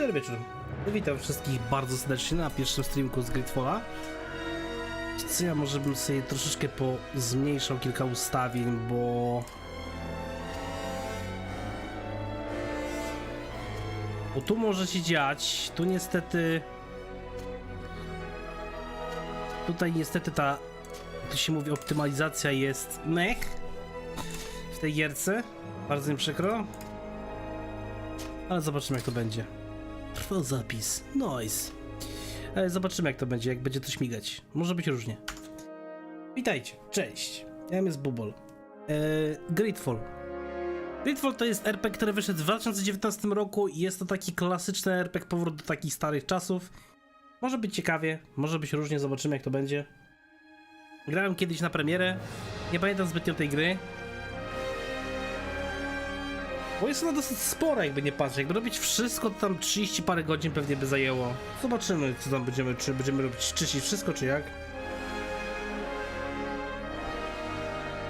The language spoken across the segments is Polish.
Dobry wieczór. Witam wszystkich bardzo serdecznie na pierwszym streamku z Greedfalla. Co ja może bym sobie troszeczkę zmniejszał kilka ustawień, bo tu może się dziać, tu niestety to się mówi, optymalizacja jest mech w tej gierce, bardzo mi przykro, ale zobaczymy jak to będzie. Trwał zapis, nice. Zobaczymy jak to będzie, jak będzie to śmigać, może być różnie. Witajcie, cześć, ja jest Bubol. Greedfall. Greedfall to jest RPG, który wyszedł w 2019 roku i jest to taki klasyczny RPG, powrót do takich starych czasów. Może być ciekawie, może być różnie, zobaczymy jak to będzie. Grałem kiedyś na premierę, nie pamiętam zbytnio tej gry. Bo jest ona dosyć spora, jakby nie patrzeć. Jakby robić wszystko, to tam 30 parę godzin pewnie by zajęło. Zobaczymy co tam będziemy, czy będziemy robić czyścić wszystko, czy jak.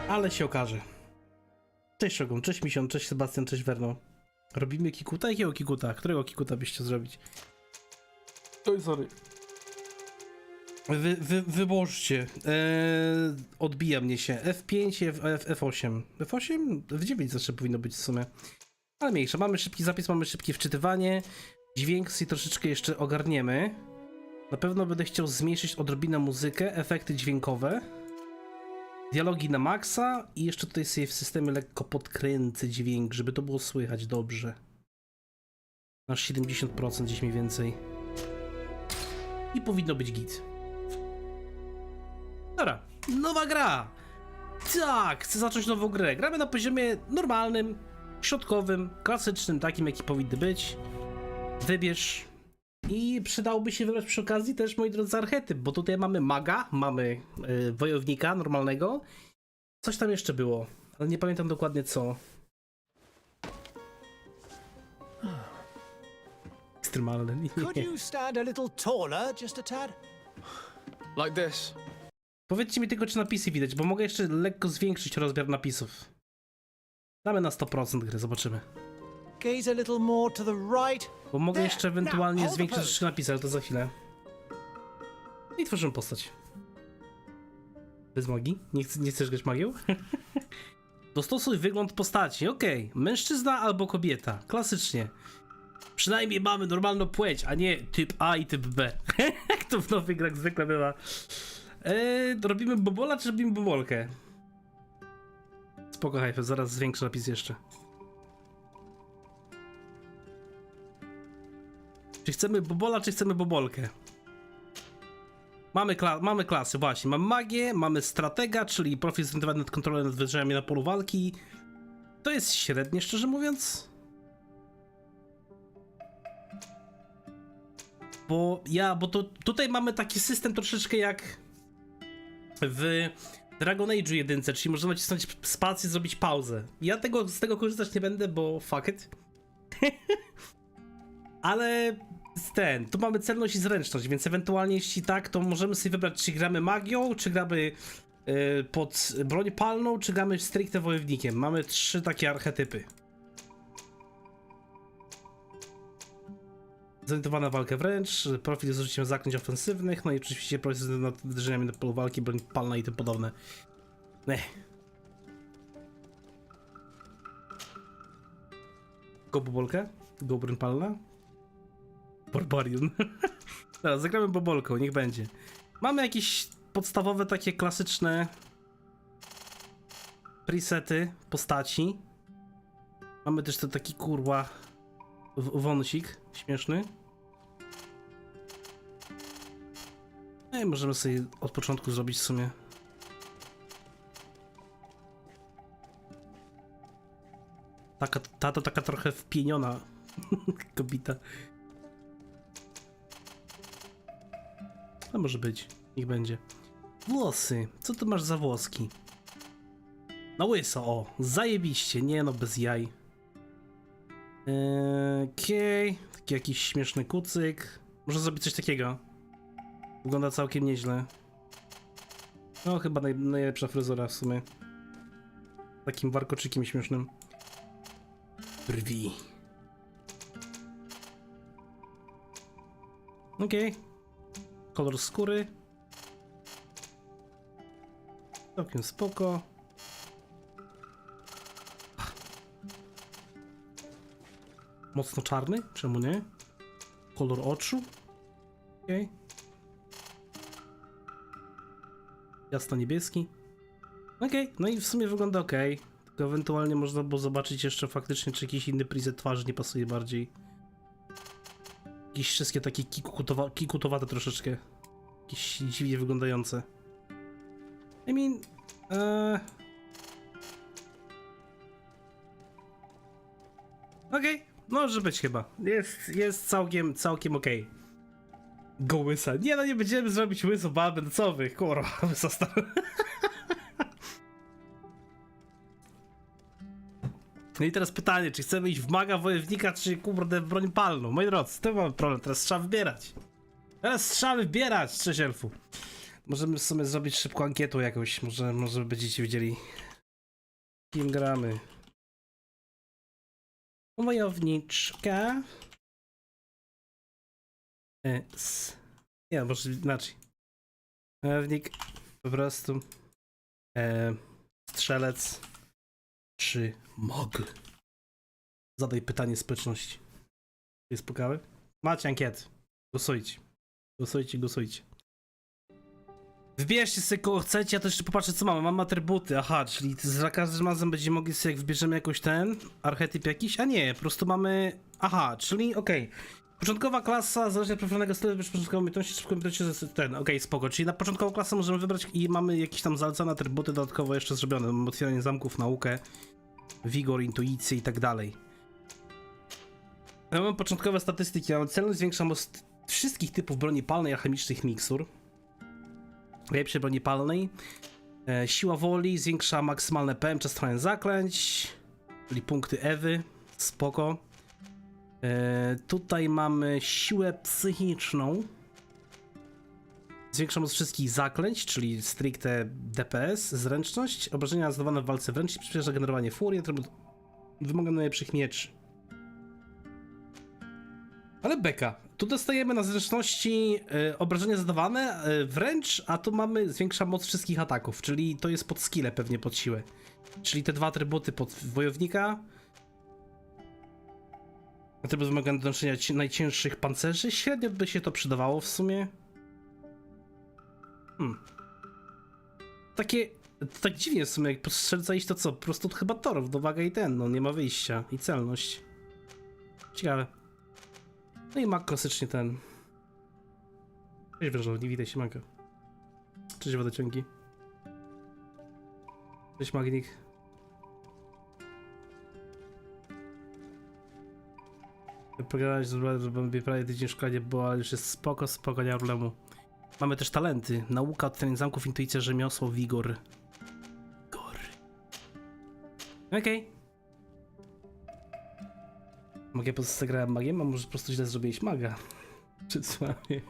Ale się okaże. Cześć Szogun, cześć Mision, cześć Sebastian, cześć vRENO. Robimy kikuta? Jakiego kikuta? Którego kikuta byście zrobić? Oj, sorry. Wybożcie. Odbija mnie się. F5 i F8. F8? F9 zawsze powinno być w sumie. Ale mniejsza. Mamy szybki zapis, mamy szybkie wczytywanie. Dźwięk sobie troszeczkę jeszcze ogarniemy. Na pewno będę chciał zmniejszyć odrobinę muzykę, efekty dźwiękowe. Dialogi na maksa i jeszcze tutaj sobie w systemie lekko podkręcę dźwięk, żeby to było słychać dobrze. Aż 70% gdzieś mniej więcej. I powinno być git. Dobra, nowa gra! Tak, chcę zacząć nową grę. Gramy na poziomie normalnym, środkowym, klasycznym, takim jaki powinny być. Wybierz. I przydałoby się wybrać przy okazji też, moi drodzy, archetyp, bo tutaj mamy maga, mamy wojownika normalnego. Coś tam jeszcze było, ale nie pamiętam dokładnie co. Ekstremalny. Could you stand a little taller, just a tad? Like this. Powiedzcie mi tylko, czy napisy widać, bo mogę jeszcze lekko zwiększyć rozmiar napisów. Damy na 100% gry, zobaczymy. Gaze a little more to the right. Bo mogę jeszcze ewentualnie zwiększyć troszeczkę napisy, ale to za chwilę. I tworzymy postać. Bez magii? Nie chcesz grać magią? Dostosuj wygląd postaci, okej. Mężczyzna albo kobieta, klasycznie. Przynajmniej mamy normalną płeć, a nie typ A i typ B. Jak to w nowych grach zwykle bywa. Robimy bobola, czy robimy bobolkę? Spoko, Hype, zaraz zwiększę napis jeszcze. Czy chcemy bobola, czy chcemy bobolkę? Mamy klasy, właśnie. Mamy magię, mamy stratega, czyli profil zorientowany nad kontrolą nad wydarzeniami na polu walki. To jest średnie, szczerze mówiąc. Bo tutaj mamy taki system troszeczkę jak w Dragon Age'u 1, czyli można nacisnąć spację, zrobić pauzę. Ja z tego korzystać nie będę, bo fuck it. Ale tu mamy celność i zręczność, więc ewentualnie jeśli tak, to możemy sobie wybrać, czy gramy magią, czy gramy pod broń palną, czy gramy stricte wojownikiem. Mamy 3 takie archetypy. Zorientowana walkę wręcz, profil z użyciem zaklęć ofensywnych, no i oczywiście profil nad wydarzeniami na polu walki, broń palna i tym podobne. Go bobolkę? Go broń palna? Barbarian. Teraz zagramy bobolką, niech będzie. Mamy jakieś podstawowe, takie klasyczne presety postaci. Mamy też ten taki kurwa wąsik śmieszny. No i możemy sobie od początku zrobić w sumie. Ta to taka trochę wpieniona kobieta. No może być, niech będzie. Włosy, co ty masz za włoski? Na łyso, o, zajebiście, nie no, bez jaj. Okej, taki jakiś śmieszny kucyk. Może zrobić coś takiego. Wygląda całkiem nieźle. No chyba najlepsza fryzura w sumie. Takim warkoczykiem śmiesznym. Brwi. Okej. Kolor skóry. Całkiem spoko. Mocno czarny? Czemu nie? Kolor oczu? Okej. Jasno niebieski. Okej, no i w sumie wygląda ok. Tylko ewentualnie można było zobaczyć jeszcze faktycznie, czy jakiś inny preset twarzy nie pasuje bardziej. Jakieś wszystkie takie kikutowate troszeczkę. Jakieś dziwnie wyglądające. I mean... Okej, może być chyba. Jest całkiem okej. Go łysa. Nie no, nie będziemy zrobić łyso babę, no co wy, kurwa, łysa stara. No i teraz pytanie, czy chcemy iść w maga, wojownika, czy kurde w broń palną? Moi drodzy, to mamy problem, teraz trzeba wybierać. Teraz trzeba wybierać, cześć elfu. Możemy w sumie zrobić szybką ankietę jakąś, może będziecie wiedzieli. Kim gramy? Wojowniczka. Nie, może inaczej. Wojownik, po prostu. Strzelec. Czy mogę? Zadaj pytanie społeczności. Jest pokały? Macie ankiety. Głosujcie. Głosujcie. Wybierzcie sobie kogo chcecie, ja też jeszcze popatrzę co mamy. Mam atrybuty, aha, czyli za każdym razem będziemy mogli sobie, jak wybierzemy jakoś ten archetyp jakiś, a nie, po prostu mamy, aha, czyli okej. Początkowa klasa, zależnie od profilnego stylu, początkowej umiejętności, szybko umiejętności, ten, okej, spoko, czyli na początkową klasę możemy wybrać i mamy jakieś tam zalecane atrybuty dodatkowo jeszcze zrobione, mamy otwieranie zamków, naukę, wigor, intuicję i tak dalej. Mamy początkowe statystyki, mamy celność zwiększam od wszystkich typów broni palnej i alchemicznych mikstur. Lepszej broni palnej. Siła woli zwiększa maksymalne PM, czas trwania zaklęć, czyli punkty Ewy, spoko. Tutaj mamy siłę psychiczną. Zwiększa moc wszystkich zaklęć, czyli stricte DPS, zręczność, obrażenia zadawane w walce wręcz, przyspiesza generowanie furii, wymaga najlepszych mieczy. Ale beka. Tu dostajemy na zręczności obrażenia zadawane wręcz, a tu mamy zwiększa moc wszystkich ataków, czyli to jest pod skillę pewnie, pod siłę. Czyli te dwa atrybuty pod wojownika. Atrybut wymaga donoszenia najcięższych pancerzy. Średnio by się to przydawało w sumie. Tak dziwnie w sumie, jak pod strzelca iść to co? Po prostu chyba torów do waga i ten, no nie ma wyjścia. I celność. Ciekawe. No i mak klasycznie ten. Cześć wrażał, nie witaj się maka. Cześć wodociągi. Cześć magnik. Pogadać, żeby prawie tydzień szkolenia było, ale już jest spoko, nie ma problemu. Mamy też talenty. Nauka, otwieranie zamków, intuicja, rzemiosło, wigor. Okej. Mogę po prostu zagrałem magiem, a może po prostu źle zrobiłeś maga? Czy słabie?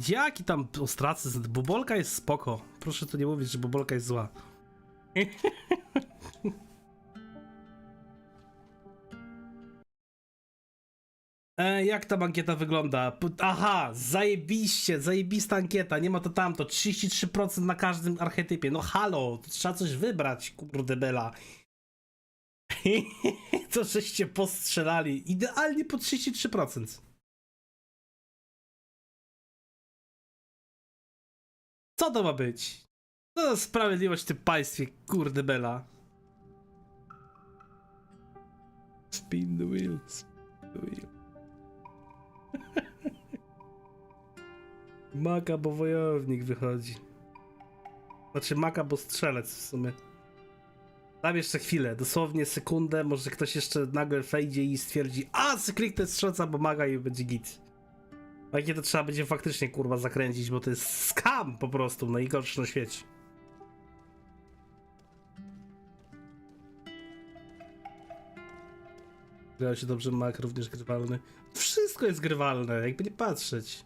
Jaki tam ostracyzm? Bubolka jest spoko. Proszę tu nie mówić, że bubolka jest zła. Jak ta ankieta wygląda? Aha, zajebista ankieta, nie ma to tamto, 33% na każdym archetypie, no halo, trzeba coś wybrać, kurde bela. Co żeście postrzelali, idealnie po 33%. Co to ma być? Co za sprawiedliwość w tym państwie, kurde bela. Spin the wheel, spin the wheel. Maka, bo wojownik wychodzi. Znaczy maka, bo strzelec w sumie. Dam jeszcze chwilę, dosłownie sekundę, może ktoś jeszcze nagle wejdzie i stwierdzi, a kliknę strzelca, bo maga i będzie git. Jakie to trzeba będzie faktycznie kurwa zakręcić, bo to jest scam po prostu, najgorszy na świecie. Grał się dobrze mak, również grywalny. Wszystko jest grywalne, jakby nie patrzeć.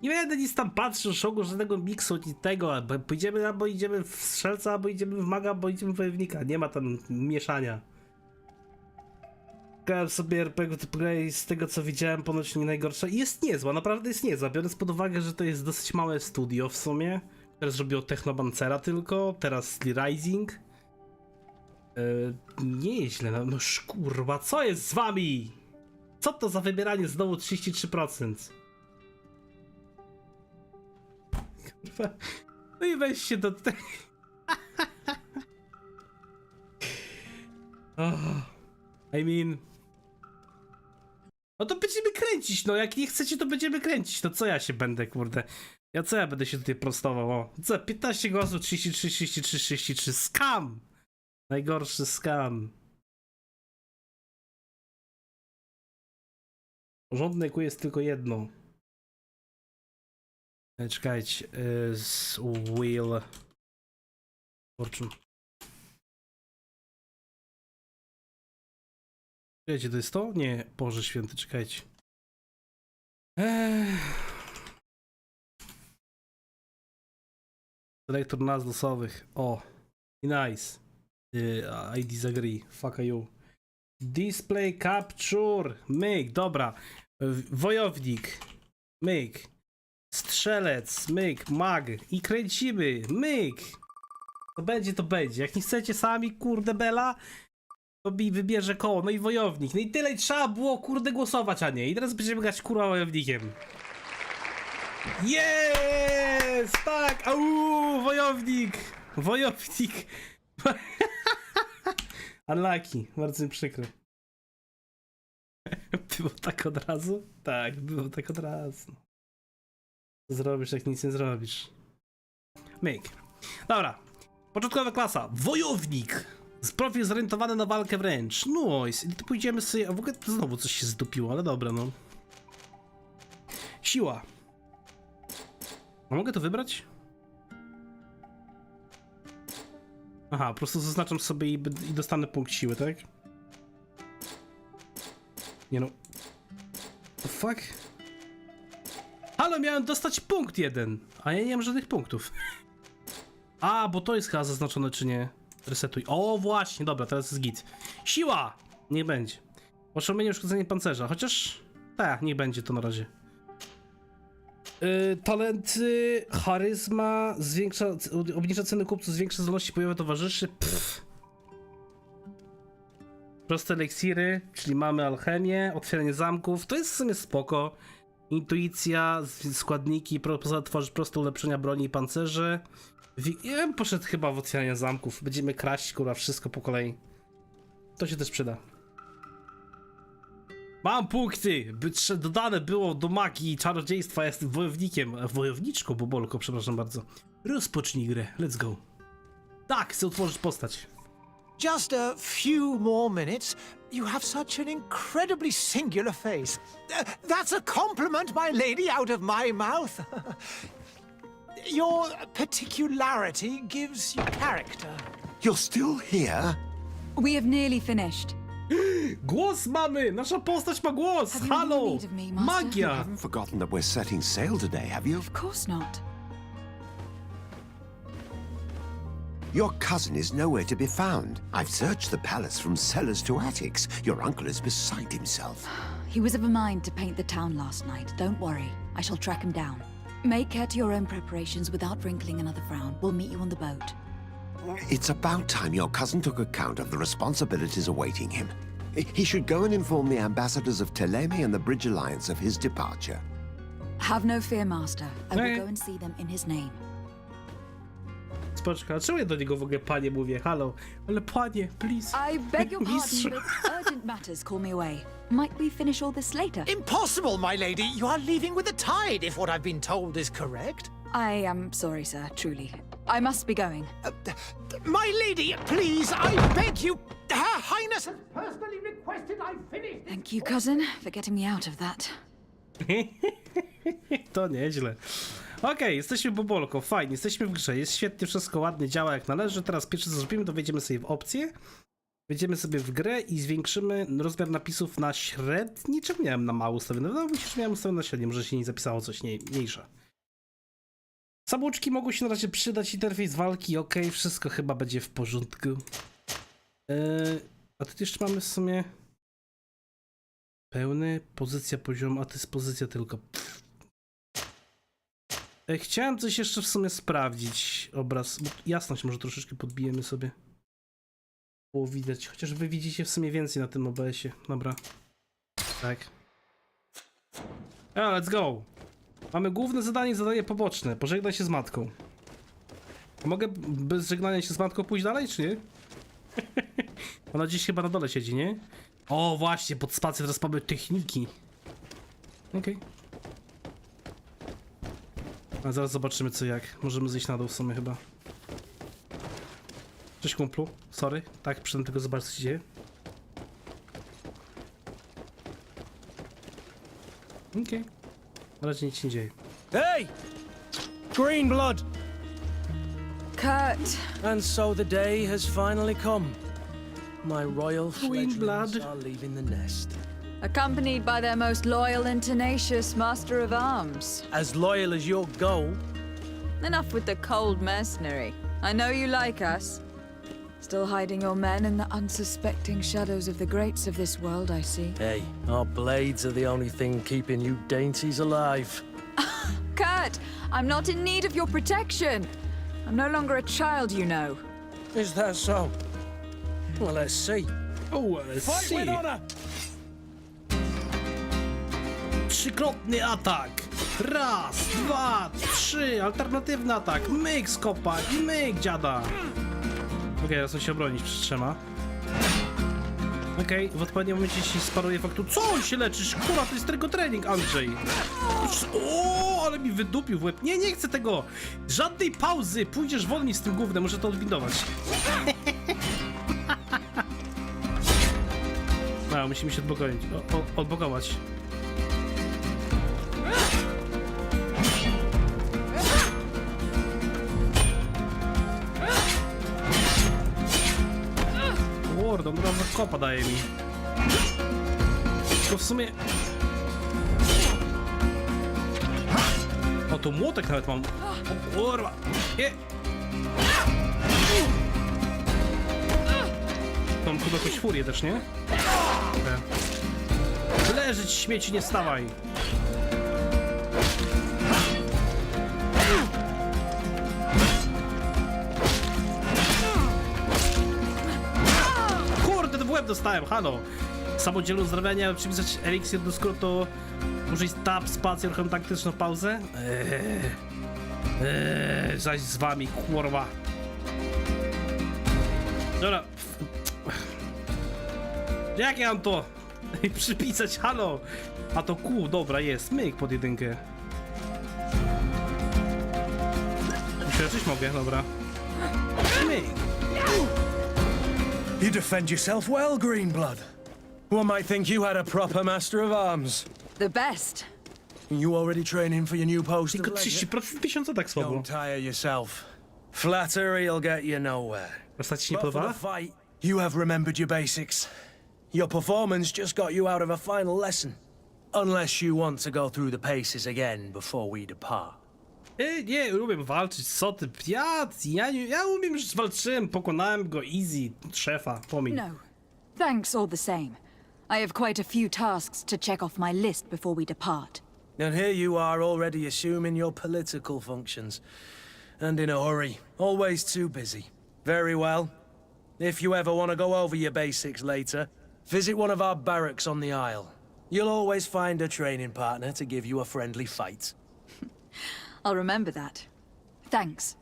Nie będę nic tam patrzył, szoku, żadnego miksu, nic tego. Pójdziemy albo idziemy w strzelca, albo idziemy w maga, albo idziemy w wojownika. Nie ma tam mieszania. Grałem sobie RPG z tego co widziałem, ponoć nie najgorsza. I jest niezła, naprawdę jest niezła. Biorąc pod uwagę, że to jest dosyć małe studio w sumie. Teraz robiło Technomancera tylko, teraz Sli Rising. Nieźle, no kurwa, co jest z wami? Co to za wybieranie znowu 33%? Kurwa. No i weź się do tego. I mean... No to będziemy kręcić, no jak nie chcecie, to będziemy kręcić. No co ja się będę, kurde. Co ja będę się tutaj prostował, o. Co, 15 głosów, 33, 33, 33, scam! Najgorszy scam. Porządny EQ jest tylko jedno. Czekajcie, z Will... Fortune. Czekajcie, to jest to? Nie, Boże Święty, czekajcie. Selektor nazw losowych. O. Nice. I disagree. Fuck you. Display capture. Myk, dobra. Wojownik. Myk. Strzelec. Myk. Mag. I kręcimy. Myk. To będzie, to będzie. Jak nie chcecie sami, kurde bela, to mi wybierze koło. No i wojownik. No i tyle trzeba było, kurde, głosować, a nie. I teraz będziemy grać, kurwa, wojownikiem. Jest! Tak! Au! Wojownik! Wojownik! Unlucky. Bardzo mi przykro. Było tak od razu? Tak, było tak od razu. Co zrobisz, jak nic nie zrobisz? Myk. Dobra. Początkowa klasa. Wojownik! Z profil zorientowany na walkę wręcz. Nice. I tu pójdziemy sobie... A w ogóle to znowu coś się zdupiło, ale dobra, no. Siła. A mogę to wybrać? Aha, po prostu zaznaczam sobie i dostanę punkt siły, tak? Nie no. The fuck? Halo, miałem dostać punkt jeden, a ja nie mam żadnych punktów. A, bo to jest chyba zaznaczone, czy nie? Resetuj. O, właśnie, dobra, teraz jest git. Siła! Niech będzie. Oszalenie, uszkodzenie pancerza, chociaż... Tak, niech będzie to na razie. Talenty, charyzma, zwiększa, obniża ceny kupców, zwiększa zdolności bojowe towarzyszy. Pff. Proste eliksiry, czyli mamy alchemię, otwieranie zamków, to jest w sumie spoko. Intuicja, składniki, poza tworzyć proste ulepszenia broni i pancerzy. Ja bym poszedł chyba w otwieranie zamków, będziemy kraść, kurwa, wszystko po kolei. To się też przyda. Mam punkty! Dodane było do magii i czarodziejstwa, jestem wojownikiem. Wojowniczką, bobolko, przepraszam bardzo. Rozpocznij grę, let's go. Tak, chcę utworzyć postać. Just a few more minutes. You have such an incredibly singular face. That's a compliment, my lady, out of my mouth. Your particularity gives you character. You're still here? We have nearly finished. Głos mamy! Nasza postać ma głos! Have you Halo! any need of me, Master? You Magia! haven't forgotten that we're setting sail today, have you? Of course not. Your cousin is nowhere to be found. I've searched the palace from cellars to attics. Your uncle is beside himself. He was of a mind to paint the town last night. Don't worry. I shall track him down. Make care to your own preparations without wrinkling another frown. We'll meet you on the boat. It's about time your cousin took account of the responsibilities awaiting him. He should go and inform the ambassadors of Telemi and the Bridge Alliance of his departure. Have no fear, Master. I Hey. will go and see them in his name. Spoczka, czemu ja do niego w ogóle panie mówię? Halo, ale panie, please. I beg your Mistrzu. pardon, but urgent matters call me away. Might we finish all this later? Impossible, my lady. You are leaving with the tide, if what I've been told is correct. I am sorry, sir, truly. I must be going. My lady, please, I beg you. Her Highness has personally requested I finish. Thank you, cousin, for getting me out of that. To nieźle. Okej, jesteśmy bobolką, fajnie, jesteśmy w grze, jest świetnie, wszystko ładnie działa jak należy. Teraz pierwsze co zrobimy, to wejdziemy sobie w opcje. Wejdziemy sobie w grę i zwiększymy rozmiar napisów na średni. Czemu miałem na mało ustawione? No myślę, że miałem ustawione na średni, może się nie zapisało coś mniejsze. Bułeczki mogą się na razie przydać, interfejs walki, ok, wszystko chyba będzie w porządku. A tu jeszcze mamy w sumie pełny, pozycja poziom, a to jest pozycja tylko. Chciałem coś jeszcze w sumie sprawdzić, obraz, bo jasność może troszeczkę podbijemy sobie. Było widać, chociaż wy widzicie w sumie więcej na tym OBS-ie, dobra. Tak. Let's go! Mamy główne zadanie i zadanie poboczne. Pożegnaj się z matką. A mogę bez żegnania się z matką pójść dalej, czy nie? Ona gdzieś chyba na dole siedzi, nie? O, właśnie, pod spację teraz mamy techniki. Okej. A zaraz zobaczymy co jak. Możemy zejść na dół w sumie chyba. Cześć kumplu. Sorry. Tak, przyszedłem tylko zobaczyć co się dzieje. Okej. Na razie nic się nie dzieje. Hey! Green blood! Kurt, And so the day has finally come. My royal Green blood. fledglings are leaving the nest. accompanied by their most loyal and tenacious master of arms. As loyal as your goal. Enough with the cold mercenary. I know you like us. Still hiding your men in the unsuspecting shadows of the greats of this world, I see. Hey, our blades are the only thing keeping you dainties alive. Kurt, I'm not in need of your protection. I'm no longer a child, you know. Is that so? Well, let's see. O, Fight with honor! Trzykrotny atak! Raz, dwa, trzy! Alternatywny atak! Myk skopa i myk dziada! Okej, teraz on się obronić przy trzema. Okej, w odpowiednim momencie się sparuje faktu. Co on się leczysz? Kurwa, to jest tylko trening, Andrzej! O, ale mi wydupił w łeb. Nie, nie chcę tego! Żadnej pauzy! Pójdziesz wolniej z tym gównem, muszę to odwindować. No, musimy się odblokować. Kurde, on razu kopa daje mi. To w sumie... O, to młotek nawet mam. O kurwa! Nie! Mam tu jakąś furię też, nie? Leżeć śmieci, nie stawaj! Kurde, to w łeb dostałem, halo! Samodzielne uzdrawianie, przypisać eliksir do skrótu, użyć tab, spację, ruchem taktyczną pauzę. Zaś z wami, kurwa. Dobra. Jak ja mam to przypisać, halo? A to Q, dobra, jest, myk pod jedynkę. Przeczyć mogę, dobra. Myk. You defend yourself well, Green blood. One might think you had a proper master of arms. The best. You already training for your new post Tylko of legend? 30% tysiąca tak słabo. Don't tire yourself. Flattery'll get you nowhere. Postać się nie But for podoba? the fight, you have remembered your basics. Your performance just got you out of a final lesson. Unless you want to go through the paces again before we depart. Nie, umiem walczyć, co ty? Ja umiem, już walczyłem, pokonałem go easy, szefa, pomiń. No. Thanks all the same. I have quite a few tasks to check off my list before we depart. And here you are already assuming your political functions. And in a hurry, always too busy. Very well. If you ever want to go over your basics later, visit one of our barracks on the Isle. You'll always find a training partner to give you a friendly fight. I'll remember that. Thanks.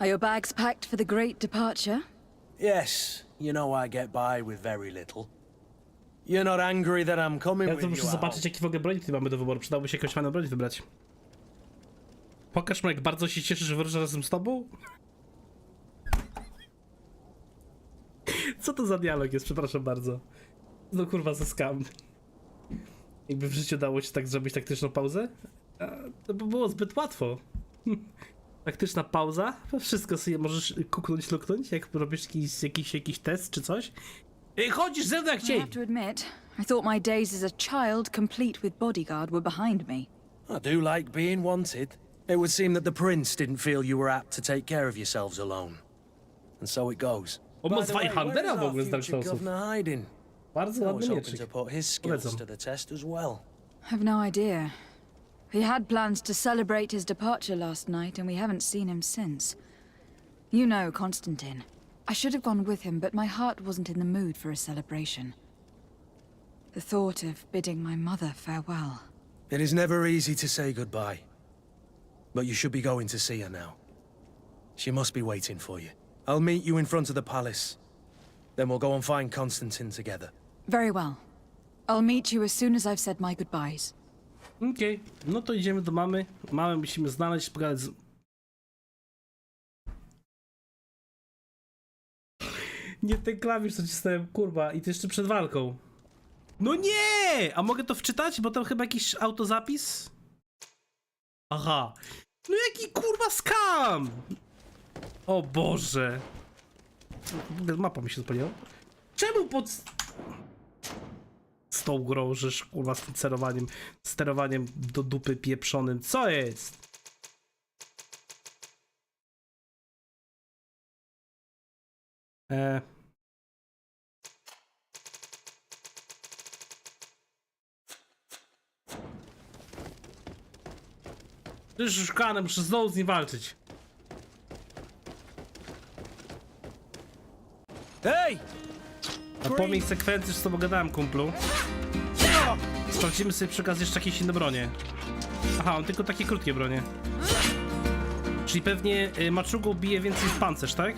Are your bags packed for the great departure? Yes, you know I get by with very little. You're not angry that I'm coming Ja with to you, muszę I zobaczyć, hope. jakie w ogóle broni tutaj mamy do wyboru. Przydałoby się jakąś fajną broń wybrać. Pokaż mu, jak bardzo się cieszę, że wyrusza razem z tobą. Co to za dialog jest? Przepraszam bardzo. No kurwa, ze skam. Jakby w życiu dało się tak zrobić taktyczną pauzę? To by było zbyt łatwo. Taktyczna pauza, wszystko sobie możesz kuknąć, luknąć, jak robisz jakiś test czy coś. Chodzisz ze mną jak I cień. have to admit, I thought my days as a child, complete with bodyguard, were behind me. I do like being wanted. It would seem that the prince didn't feel you were apt to take care of yourselves alone. And so it goes. On ma By the way, where Zweihandera is w our ogóle z Dark future Soulsów. governor hiding? Bardzo I was ładny hoping to mieczyk. put his skills Polecam. to the test as well. I've no idea. He had plans to celebrate his departure last night, and we haven't seen him since. You know Constantine. I should have gone with him, but my heart wasn't in the mood for a celebration. The thought of bidding my mother farewell. It is never easy to say goodbye. But you should be going to see her now. She must be waiting for you. I'll meet you in front of the palace. Then we'll go and find Constantine together. Very well. I'll meet you as soon as I've said my goodbyes. Okej, no to idziemy do mamy. Mamę musimy znaleźć, pogadać z... Nie ten klawisz, co cisnąłem, kurwa, i to jeszcze przed walką. No nie! A mogę to wczytać? Bo tam chyba jakiś autozapis? Aha. No jaki kurwa skam! O Boże. Mapa mi się zapaliła. Czemu pod... Z tą grą, żeż kurwa z tym sterowaniem do dupy pieprzonym. Co jest? To już szukane, muszę znowu z nim walczyć. Hey! A pomnik sekwencji, z tobą gadałem, kumplu. Sprawdzimy sobie przy okazji jeszcze jakieś inne bronie. Aha, on tylko takie krótkie bronie. Czyli pewnie maczugą bije więcej w pancerz, tak?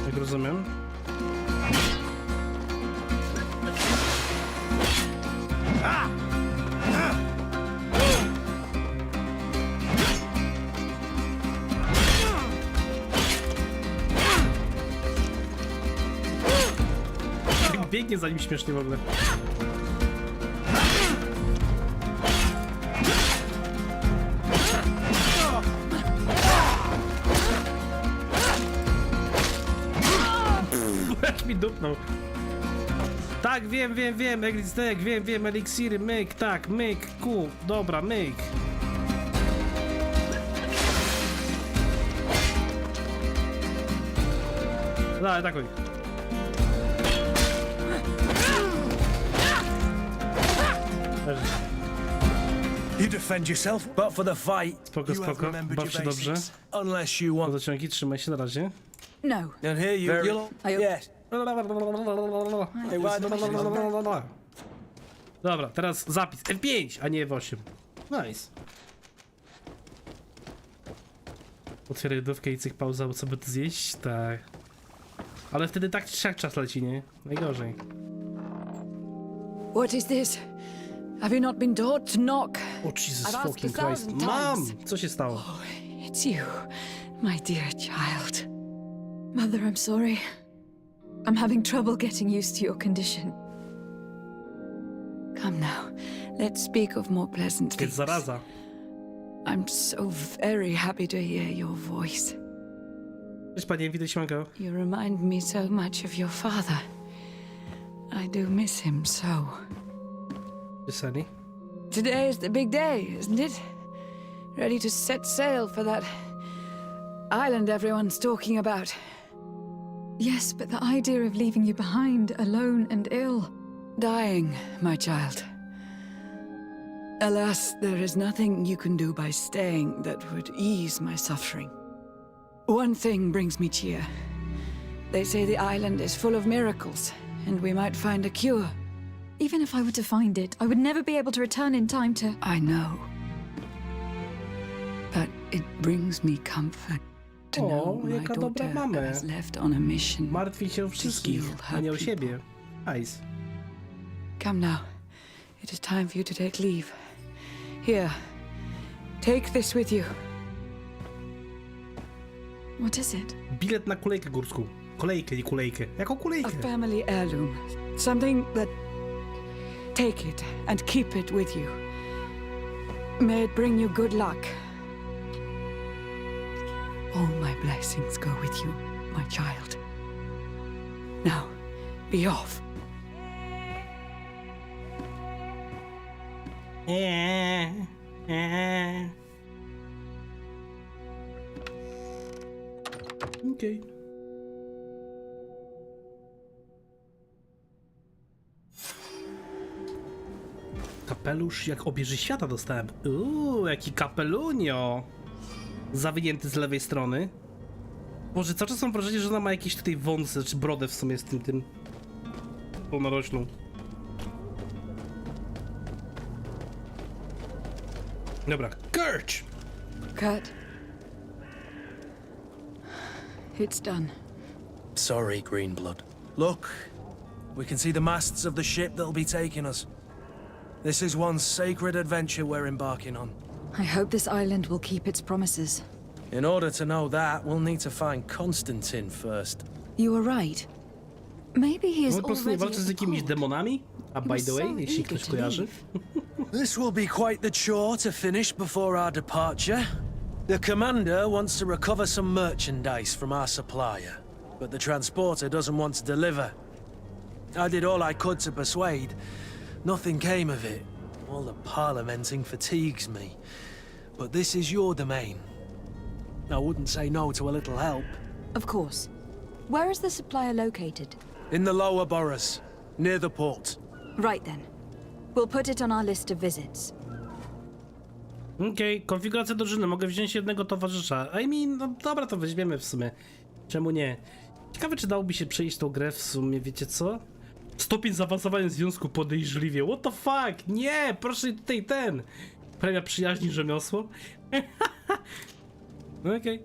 Jak rozumiem. Biegnie za nim śmiesznie w ogóle. Jak mi dupnął. Tak, wiem, wiem, eliksiry, myk, tak, myk, dobra, myk. Daj, tak. You defend yourself, but for the fight, Spoko, you have spoko. remembered Baw się your dobrze. basics. Unless you want. Podociągi, trzymaj się na razie. No. And here you'll... Yes. Dobra, teraz zapis. F5, a nie F8. Nice. Otwieraj lodówkę i cyk pauza, bo co by to zjeść? Tak. Ale wtedy tak czy siak czas leci, nie? Najgorzej. What is this? Have you not been taught to knock? O Jesus I've asked fucking a Christ. thousand Mam! times. Co się stało? It's you, my dear child. Mother, I'm sorry. I'm having trouble getting used to your condition. Come now, let's speak of more pleasant Jest things. zaraza. I'm so very happy to hear your voice. Cześć panie, witaj śmanko. You remind me so much of your father. I do miss him so. Cześć Sunny. Today is the big day, isn't it? Ready to set sail for that island everyone's talking about. Yes, but the idea of leaving you behind, alone and ill. Dying, my child. Alas, there is nothing you can do by staying that would ease my suffering. One thing brings me cheer. They say the island is full of miracles, and we might find a cure. Even if I were to find it, I would never be able to return in time to... I know. But it brings me comfort to know my jaka dobra daughter mama. has left on a mission. Martwi się o wszystkich, a nie o siebie. Nice. Come now. It is time for you to take leave. Here. Take this with you. What is it? Bilet na kulejkę górską. Kolejkę, nie kulejkę. Jaką A kulejkę? family heirloom. Something that... Take it and keep it with you. May it bring you good luck. All my blessings go with you, my child. Now, be off. Okej. Kapelusz jak obieży świata dostałem. Jaki kapelunio! Zawinięty z lewej strony. Boże, cały czas mam wrażenie, że ona ma jakieś tutaj wąsy, czy brodę w sumie z tym pełnoroczną. Dobra, Kurt! Kurt. It's done. Sorry, Greenblood. Look, we can see the masts of the ship that'll be taking us. This is one sacred adventure we're embarking on. I hope this island will keep its promises. In order to know that, we'll need to find Constantine first. You were right. Maybe he is On po prostu nie already walczy z at the jakimiś port. demonami? A by was the way, so jeśli eager ktoś to kojarzy. leave. This will be quite the chore to finish before our departure. The commander wants to recover some merchandise from our supplier, but the transporter doesn't want to deliver. I did all I could to persuade. Nothing came of it. All the parliamenting fatigues me. But this is your domain. I wouldn't say no to a little help. Of course. Where is the supplier located? In the lower boroughs, near the port. Right then. We'll put it on our list of visits. Okej, konfiguracja drużyny. Mogę wziąć jednego towarzysza. No dobra, to weźmiemy w sumie. Czemu nie? Ciekawe, czy dałoby się przejść tą grę w sumie, wiecie co? Stopień zaawansowania związku podejrzliwie. What the fuck? Nie! Proszę tutaj premia przyjaźni rzemiosło. No okej.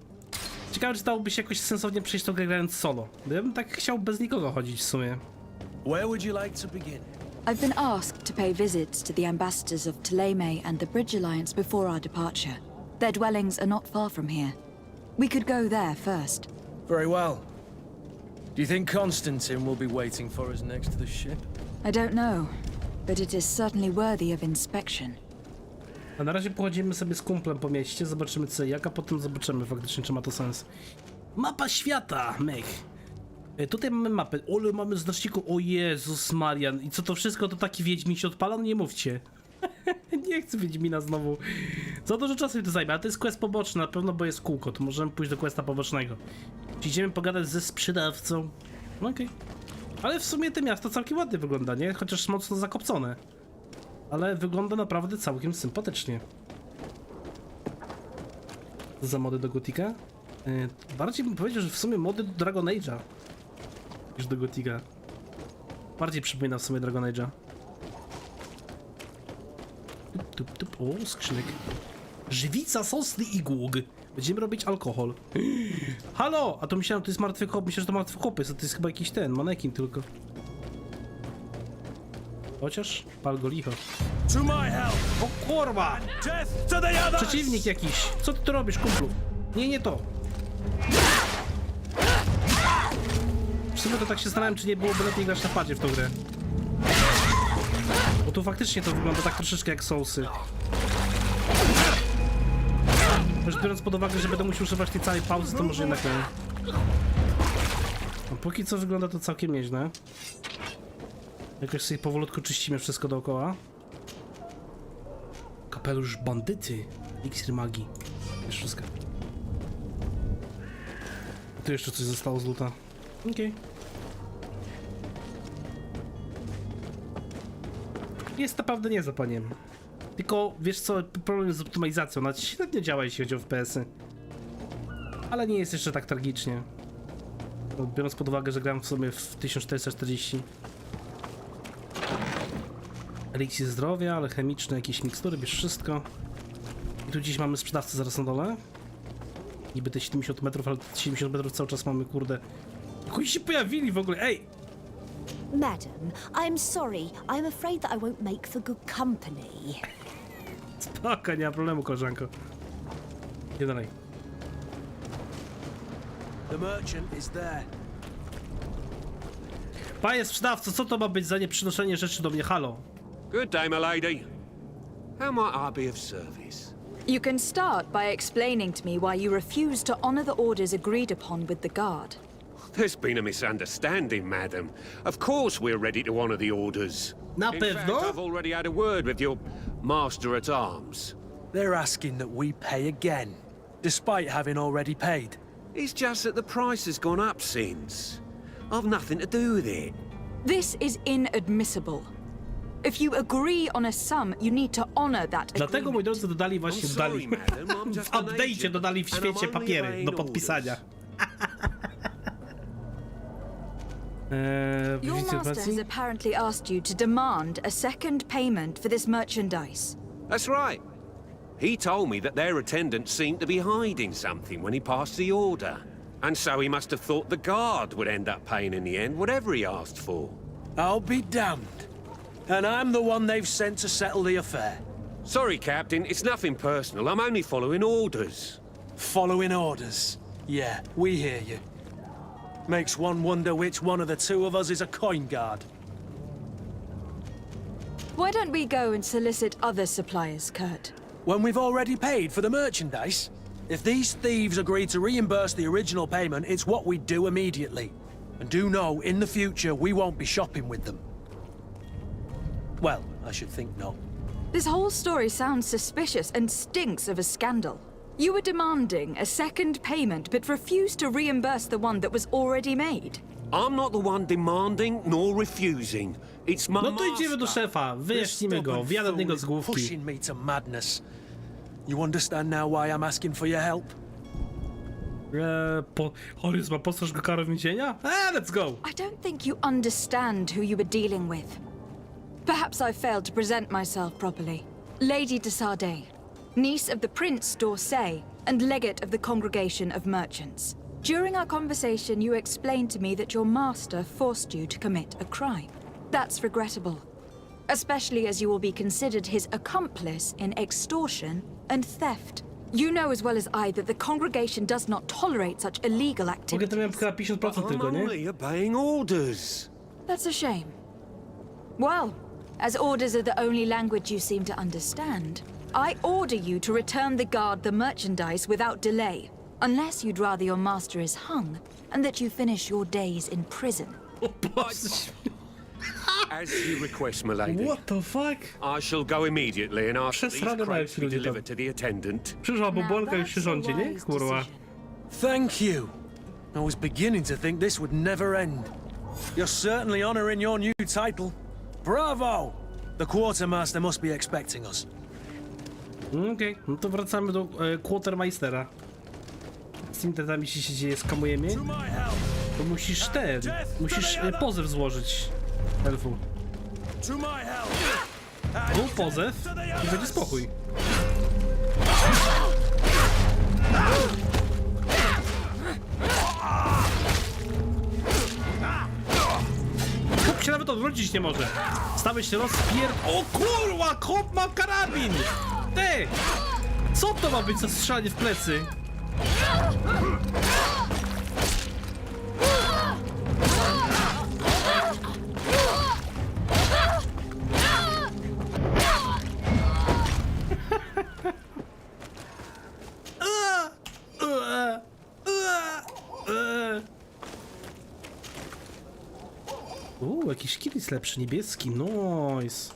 Ciekawe, czy dałoby się jakoś sensownie przejść tą grę grając solo. Bo ja bym tak chciał bez nikogo chodzić w sumie. Where would you like to begin? I've been asked to pay visits to the ambassadors of Ptolemy and the Bridge Alliance before our departure. Their dwellings are not far from here. We could go there first. Very well. Do you think Constantine will be waiting for us next to the ship? I don't know, but it is certainly worthy of inspection. A na razie pochodzimy sobie z kumplem po mieście, zobaczymy co jak, a potem zobaczymy faktycznie, czy ma to sens. Mapa świata, mech. Tutaj mamy mapę. Ole, mamy znaczniku. O Jezus Marian. I co to wszystko to taki Wiedźmin się odpala? No nie mówcie. Nie chcę Wiedźmina znowu. Za dużo czasu mi to zajmie, ale to jest quest poboczny na pewno, bo jest kółko. To możemy pójść do questa pobocznego. Czy idziemy pogadać ze sprzedawcą? No okej. Ale w sumie to miasto całkiem ładnie wygląda, nie? Chociaż mocno zakopcone. Ale wygląda naprawdę całkiem sympatycznie. Co za mody do Gotika? Bardziej bym powiedział, że w sumie mody do Dragon Age'a niż do Gotika. Bardziej przypomina w sumie Dragon Age'a. O, skrzynek. Żywica, sosny i głóg. Będziemy robić alkohol. Halo! A to myślałem, to jest martwy chłop. Myślę, że to martwy chłopiec. To jest chyba jakiś manekin tylko. Chociaż pal go licho. To my help! O kurwa! Death to the others! Przeciwnik jakiś. Co ty tu robisz, kumplu? Nie to. W sumie to tak się zastanawiam, czy nie byłoby lepiej grać na padzie w tą grę. Bo tu faktycznie to wygląda tak troszeczkę jak Soulsy. Też biorąc pod uwagę, że będę musiał używać tej całej pauzy, to może jednak nie. No, póki co wygląda to całkiem nieźle. Jakoś sobie powolutku czyścimy wszystko dookoła. Kapelusz bandyty. Iksir magii. Jest wszystko. Tu jeszcze coś zostało z luta. Okej. Jest naprawdę niezła, panie. Tylko, wiesz co, problem z optymalizacją. Nawet średnio działa, jeśli chodzi o FPS-y. Ale nie jest jeszcze tak tragicznie. No, biorąc pod uwagę, że gram w sumie w 1440. Eliksir zdrowia, ale chemiczne, jakieś mikstury, bierz wszystko. I tu dziś mamy sprzedawcę zaraz na dole. Niby te 70 metrów, ale te 70 metrów cały czas mamy, kurde. Jak oni się pojawili w ogóle, ej! Madam, I'm sorry. I'm afraid that I won't make for good company. Spoko, nie ma problemu, koleżanko. Nie dalej. The merchant is there. Panie sprzedawco, co to ma być za nieprzynoszenie rzeczy do mnie? Halo? Good day, my lady. How might I be of service? You can start by explaining to me why you refuse to honor the orders agreed upon with the guard. there's been a misunderstanding, madam. Of course we're ready to honor the orders. Na In fact, pewno? I've already had a word with your master-at-arms. They're asking that we pay again, despite having already paid. It's just that the price has gone up since. I've nothing to do with it. This is inadmissible. If you agree on a sum, you need to honor that Dlatego, moi agreement. drodzy, dodali I'm właśnie, sorry, madam, I'm w just an update'cie agent, dodali w and świecie I'm only papiery obeying do podpisania. Your Widzicie master has operacji? apparently asked you to demand a second payment for this merchandise. That's right. He told me that their attendant seemed to be hiding something when he passed the order. And so he must have thought the guard would end up paying in the end, whatever he asked for. I'll be damned. And I'm the one they've sent to settle the affair. Sorry, Captain, it's nothing personal. I'm only following orders. Following orders. Yeah, we hear you. Makes one wonder which one of the two of us is a coin guard. Why don't we go and solicit other suppliers, Kurt? When we've already paid for the merchandise? If these thieves agree to reimburse the original payment, it's what we do immediately. And do know, in the future, we won't be shopping with them. Well, I should think not. This whole story sounds suspicious and stinks of a scandal. You were demanding a second payment, but refused to reimburse the one that was already made. I'm not the one demanding nor refusing. It's my No to idziemy do master. szefa, wyjaśnimy go, wjadę niego z główki. Pushing me to madness. You understand now why I'm asking for your help? Horizon ma postraż go karą więzienia? Let's go! I don't think you understand who you were dealing with. Perhaps I failed to present myself properly. Lady de Sardet, niece of the Prince d'Orsay and legate of the Congregation of Merchants. During our conversation, you explained to me that your master forced you to commit a crime. That's regrettable, especially as you will be considered his accomplice in extortion and theft. You know as well as I that the congregation does not tolerate such illegal Mogę to miałem activities. chyba 50% I'm tylko, nie? only obeying orders. That's a shame. Well, as orders are the only language you seem to understand, I order you to return the guard the merchandise without delay, unless you'd rather your master is hung and that you finish your days in prison. O Boże, As you request, my lady. what the fuck? I shall go immediately and ask that these Przesrane mają crates ci be ludzie tam. delivered to the attendant. Przyszła Now bobolka już się that's a rządzi, nie? wise Kurwa. decision. Thank you. I was beginning to think this would never end. You're certainly honoring your new title. Bravo! The quartermaster must be expecting us. Okej, no to wracamy do Quartermeistera. Z tymi tetami się dzieje, skamujemy. To my help! To musisz pozew złożyć, elfu. To my help! Złóż pozew i będzie spokój. Chłop się nawet odwrócić nie może. Stałeś się rozpier... O kurwa, chłop ma karabin! Ty! Co to ma być za strzelanie w plecy? Jakiś kit jest lepszy, niebieski, nice.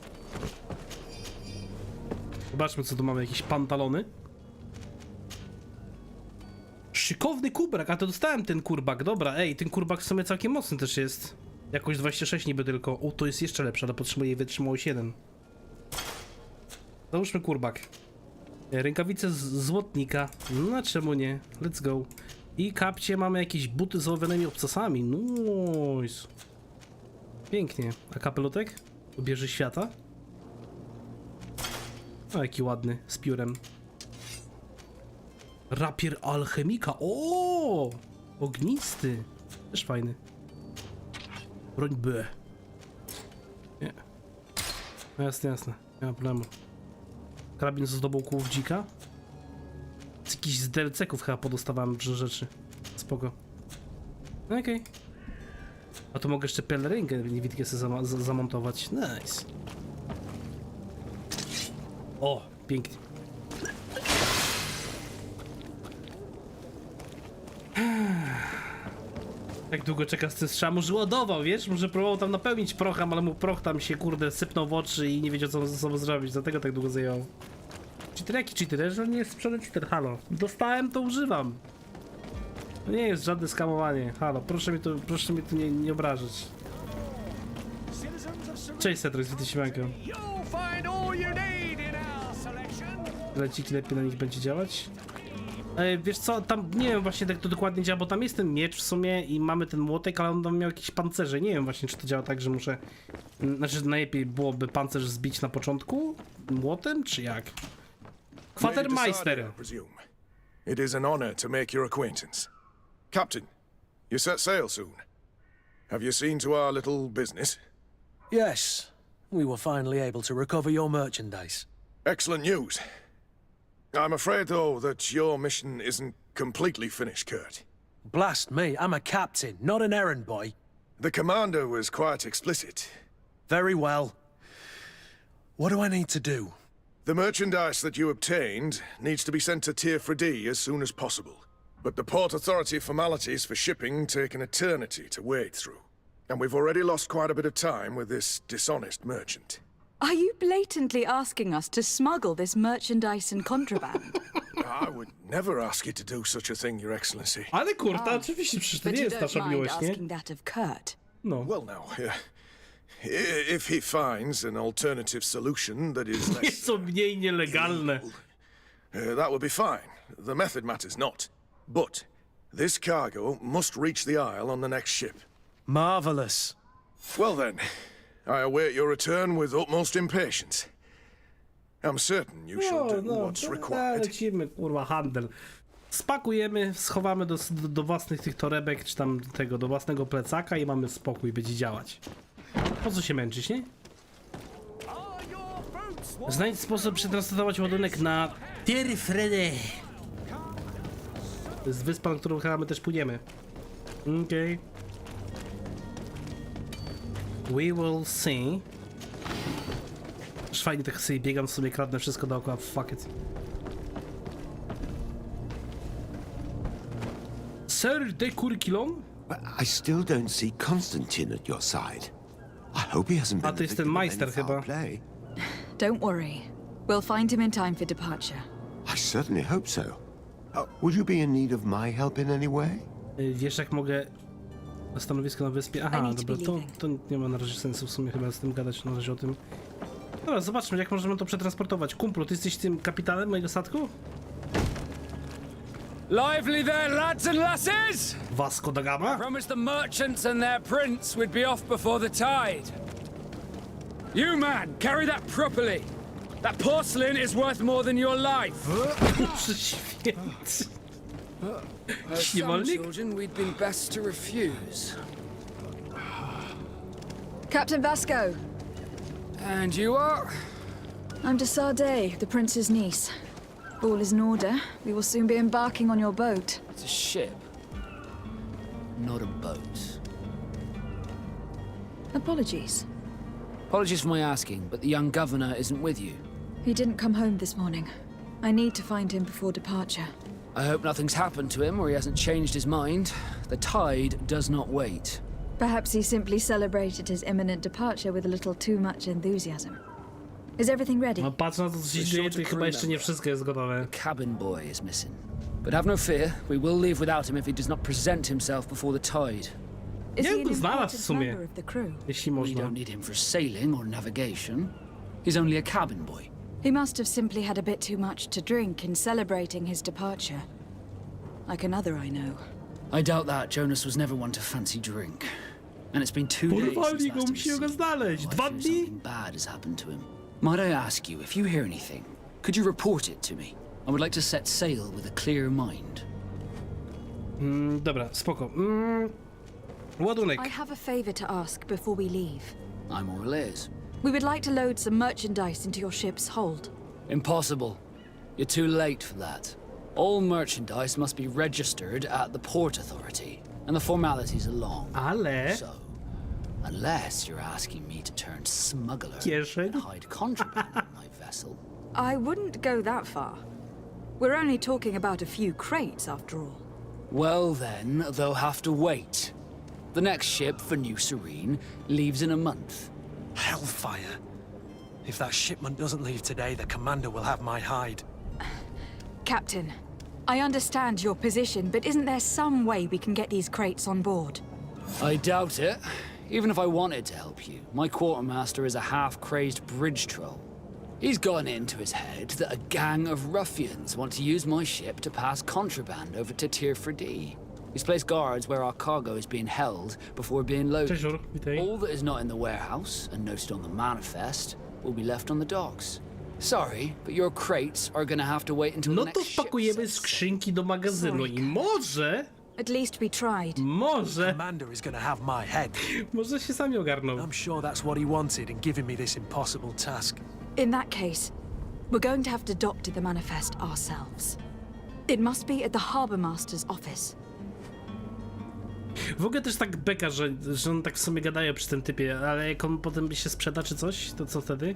Zobaczmy, co tu mamy, jakieś pantalony. Szykowny kurbak, a to dostałem ten kurbak, dobra, ej, ten kurbak w sumie całkiem mocny też jest. Jakoś 26 niby tylko, o, to jest jeszcze lepsze, ale potrzebuję wytrzymałość 7. Załóżmy kurbak. Rękawice z złotnika, no czemu nie, let's go. I kapcie mamy jakieś buty z ołowianymi obcasami, nice. Pięknie. A kapelutek? Obieży świata? O, jaki ładny, z piórem. Rapier alchemika. O! Ognisty. Też fajny. Broń B. Nie. No jasne, jasne. Nie ma problemu. Karabin z ozdobą kółów dzika. Z jakichś z DLC-ków chyba podostawałem dużo rzeczy. Spoko. Okej. A to mogę jeszcze pelerynkę niewidkę sobie zamontować. Nice. O, pięknie. Tak długo czeka z trzeba mu ładował, wiesz? Może próbował tam napełnić prochem, ale mu proch tam się kurde sypnął w oczy i nie wiedział co ze sobą zrobić, dlatego tak długo zajęło. Cheater jaki cheater? Że nie jest sprzedany cheater, halo. Dostałem, to używam. To nie jest żadne skamowanie, halo, proszę mi tu nie obrażać. Cześć Cetrus, wypisuje. Leciki lepiej na nich będzie działać. Wiesz co, tam nie wiem właśnie jak to dokładnie działa, bo tam jest ten miecz w sumie i mamy ten młotek, ale on tam miał jakieś pancerze. Nie wiem właśnie, czy to działa tak, że muszę... Znaczy najlepiej byłoby pancerz zbić na początku młotem, czy jak? Kwatermeister. It is an honor to make your acquaintance. Captain, you set sail soon. Have you seen to our little business? Yes, we were finally able to recover your merchandise. Excellent news. I'm afraid, though, that your mission isn't completely finished, Kurt. Blast me, I'm a captain, not an errand boy. The commander was quite explicit. Very well. What do I need to do? The merchandise that you obtained needs to be sent to Tier 3D as soon as possible. But the Port Authority formalities for shipping take an eternity to wade through. And we've already lost quite a bit of time with this dishonest merchant. Are you blatantly asking us to smuggle this merchandise and contraband? I would never ask you to do such a thing, Your Excellency. Ale kurta, oczywiście, przecież to But nie you jest don't nasza mind miłość, nie? asking that of Kurt. No. Well, now, if he finds an alternative solution that is less... Jest to mniej nielegalne. that would be fine. The method matters not. But this cargo must reach the Isle on the next ship. Marvelous. Well then, I await your return with utmost impatience. I'm certain you shall do what's required. Lecimy, kurwa, handel. Spakujemy, schowamy do własnych tych torebek, czy tam tego, do własnego plecaka i mamy spokój, będzie działać. Po co się męczyć, nie? Znajdź sposób przetransportować ładunek na Tierfrede. To jest wyspa, na którą chyba my też pójdziemy. Okej. We will see. Aż fajnie tak sobie biegam, sobie kradnę wszystko dookoła, fuck it. Sir de Curriculum? I still don't see Constantine at your side. I hope he hasn't been A to jest ten Meister chyba. play. Don't worry. We'll find him in time for departure. I certainly hope so. Would you be in need of my help in any way? Wiesz jak mogę... Stanowisko na wyspie? Aha, need to dobra, be to leaving. nie ma na razie sensu w sumie chyba z tym gadać na razie o tym. Dobra, zobaczmy jak możemy to przetransportować. Kumplu, ty jesteś tym kapitanem mojego statku? Lively there, lads and lasses! Vasco da Gama? Promised the merchants and their prince would be off before the tide. You, man, carry that properly. That porcelain is worth more than your life. Święty. Some Niewolnik? children we'd been best to refuse. Captain Vasco, And you are? I'm de Sade, the prince's niece. All is in order. We will soon be embarking on your boat. It's a ship, not a boat. Apologies. Apologies for my asking, but the young governor isn't with you. He didn't come home this morning. I need to find him before departure. I hope nothing's happened to him or he hasn't changed his mind. The tide does not wait. Perhaps he simply celebrated his imminent departure with a little too much enthusiasm. Is everything ready? No patrz na to co się dzieje, to chyba jeszcze nie wszystko jest gotowe. The cabin boy is missing. But have no fear, we will leave without him if he does not present himself before the tide. Is Nie he wiem, an go znalazł w important sumie. member of the crew? Jeśli We można. don't need him for sailing or navigation. He's only a cabin boy. He must have simply had a bit too much to drink in celebrating his departure. Like another I know. I doubt that. Jonas was never one to fancy drink. And it's been 2 days since Porwali go, last he musimy go was znaleźć. seen. Oh, I 2 fear dni? something bad has happened to him. Might I ask you, if you hear anything, could you report it to me? I would like to set sail with a clear mind. Dobra, spoko. Ładunek. I have a favor to ask before we leave. I'm all ears. We would like to load some merchandise into your ship's hold. Impossible. You're too late for that. All merchandise must be registered at the Port Authority, and the formalities are long. Ale... So, unless you're asking me to turn smuggler Kieszeń? and hide contraband on my vessel, I wouldn't go that far. We're only talking about a few crates, after all. well then, they'll have to wait. The next ship for New Serene leaves in a month. Hellfire. If that shipment doesn't leave today, the commander will have my hide. Captain, I understand your position, but isn't there some way we can get these crates on board? I doubt it. Even if I wanted to help you, my quartermaster is a half-crazed bridge troll. He's gotten it into his head that a gang of ruffians want to use my ship to pass contraband over to Tier 4D. He's placed guards where our cargo is being held before being loaded. Cześć, witaj. All that is not in the warehouse and noted on the manifest will be left on the docks. Sorry, but your crates are gonna have to wait until No the to next ship wpakujemy sets skrzynki do magazynu Sorry. i może, At least we tried. może, Commander is gonna have my head. może się sami ogarną. I'm sure that's what he wanted in giving me this impossible task. In that case, we're going to have to doctor the manifest ourselves. It must be at the Harbour Master's office. W ogóle też tak beka, że on tak w sumie gadaje przy tym typie, ale jak on potem się sprzeda czy coś, to co wtedy?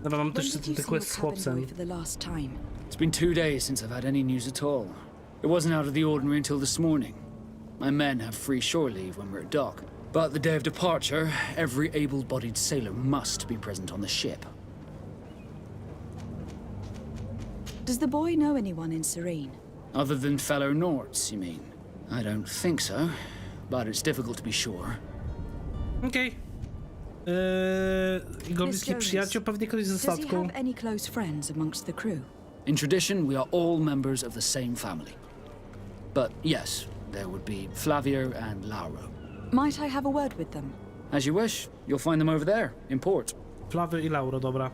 Dobra, mam też When did you ten see quest your z cabin chłopcem. boy for the last time? It's been 2 days since I've had any news at all. It wasn't out of the ordinary until this morning. My men have free shore leave when we're at dock. But the day of departure, every able-bodied sailor must be present on the ship. Does the boy know anyone in Serene? Other than fellow Nords, you mean? I don't think so, but it's difficult to be sure. Okej. Jego Miss bliski Jonas, przyjaciół, pewnie ktoś ze Does he statku. have any close friends amongst the crew? In tradition, we are all members of the same family. But yes, there would be Flavio and Lauro. Might I have a word with them? As you wish, you'll find them over there, in port. Flawy i Lauro, dobra.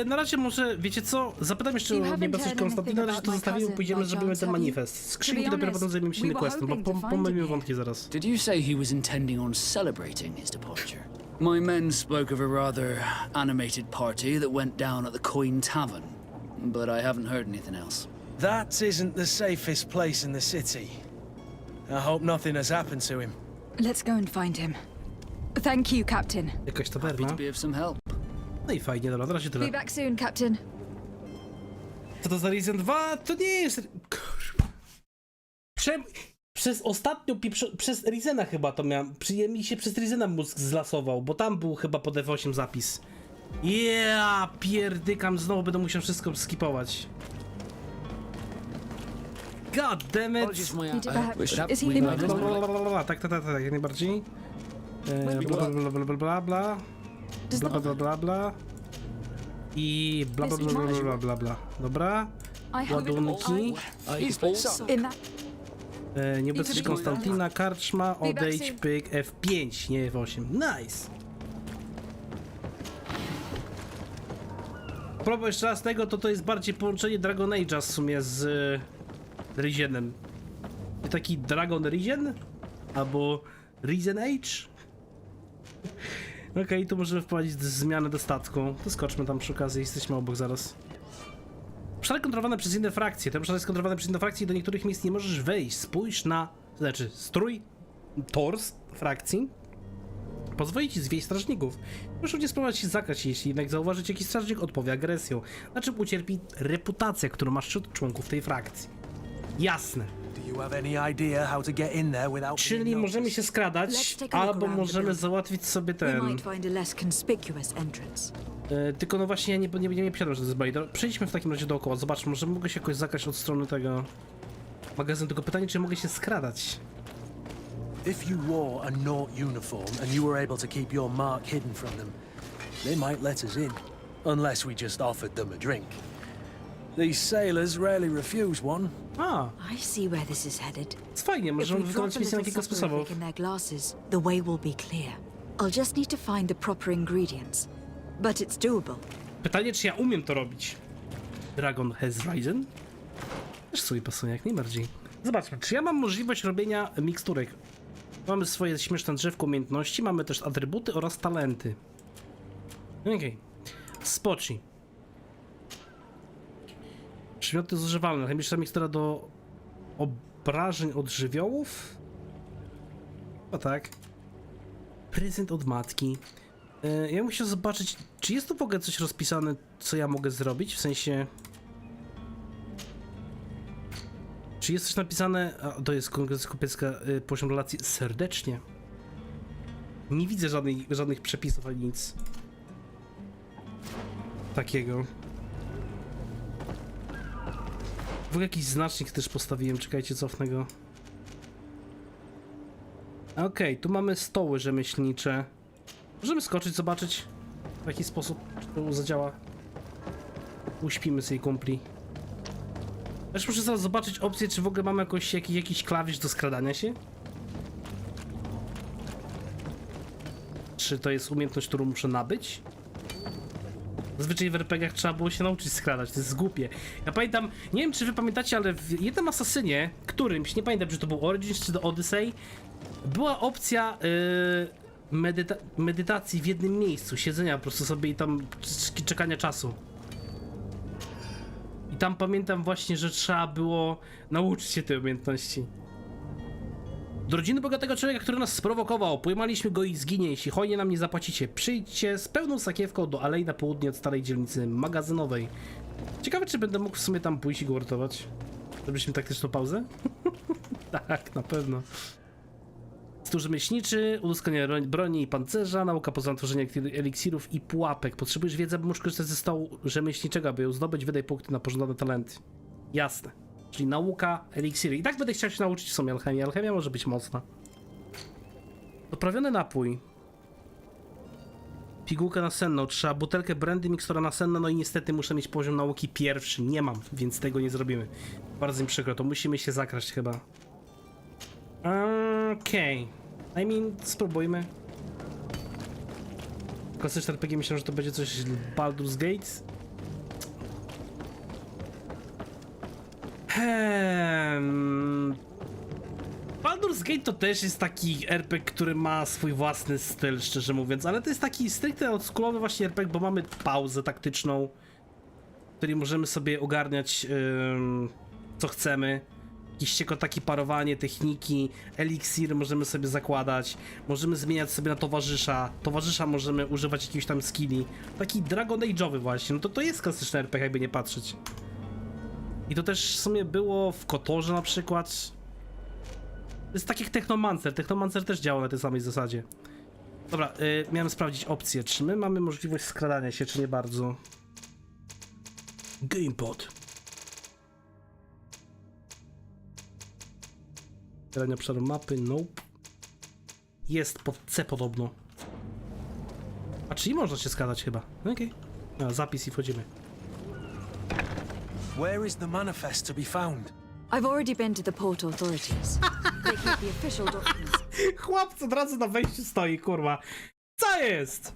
Na razie może, wiecie co? Zapytam jeszcze You o haven't niebezpieczny heard Konstantina, na razie anything to about my zostawimy, cousin pójdziemy, by zrobimy chance, ten have you? manifest. To Skrzynki be dopiero honest, potem zajmiemy się we innym were questem, bo hoping to find pomylimy him wątki zaraz. Did you say he was intending on celebrating his departure? My men spoke of a rather animated party that went down at the Coin Tavern, but I haven't heard anything else. That isn't the safest place in the city. I hope nothing has happened to him. Let's go and find him. Thank you, Captain. Jakaś Happy tawerna. to be of some help. No i fajnie, dobra, na razie Be tyle. back soon, Captain. Co to za Risen 2? To nie jest... Kurwa. Przez ostatnią przez Risena chyba to miałem. Mi się przez Risena mózg zlasował, bo tam był chyba pod F8 zapis. Pierdykam, znowu będę musiał wszystko skipować. God damn it! Apologies for my He did perhaps- is he we in might my as room? well. Tak, jak najbardziej. Bla bla bla bla bla bla. Does Bla the- bla bla bla. I bla bla bla bla bla bla bla. Dobra. I hope Ładunki. He's also in that. Nieobecność Konstantina, karczma, odejdź, pyk, F5, nie F8. Nice! Próbuję jeszcze raz tego, to jest bardziej połączenie Dragon Age'a w sumie z Risenem. Taki Dragon Risen? Albo Risen Age? Okej, tu możemy wprowadzić zmianę do statku. To skoczmy tam przy okazji, jesteśmy obok zaraz. Obszary kontrolowane przez inne frakcje. Te obszary jest kontrolowane przez inne frakcje i do niektórych miejsc nie możesz wejść. Spójrz na... Znaczy, strój, tors frakcji pozwoli ci zwieść strażników. Muszą cię spróbować się zakrać, jeśli jednak zauważyć, jakiś strażnik odpowie agresją. Na czym ucierpi reputacja, którą masz wśród członków tej frakcji. Jasne. Do you have any idea how to get in there without Czyli being możemy noticed? się skradać, Let's take a look albo around the możemy building. załatwić sobie We ten... might find a less conspicuous entrance. Tylko no właśnie ja nie posiadam, że to jest Blade. Przejdźmy w takim razie dookoła, zobaczmy, może mogę się jakoś zakraść od strony tego magazynu, tylko pytanie, czy mogę się skradać? If you wore a Nort uniform and you were able to keep your mark hidden from them, they might let us in. Unless we just offered them a drink. These sailors rarely refuse one. I see where this is headed. Jest fajnie, If możemy we drop wykonać a misję na little kilka sposobów. soporific in their glasses, the way will be clear. I'll just need to find the proper ingredients, but it's doable. Pytanie, czy ja umiem to robić? Dragon has risen? Też sobie pasuje jak najbardziej. Zobaczmy, czy ja mam możliwość robienia miksturek. Mamy swoje śmieszne drzewko umiejętności, mamy też atrybuty oraz talenty. Okej. Spoci. Przedmioty zużywalne. Chemiczna mikstura do obrażeń od żywiołów? O tak. Prezent od matki. Ja muszę zobaczyć, czy jest tu w ogóle coś rozpisane, co ja mogę zrobić, w sensie... Czy jest coś napisane... A, to jest kongres kupiecka, poziom relacji serdecznie. Nie widzę żadnych przepisów ani nic takiego. W ogóle jakiś znacznik też postawiłem, czekajcie, cofnę go. Okej, tu mamy stoły rzemieślnicze. Możemy skoczyć, zobaczyć w jaki sposób to zadziała. Uśpimy sobie kumpli. Też muszę zaraz zobaczyć opcję, czy w ogóle mamy jakiś klawisz do skradania się. Czy to jest umiejętność, którą muszę nabyć? Zazwyczaj w RPG-ach trzeba było się nauczyć skradać, to jest głupie. Ja pamiętam, nie wiem czy wy pamiętacie, ale w jednym Asasynie, którymś, nie pamiętam czy to był Origins czy to Odyssey, była opcja medytacji w jednym miejscu, siedzenia po prostu sobie i tam czekania czasu. I tam pamiętam właśnie, że trzeba było nauczyć się tej umiejętności. Do rodziny bogatego człowieka, który nas sprowokował, pojmaliśmy go i zginie, jeśli hojnie nam nie zapłacicie. Przyjdźcie z pełną sakiewką do alei na południe od starej dzielnicy magazynowej. Ciekawe, czy będę mógł w sumie tam pójść i go uratować. Zrobiliśmy taktyczną pauzę? Tak, na pewno. Stół rzemieślniczy, uzyskanie broni i pancerza, nauka poza tworzenia eliksirów i pułapek. Potrzebujesz wiedzy, aby móc korzystać ze stołu rzemieślniczego, aby ją zdobyć, wydaj punkty na pożądane talenty. Jasne. Czyli nauka, eliksiry. I tak będę chciał się nauczyć w sumie alchemii. Alchemia może być mocna. Doprawiony napój. Pigułkę nasenną. Trzeba butelkę brandy, mikstura nasenna. No i niestety muszę mieć poziom nauki pierwszy. Nie mam, więc tego nie zrobimy. Bardzo mi przykro. To musimy się zakraść chyba. Okej. I mean, spróbujmy. Klasyczny RPG, myślę, że to będzie coś Baldur's Gate. Baldur's Gate to też jest taki RPG, który ma swój własny styl, szczerze mówiąc, ale to jest taki stricte oldschoolowy właśnie RPG, bo mamy pauzę taktyczną, w której możemy sobie ogarniać co chcemy. Jakieś taki parowanie, techniki, eliksir możemy sobie zakładać, możemy zmieniać sobie na towarzysza możemy używać jakichś tam skilli. Taki Dragon Age'owy właśnie, no to jest klasyczny RPG, jakby nie patrzeć. I to też w sumie było w Kotorze na przykład. To jest tak jak Technomancer. Technomancer też działa na tej samej zasadzie. Dobra, miałem sprawdzić opcję. Czy my mamy możliwość skradania się, czy nie bardzo? Gamepad. Grania obszaru mapy, nope. Jest pod C podobno. A czyli można się skradać chyba. Okej. Zapis i wchodzimy. Where is the manifest to be found? I've already been to the port authorities. They keep the official documents. Chłopcy od razu na wejściu stoi, kurwa. Co jest?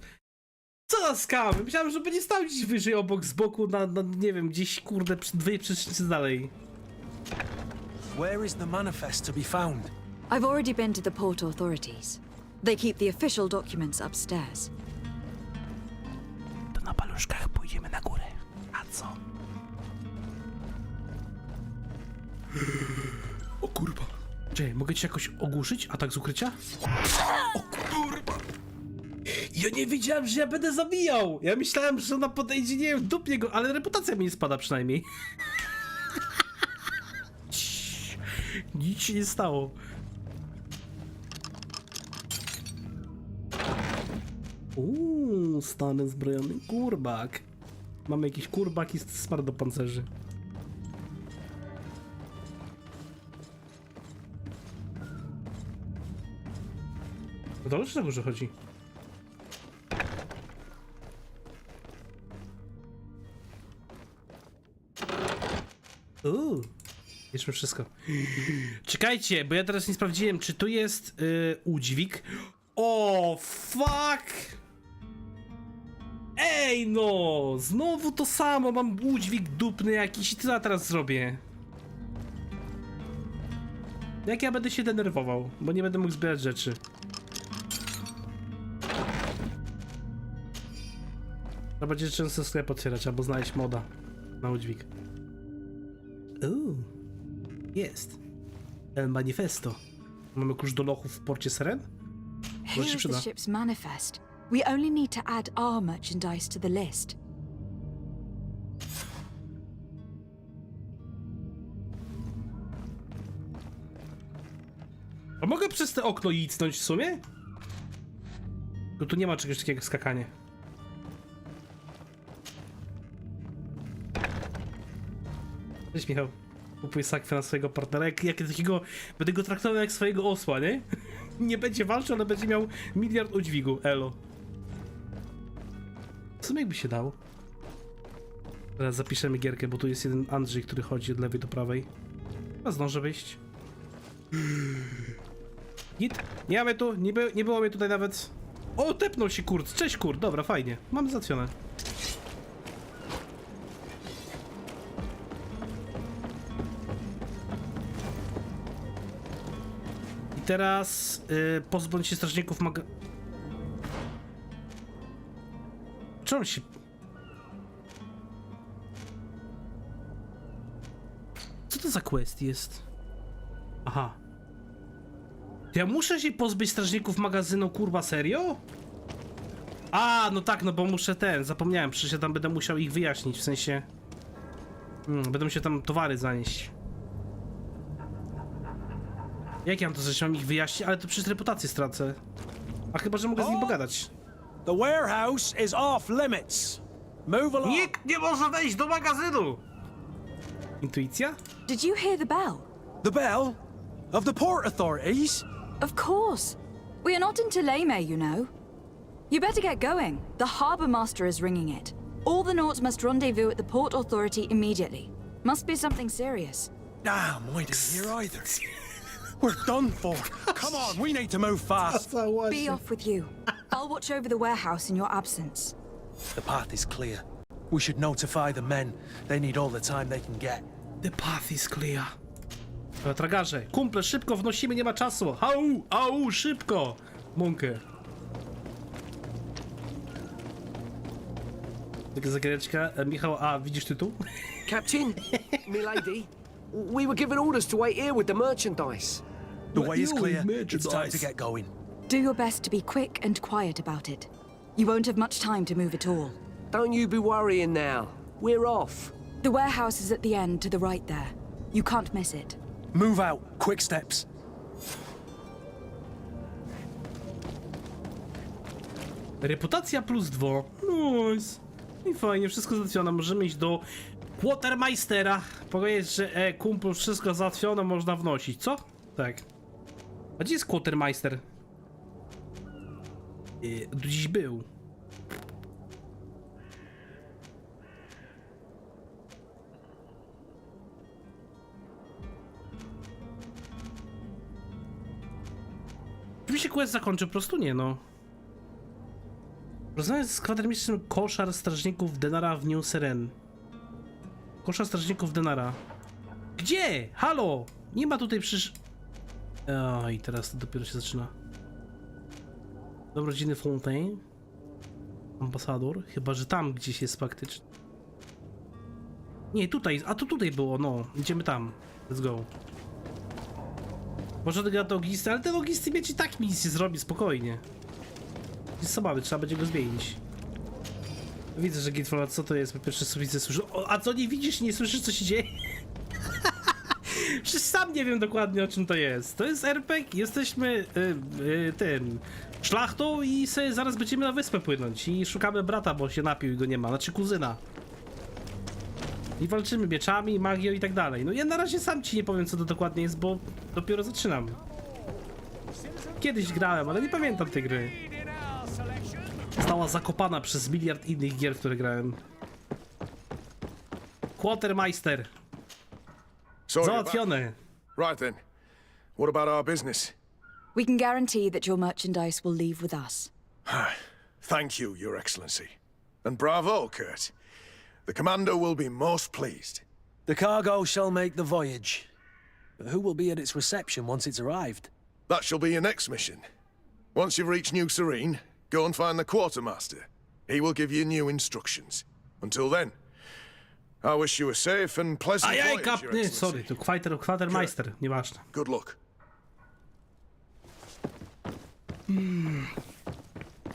Co za skam? Myślałem, że będzie stał gdzieś wyżej obok, z boku, na nie wiem, gdzieś, kurde, dwie przecznicy dalej. Where is the manifest to be found? I've already been to the port authorities. They keep the official documents upstairs. To na paluszkach pójdziemy na górę. A co? O kurwa. Czekaj, mogę cię jakoś ogłuszyć? Atak z ukrycia? O kurwa. Ja nie wiedziałem, że ja będę zabijał. Ja myślałem, że ona podejdzie, nie wiem, dupnie go, ale reputacja mi nie spada przynajmniej. Nic się nie stało. Stany zbrojony kurbak. Mamy jakiś kurbak i smar do pancerzy. No to już na górze chodzi. Bierzmy wszystko. Czekajcie, bo ja teraz nie sprawdziłem, czy tu jest udźwig. O, fuck! Ej no! Znowu to samo, mam udźwig dupny jakiś i co ja teraz zrobię? Jak ja będę się denerwował, bo nie będę mógł zbierać rzeczy. To będzie często sklep otwierać, albo znaleźć moda na udźwig. Jest. El Manifesto. Mamy klucz do lochów w porcie Seren? Może się Here's the przyda. ship's manifest. We only need to add our merchandise to the list. A mogę przez te okno icnąć w sumie? Tu nie ma czegoś takiego jak skakanie. Cześć Michał. Kupuj sakwę na swojego partnera. Jak takiego... Będę go traktował jak swojego osła, nie? Nie będzie walczył, ale będzie miał 1 miliard udźwigu. Elo. W sumie jakby się dało. Teraz zapiszemy gierkę, bo tu jest jeden Andrzej, który chodzi od lewej do prawej. A zdążę wyjść. Git. Nie mamy tu, nie było mnie tutaj nawet. O, tepnął się Kurt. Cześć Kurt, dobra, fajnie. Mamy załatwione. I teraz pozbądź się strażników Czemu się... Co to za quest jest? Aha. Ja muszę się pozbyć strażników magazynu, kurwa, serio? A, no tak, no bo muszę zapomniałem, przecież ja tam będę musiał ich wyjaśnić, w sensie... będę musiał tam towary zanieść. Jak ja mam to zrobić? Mam ich wyjaśnić? Ale to przecież reputację stracę. A chyba, że mogę z nimi pogadać. The warehouse is off limits. Move along. Nikt nie może wejść do magazynu! Intuicja? Did you hear the bell? The bell? Of the port authorities? Of course. We are not in Teleme, you know. You better get going. The harbour master is ringing it. All the Nauts must rendezvous at the port authority immediately. Must be something serious. Damn, I didn't hear either. We're done for. Come on, we need to move fast. Be off with you. I'll watch over the warehouse in your absence. The path is clear. We should notify the men. They need all the time they can get. The path is clear. Dobra, tragarze, kumple, szybko wnosimy, nie ma czasu. Au, szybko. Munkę. Taka zagreczka. Michał, a widzisz tytuł? Captain, milady, we were given orders to wait here with the merchandise. The way is clear. It's time to get going. Do your best to be quick and quiet about it. You won't have much time to move at all. Don't you be worrying now. We're off. The warehouse is at the end to the right there. You can't miss it. Move out. Quick steps. Reputacja +2. Nice. I fajnie, wszystko załatwione. Możemy iść do Quartermeistera. Powiedzieć, że kumpel, wszystko załatwione, można wnosić. Co? Tak. A gdzie jest Quartermeister? Tu dziś był. Czy się quest zakończy? Po prostu nie, no. Rozmawiam z kwatermistrzem koszar strażników Denara w New Seren. Koszar strażników Denara. Gdzie? Halo! Nie ma tutaj O, i teraz to dopiero się zaczyna. Dobrodziny Fontaine. Ambasador. Chyba, że tam gdzieś jest faktycznie. Nie, tutaj. A to tutaj było, no. Idziemy tam. Let's go. Może gra do Ogisty, ale ten Ogisty mieć i tak misję zrobi spokojnie. Jest słaby, trzeba będzie go zmienić. Widzę, że Greedfall, co to jest? Po pierwsze widzę, słyszę. A co nie widzisz i nie słyszysz, co się dzieje? Przecież sam nie wiem dokładnie, o czym to jest. To jest RPG, jesteśmy tym szlachtą i sobie zaraz będziemy na wyspę płynąć i szukamy brata, bo się napił i go nie ma, znaczy kuzyna. I walczymy mieczami, magią i tak dalej. No ja na razie sam ci nie powiem, co to dokładnie jest, bo dopiero zaczynam. Kiedyś grałem, ale nie pamiętam tej gry. Została zakopana przez miliard innych gier, w które grałem. Quartermeister. Załatwione. Right then. What about our business? We can guarantee that your merchandise will leave with us. Thank you, Your Excellency. And bravo, Kurt. The commander will be most pleased. The cargo shall make the voyage. But who will be at its reception once it's arrived? That shall be your next mission. Once you've reached New Serene, go and find the quartermaster. He will give you new instructions. Until then, I wish you a safe and pleasant Ajaj, voyage, Your kapny! Excellency. Sorry, to Quartermeister, nieważne. Good luck.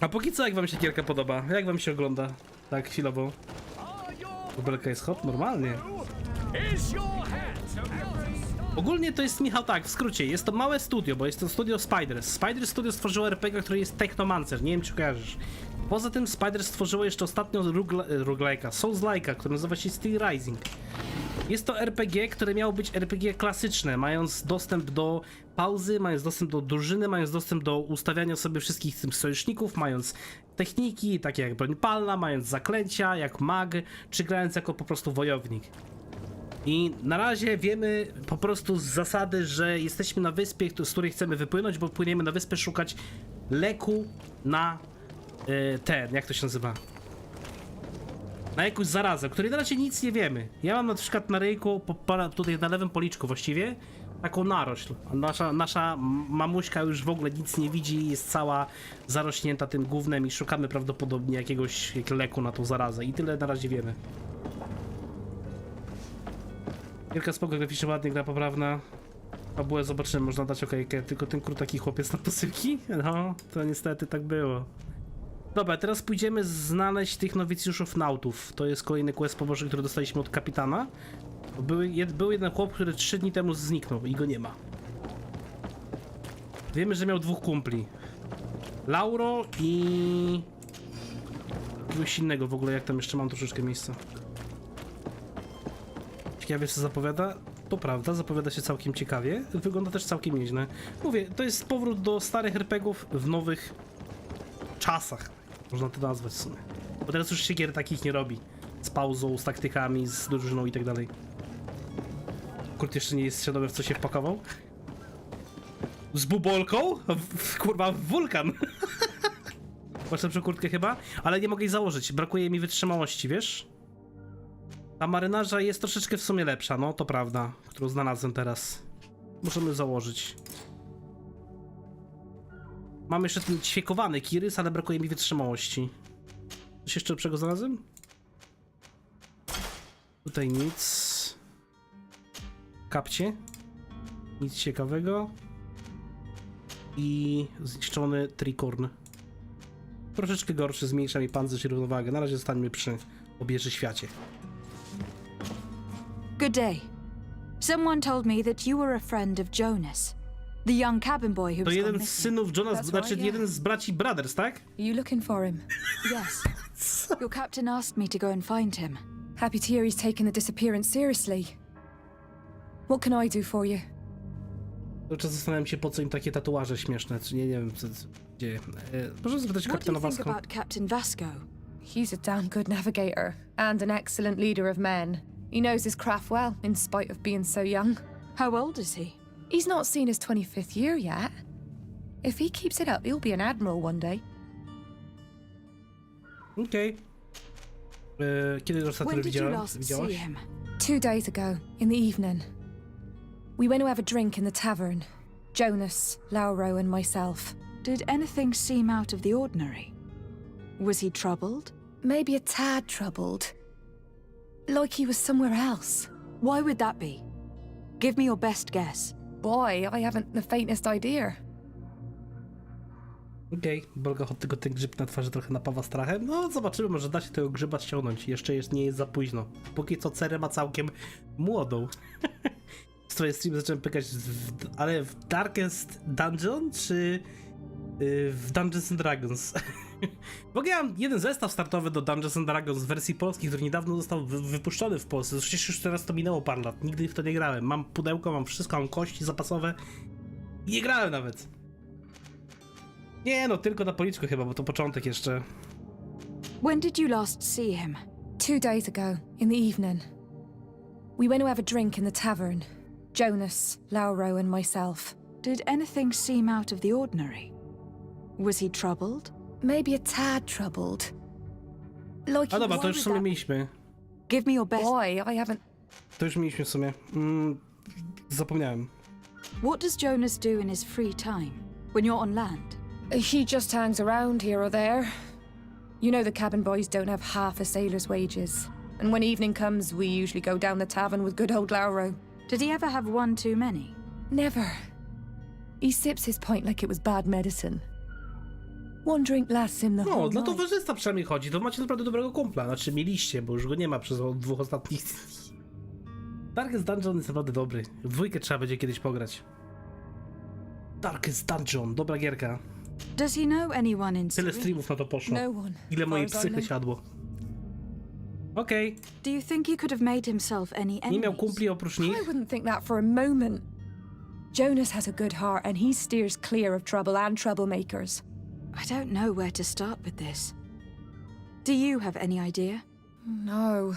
A póki co, jak wam się gierka podoba? Jak wam się ogląda? Tak, chwilowo. Buleczka jest hot? Normalnie. Is your hat Ogólnie to jest, Michał, tak, w skrócie, jest to małe studio, bo jest to studio Spiders. Spiders Studio stworzyło RPG, który jest Technomancer, nie wiem czy kojarzysz. Poza tym Spiders stworzyło jeszcze ostatnio roguelike'a, Souls-like'a, który nazywa się Steel Rising. Jest to RPG, które miało być RPG klasyczne, mając dostęp do pauzy, mając dostęp do drużyny, mając dostęp do ustawiania sobie wszystkich tych sojuszników, mając techniki, takie jak broń palna, mając zaklęcia, jak mag, czy grając jako po prostu wojownik. I na razie wiemy po prostu z zasady, że jesteśmy na wyspie, z której chcemy wypłynąć, bo płyniemy na wyspę szukać leku na ten, jak to się nazywa? Na jakąś zarazę, o której na razie nic nie wiemy. Ja mam na przykład na ryjku, tutaj na lewym policzku właściwie, taką narośl. Nasza mamuśka już w ogóle nic nie widzi, jest cała zarośnięta tym gównem i szukamy prawdopodobnie jakiegoś leku na tą zarazę. I tyle na razie wiemy. Wielka spoko, graficznie ładnie, gra poprawna. Fabułę zobaczymy, można dać okejkę, tylko ten taki chłopiec na posyłki? No, to niestety tak było. Dobra, teraz pójdziemy znaleźć tych nowicjuszów nautów. To jest kolejny quest poboczny, który dostaliśmy od kapitana. Był jeden chłop, który 3 dni temu zniknął i go nie ma. Wiemy, że miał 2 kumpli. Lauro i... kogoś innego w ogóle, jak tam jeszcze mam troszeczkę miejsca. Ciekawie co zapowiada? To prawda, zapowiada się całkiem ciekawie. Wygląda też całkiem nieźle. Mówię, to jest powrót do starych RPGów w nowych czasach. Można to nazwać w sumie. Bo teraz już się gier takich nie robi. Z pauzą, z taktykami, z drużyną i tak dalej. Kurt jeszcze nie jest świadomy, w co się wpakował. Z bubolką? Kurwa, wulkan. Masz lepszą kurtkę chyba? Ale nie mogę jej założyć. Brakuje mi wytrzymałości, wiesz? Ta marynarza jest troszeczkę w sumie lepsza, no to prawda. Którą znalazłem teraz. Możemy założyć. Mam jeszcze ten ćwiekowany kirys, ale brakuje mi wytrzymałości. Coś jeszcze lepszego znalazłem? Tutaj nic. Kapcie. Nic ciekawego. I zniszczony tricorn. Troszeczkę gorszy, zmniejsza mi pancerz i równowagę. Na razie zostańmy przy obieży świacie. Good day. Someone told me that you were a friend of Jonas, the young cabin boy who To was gone jeden z missing. synów Jonas, That's znaczy right, yeah. jeden z braci Brothers, tak? Are you looking for him? Yes. Your captain asked me to go and find him. Happy to hear he's taken the disappearance seriously. What can I do for you? Cały czas zastanawiam się, po co im takie tatuaże śmieszne, czy nie wiem, co dzieje. Proszę zapytać What do kapitana you think Vasco. about Captain Vasco? He's a damn good navigator and an excellent leader of men. He knows his craft well, in spite of being so young. How old is he? He's not seen his 25th year yet. If he keeps it up, he'll be an admiral one day. Okej. Kiedy ostatnio When did you widziałaś? last see him? 2 days ago, in the evening. We went to have a drink in the tavern. Jonas, Lauro and myself. Did anything seem out of the ordinary? Was he troubled? Maybe a tad troubled. Like he was somewhere else. Why would that be? Give me your best guess. Boy, I haven't the faintest idea. Okej, Bolga tylko ten grzyb na twarzy trochę napawa strachem. No zobaczymy, może da się tego grzyba ściągnąć. Jeszcze nie jest za późno. Póki co Cerę ma całkiem młodą. Z twojej stream zacząłem pykać, ale w Darkest Dungeon, czy w Dungeons and Dragons? Bo ja mam jeden zestaw startowy do Dungeons and Dragons w wersji polskiej, który niedawno został wypuszczony w Polsce. Przecież już teraz to minęło parę lat, nigdy w to nie grałem. Mam pudełko, mam wszystko, mam kości zapasowe i nie grałem nawet. Nie no, tylko na policzku chyba, bo to początek jeszcze. When did you last see him? 2 days ago, in the evening. We went to have a drink in the tavern. Jonas, Lauro and myself. Did anything seem out of the ordinary? Was he troubled? Maybe a tad troubled. Like A dobra, he to już w sumie mieliśmy. Give me your best. Boy, I haven't... To już mieliśmy w sumie. Zapomniałem. What does Jonas do in his free time when you're on land? He just hangs around here or there. You know the cabin boys don't have half a sailor's wages. And when evening comes, we usually go down the tavern with good old Lauro. Did he ever have one too many? Never. He sips his pint like it was bad medicine. One drink lasts him the No, whole dla night. towarzystwa przynajmniej chodzi. To macie naprawdę dobrego kumpla. Znaczy mieliście, bo już go nie ma przez 2 ostatnich dni. Darkest Dungeon jest naprawdę dobry. W dwójkę trzeba będzie kiedyś pograć. Darkest Dungeon, dobra gierka. Does he know anyone in Tyle Syria? streamów na to poszło. No one. Ile mojej As far as I psychy know. siadło. Okej, Do you think he could have made himself any enemies? nie miał kumpli oprócz nich. I wouldn't think that for a moment. Jonas has a good heart and he steers clear of trouble and troublemakers. I don't know where to start with this. Do you have any idea? No.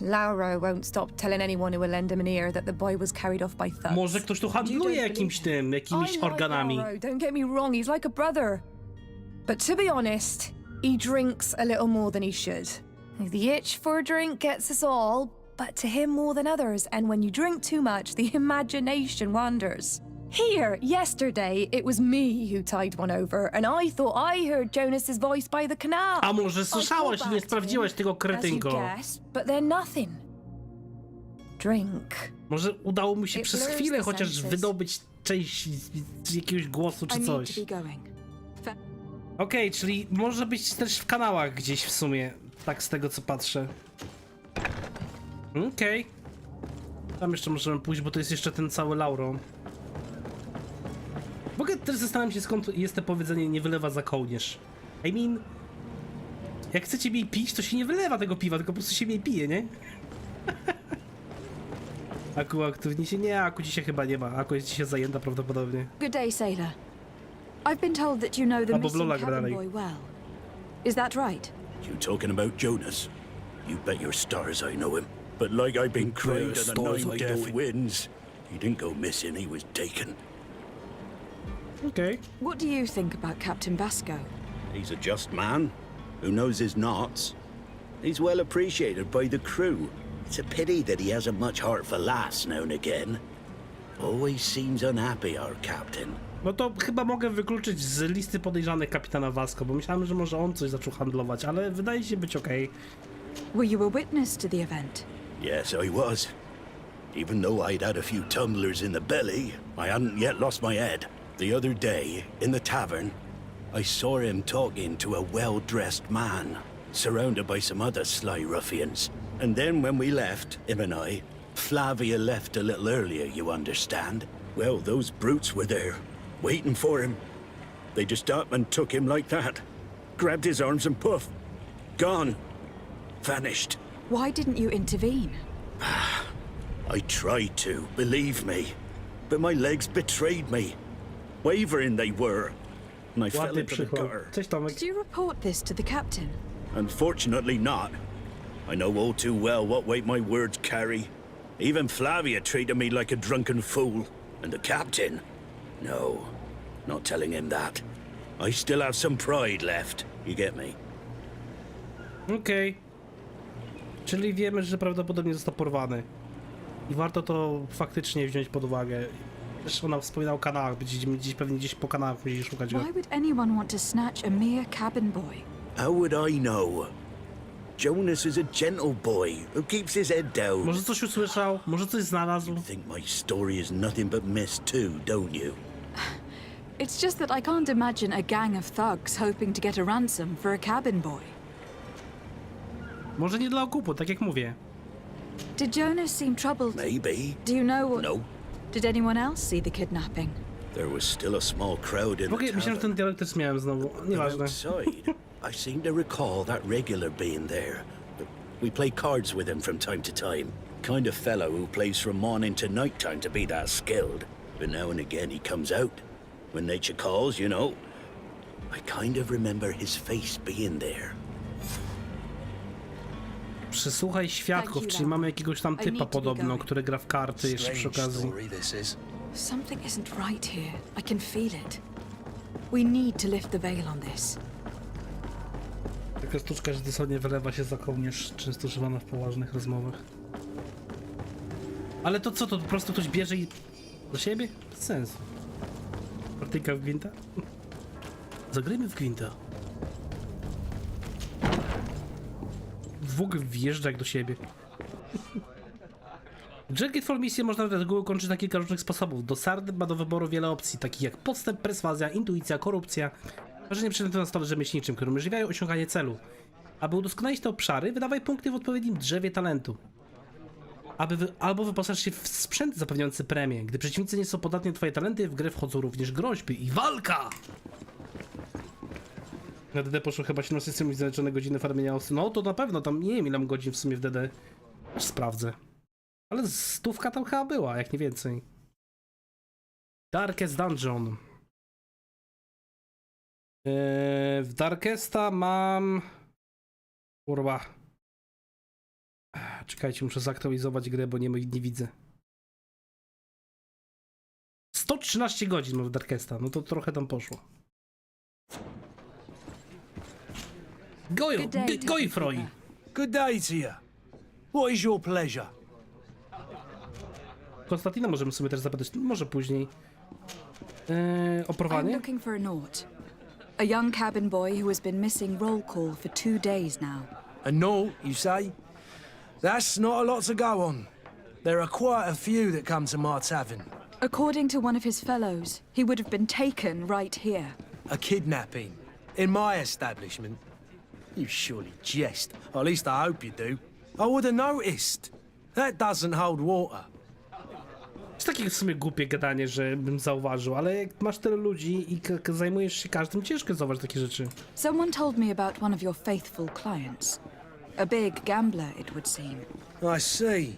Laura won't stop telling anyone who will lend him an ear that the boy was carried off by thugs. Może ktoś tu handluje jakimś tym, jakimiś I like organami. Laura, don't get me wrong, he's like a brother. But to be honest, he drinks a little more than he should. The itch for a drink gets us all, but to him more than others, and when you drink too much, the imagination wanders. Here, yesterday, it was me who tied one over, and I thought I heard Jonas's voice by the canal. A może I słyszałaś i called nie back to sprawdziłaś him, tego as you kretynko? guessed, but then nothing. Drink. Może udało mu się It przez blurs chwilę the chociaż senses. wydobyć część z jakiegoś głosu I czy need to coś. be going. Okej, czyli może być też w kanałach gdzieś w sumie, tak z tego co patrzę. Okej. Tam jeszcze możemy pójść, bo to jest jeszcze ten cały Lauro. W ogóle też zastanawiam się, skąd jest to powiedzenie nie wylewa za kołnierz. I mean, jak chcecie mniej pić, to się nie wylewa tego piwa, tylko po prostu się mniej pije, nie? Aku aktywnie się nie, Aku dzisiaj chyba nie ma. Aku jest dzisiaj zajęta prawdopodobnie. Good day, sailor. I've been told that you know the Albo w missing Lola cabin grali. boy well. Is that right? You talking about Jonas? You bet your stars I know him. But like I've been crying to the stars nine I deaf know him. winds, he didn't go missing, he was taken. Okej. What do you think about Captain Basco? He's a just man who knows his knots. He's well appreciated by the crew. It's a pity that he hasn't much heart for laughs now and again. Always seems unhappy, our captain. No to chyba mogę wykluczyć z listy podejrzanych kapitana Vasco, bo myślałem, że może on coś zaczął handlować, ale wydaje się być okej. Were you a witness to the event? Yes, I was. Even though I'd had a few tumblers in the belly, I hadn't yet lost my head. The other day, in the tavern, I saw him talking to a well-dressed man, surrounded by some other sly ruffians. And then when we left, him and I, Flavia left a little earlier, you understand? Well, those brutes were there, waiting for him. They just up and took him like that. Grabbed his arms and poof, gone. Vanished. Why didn't you intervene? I tried to, believe me. But my legs betrayed me. Wavering they were. And I fell Ładny into the przykład. gutter. Cześć Tomek. Did you report this to the captain? Unfortunately not. I know all too well what weight my words carry. Even Flavia treated me like a drunken fool. And the captain? No, not telling him that. I still have some pride left. You get me? Okej. Czyli wiemy, że prawdopodobnie został porwany. I warto to faktycznie wziąć pod uwagę. Też ona wspominała o kanałach, gdzieś pewnie gdzieś po kanałach musieli szukać go. Why would anyone want to snatch a mere cabin boy? How would I know? Jonas is a gentle boy who keeps his head down. Może coś usłyszał, może coś znalazł. Think my story is nothing but mist too, don't you? It's just that I can't imagine a gang of thugs hoping to get a ransom for a cabin boy. Może nie dla okupu, tak jak mówię. Did Jonas seem troubled? Maybe. Do you know what... No. Did anyone else see the kidnapping? There was still a small crowd in W ogóle the myślałem, że ten tavern. dialog też miałem znowu. Nieważne. Outside, I seem to recall that regular being there. We play cards with him from time to time. Kind of fellow who plays from morning to night time to be that skilled. But now and again he comes out. When nature calls, you know. I kind of remember his face being there. Przysłuchaj świadków, czyli mamy jakiegoś tam typa podobno, który gra w karty jeszcze przy okazji. Something isn't right here. I can feel it. We need to lift the veil on this. Taka sztuczka, że dosłownie wylewa się za kołnierz, często używana w poważnych rozmowach. Ale to co, to po prostu ktoś bierze i... do siebie? Bez sensu. Partyjka w gwinta? Zagrajmy w gwinta. Dwóch wjeżdża jak do siebie. Greedfall misję można z reguły kończyć na kilka różnych sposobów. Dosard ma do wyboru wiele opcji, takich jak podstęp, perswazja, intuicja, korupcja. Ważenie przedmiotu na stole rzemieślniczym, które umożliwiają osiąganie celu. Aby udoskonalić te obszary, wydawaj punkty w odpowiednim drzewie talentu. Albo wyposaż się w sprzęt zapewniający premię. Gdy przeciwnicy nie są podatni na twoje talenty, w grę wchodzą również groźby i walka! Na DD poszło chyba 17 zaliczone godziny farmienia osy. No to na pewno, tam nie wiem ile mam godzin w sumie w DD. Aż sprawdzę. Ale 100 tam chyba była, jak nie więcej. Darkest Dungeon. W Darkesta mam... Kurwa. Czekajcie, muszę zaktualizować grę, bo nie widzę. 113 godzin mam w Darkesta, no to trochę tam poszło. Gojfroj! Good day to you. What is your pleasure? Konstantina możemy sobie też zapytać, może później. O I'm porwanie? looking for a Naut. A young cabin boy who has been missing roll call for 2 days now. A no, you say? That's not a lot to go on. There are quite a few that come to my tavern. According to one of his fellows, he would have been taken right here. A kidnapping. In my establishment. You surely jest. Or at least I hope you do. I would have noticed. That doesn't hold water. Jest takie w sumie głupie gadanie, że bym zauważył, ale jak masz tyle ludzi i zajmujesz się każdym, ciężko zauważyć takie rzeczy. Someone told me about one of your faithful clients. A big gambler, it would seem. I see.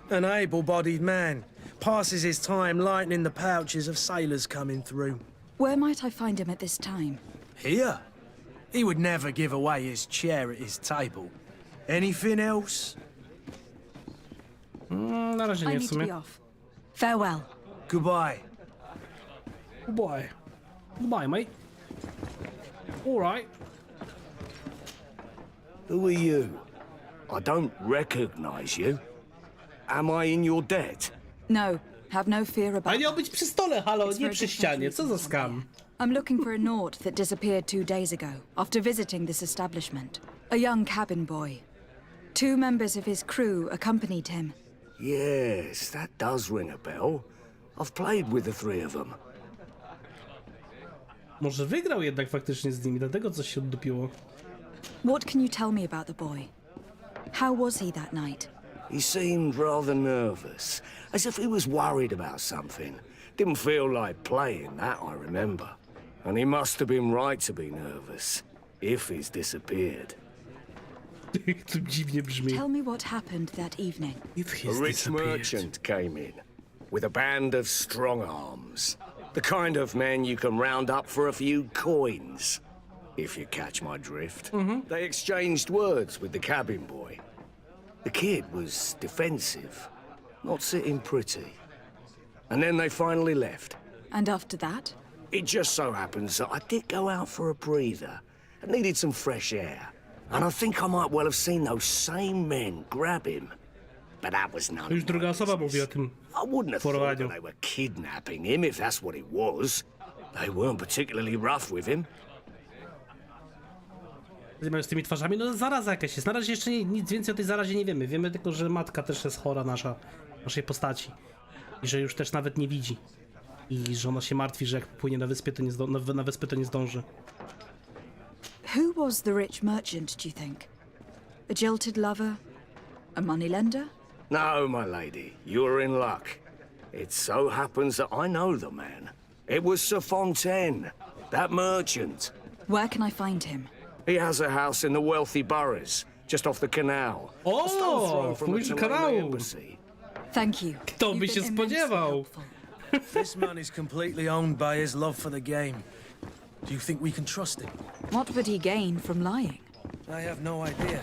An able-bodied man. Passes his time lightening the pouches of sailors coming through. Where might I find him at this time? Here? He would never give away his chair at his table. Anything else? Na razie I nie w need to sumie. be off. Farewell. Goodbye. Goodbye. Goodbye, mate. Alright. Who are you? I don't recognize you. Am I in your debt? No, have no fear A about miał that. być przy stole, halo, It's nie for a przy different ścianie, co za reason. skam. I'm looking for a Naut that disappeared 2 days ago after visiting this establishment. A young cabin boy. 2 members of his crew accompanied him. Yes, that does ring a bell. I've played with the 3 of them. Może wygrał jednak faktycznie z nimi, dlatego coś się oddupiło. What can you tell me about the boy? How was he that night? He seemed rather nervous, as if he was worried about something. Didn't feel like playing, that I remember. And he must have been right to be nervous, if he's disappeared. To dziwnie brzmi. Tell me what happened that evening. If A he's rich disappeared. merchant came in, with a band of strong arms. The kind of men you can round up for a few coins, if you catch my drift. They exchanged words with the cabin boy. The kid was defensive, not sitting pretty. And then they finally left. And after that? It just so happens that I did go out for a breather. I needed some fresh air. And I think I might well have seen those same men grab him. But that was none Już of my druga osoba business. mówi o tym. I wouldn't have thought porwaniu. that they were kidnapping him, if that's what it was. They weren't particularly rough with him. Z tymi twarzami, no zaraza jakaś jest. Na razie jeszcze nic więcej o tej zarazie nie wiemy. Wiemy tylko, że matka też jest chora naszej postaci. I że już też nawet nie widzi. I że ona się martwi, że jak popłynie na wyspę, to nie, na wyspę, to nie zdąży. Who was the rich merchant, do you think? A jilted lover? A moneylender? No, my lady, you're in luck. It so happens that I know the man. It was Sir Fontaine, that merchant. Where can I find him? He has a house in the wealthy boroughs, just off the canal. A stone's throw from the pobliżu Tulane kanału. Embassy. Thank you. Kto by You've się been immensely spodziewał? helpful. This man is completely owned by his love for the game. Do you think we can trust him? What would he gain from lying? I have no idea.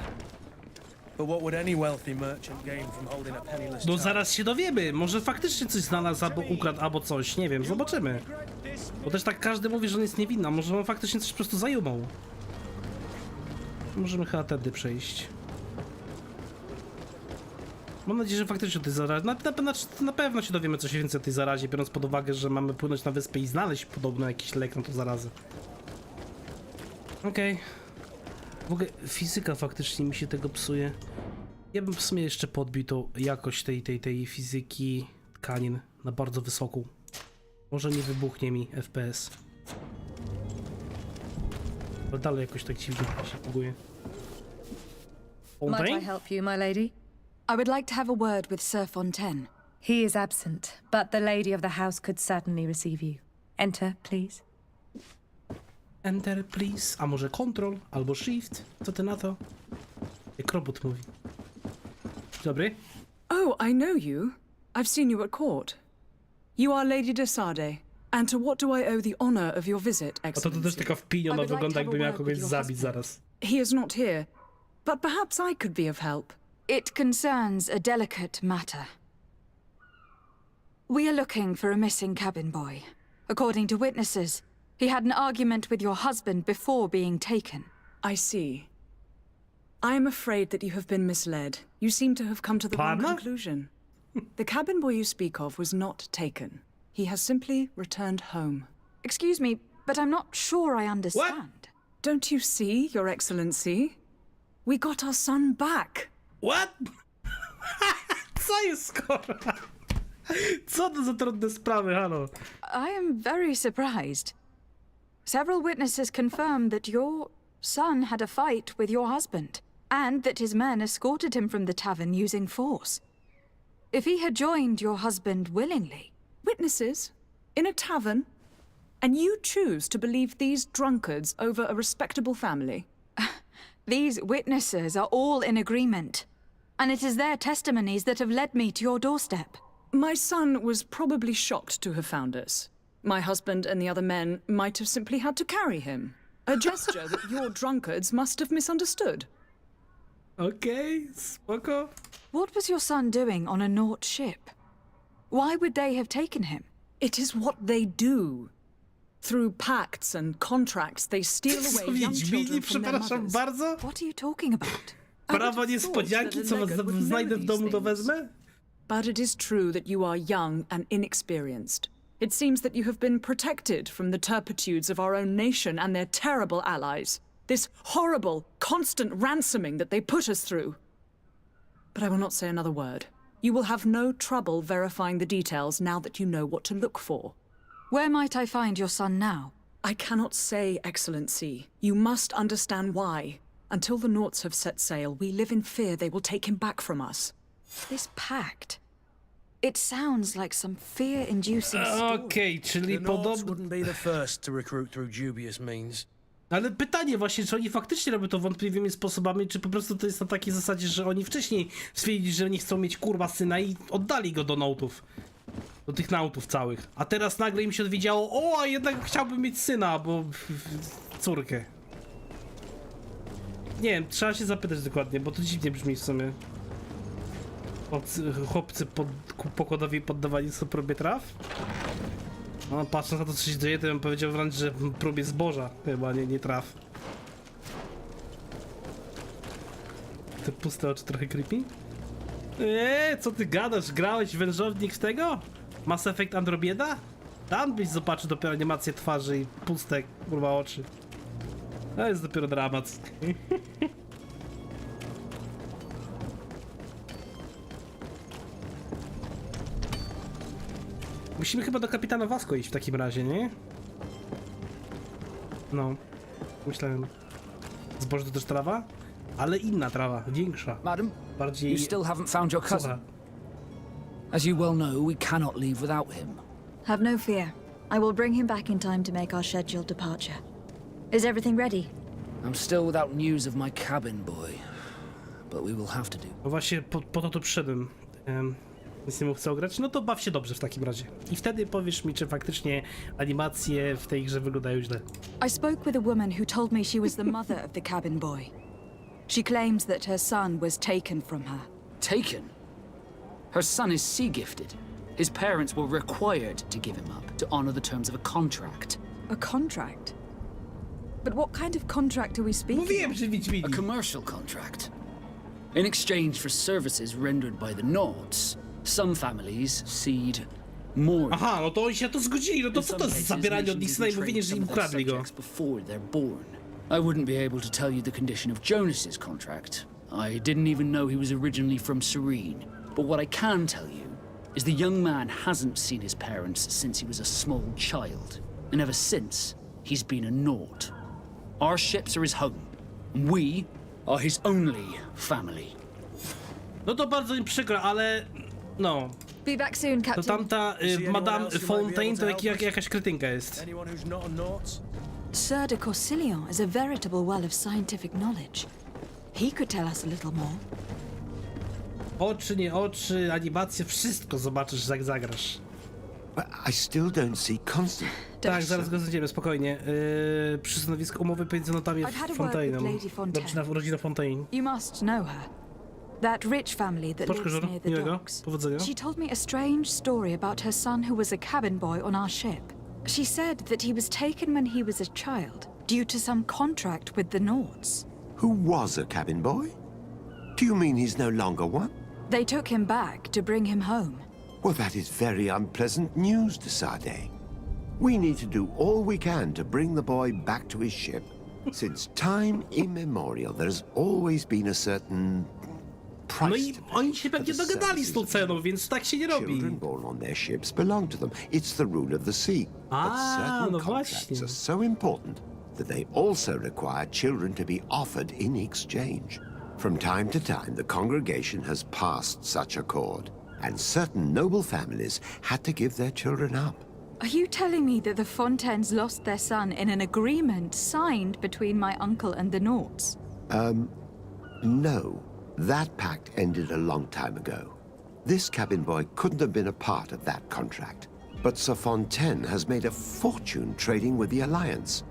But what would any wealthy merchant gain from holding a penniless No child? zaraz się dowiemy. Może faktycznie coś znalazł, albo ukradł, albo coś. Nie wiem, zobaczymy. Bo też tak każdy mówi, że on jest niewinny. Może on faktycznie coś po prostu zajumał. Możemy chyba tędy przejść. Mam nadzieję, że faktycznie o tej zarazie... Na pewno się dowiemy coś więcej o tej zarazie, biorąc pod uwagę, że mamy płynąć na wyspę i znaleźć podobno jakiś lek na tą zarazę. Okej. W ogóle fizyka faktycznie mi się tego psuje. Ja bym w sumie jeszcze podbił tą jakość tej fizyki tkanin na bardzo wysoką. Może nie wybuchnie mi FPS. Ale dalej jakoś tak dziwnie się buguje. Might I help you, my lady? I would like to have a word with Sir Fontaine. He is absent, but the lady of the house could certainly receive you. Enter, please. Enter, please. A może Control albo Shift? Co ty na to? Jak robot mówi. Dobry. Oh, I know you. I've seen you at court. You are Lady de Sade. And to what do I owe the honor of your visit, A to Excellency? też taka wpiniona wygląda, jakby miała kogoś zabić zaraz. He is not here, but perhaps I could be of help. It concerns a delicate matter. We are looking for a missing cabin boy. According to witnesses, he had an argument with your husband before being taken. I see. I am afraid that you have been misled. You seem to have come to the wrong Pardon? conclusion. The cabin boy you speak of was not taken. He has simply returned home. Excuse me, but I'm not sure I understand. Don't you see, Your Excellency? We got our son back. What? Co jest skoro? Co to za trudne sprawy, halo? I am very surprised. Several witnesses confirmed that your son had a fight with your husband, and that his men escorted him from the tavern using force. If he had joined your husband willingly... Witnesses? In a tavern? And you choose to believe these drunkards over a respectable family? These witnesses are all in agreement, and it is their testimonies that have led me to your doorstep. My son was probably shocked to have found us. My husband and the other men might have simply had to carry him. A gesture that your drunkards must have misunderstood. Okay, spoko. What was your son doing on a Naut ship? Why would they have taken him? It is what they do. Through pacts and contracts, they steal away young children from their Przepraszam mothers. bardzo. What are you talking about? Prawo niespodzianki, co was znajdę w domu, to wezmę? But it is true that you are young and inexperienced. It seems that you have been protected from the turpitudes of our own nation and their terrible allies. This horrible, constant ransoming that they put us through. But I will not say another word. You will have no trouble verifying the details now that you know what to look for. Where might I find your son now? I cannot say, Excellency. You must understand why. Until the Nauts have set sail, we live in fear they will take him back from us. This pact. It sounds like some fear-inducing story. Okej, czyli The Nauts podobno... wouldn't be the first to recruit through dubious means. Ale pytanie właśnie, czy oni faktycznie robią to wątpliwymi sposobami, czy po prostu to jest na takiej zasadzie, że oni wcześniej stwierdzili, że nie chcą mieć kurwa syna i oddali go do Nautów. Do tych Nautów całych. A teraz nagle im się odwiedziało, o, a jednak chciałbym mieć syna, bo... córkę. Nie wiem, trzeba się zapytać dokładnie, bo to dziwnie brzmi w sumie. Chłopcy pokładowi poddawani są próbie traw? No, patrząc na to, co się dzieje, to bym powiedział wręcz, że próbie zboża, chyba, nie traw. Te puste oczy trochę creepy? Co ty gadasz? Grałeś wężownik w tego? Mass Effect Andromeda? Tam byś zobaczył dopiero animację twarzy i puste, kurwa, oczy. To jest dopiero dramat. Musimy chyba do kapitana Vasco iść w takim razie, nie? No, myślałem. Zboże to też trawa? Ale inna trawa, większa. Madam, bardziej... you still haven't found your cousin. As you well know, we cannot leave without him. Have no fear. I will bring him back in time to make our scheduled departure. Is everything ready? I'm still without news of my cabin boy, but we will have to do. No właśnie po to tu przyszedłem. Nic nie chcę grać, no to baw się dobrze w takim razie. I wtedy powiesz mi, czy faktycznie animacje w tej grze wyglądają źle. I spoke with a woman who told me she was the mother of the cabin boy. She claims that her son was taken from her. Taken? Her son is sea-gifted. His parents were required to give him up to honor the terms of a contract. A contract? But what kind of contract are we speaking Mówiłem, że Wiedźmini. A commercial contract. In exchange for services rendered by the Nauts, some families cede more. Aha, no to oni się to zgodzili, no to co to jest zabieranie od nich syna i mówienie, że im ukradli go? Before they're born. I wouldn't be able to tell you the condition of Jonas's contract. I didn't even know he was originally from Serene. But what I can tell you is the young man hasn't seen his parents since he was a small child. And ever since, he's been a Naut. Our ships are his home. We are his only family. No to bardzo mi przykro, ale... No. Be back soon, To Captain. tamta Madame Fontaine to jakaś kretynka jest. Anyone who's not a naught? Sir de Corsillon is a veritable well of scientific knowledge. He could tell us a little more. Oczy, nie oczy, animacje, wszystko zobaczysz jak zagrasz. But I still don't see Constant. Tak, zaraz go znajdziemy, spokojnie. Przy stanowisku umowy pomiędzy notami I've had a word with Fontaine'em. Lady Fontaine. Rodzina Fontaine. You must know her. That rich family that Poczekaj, lives żona. near the Miłego. docks. Powodzenia. She told me a strange story about her son who was a cabin boy on our ship. She said that he was taken when he was a child due to some contract with the Nords. Who was a cabin boy? Do you mean he's no longer one? They took him back to bring him home. Well, that is very unpleasant news, de Sade. We need to do all we can to bring the boy back to his ship. Since time immemorial, there's always been a certain price. No i oni się pewnie dogadali z tą ceną, więc tak się nie robi. Children born on their ships belong to them. It's the rule of the sea. But certain no contracts właśnie. are so important that they also require children to be offered in exchange. From time to time, the congregation has passed such accord, and certain noble families had to give their children up. Are you telling me that the Fontaines lost their son in an agreement signed between my uncle and the Nords? No. That pact ended a long time ago. This cabin boy couldn't have been a part of that contract. But Sir Fontaine has made a fortune trading with the Alliance,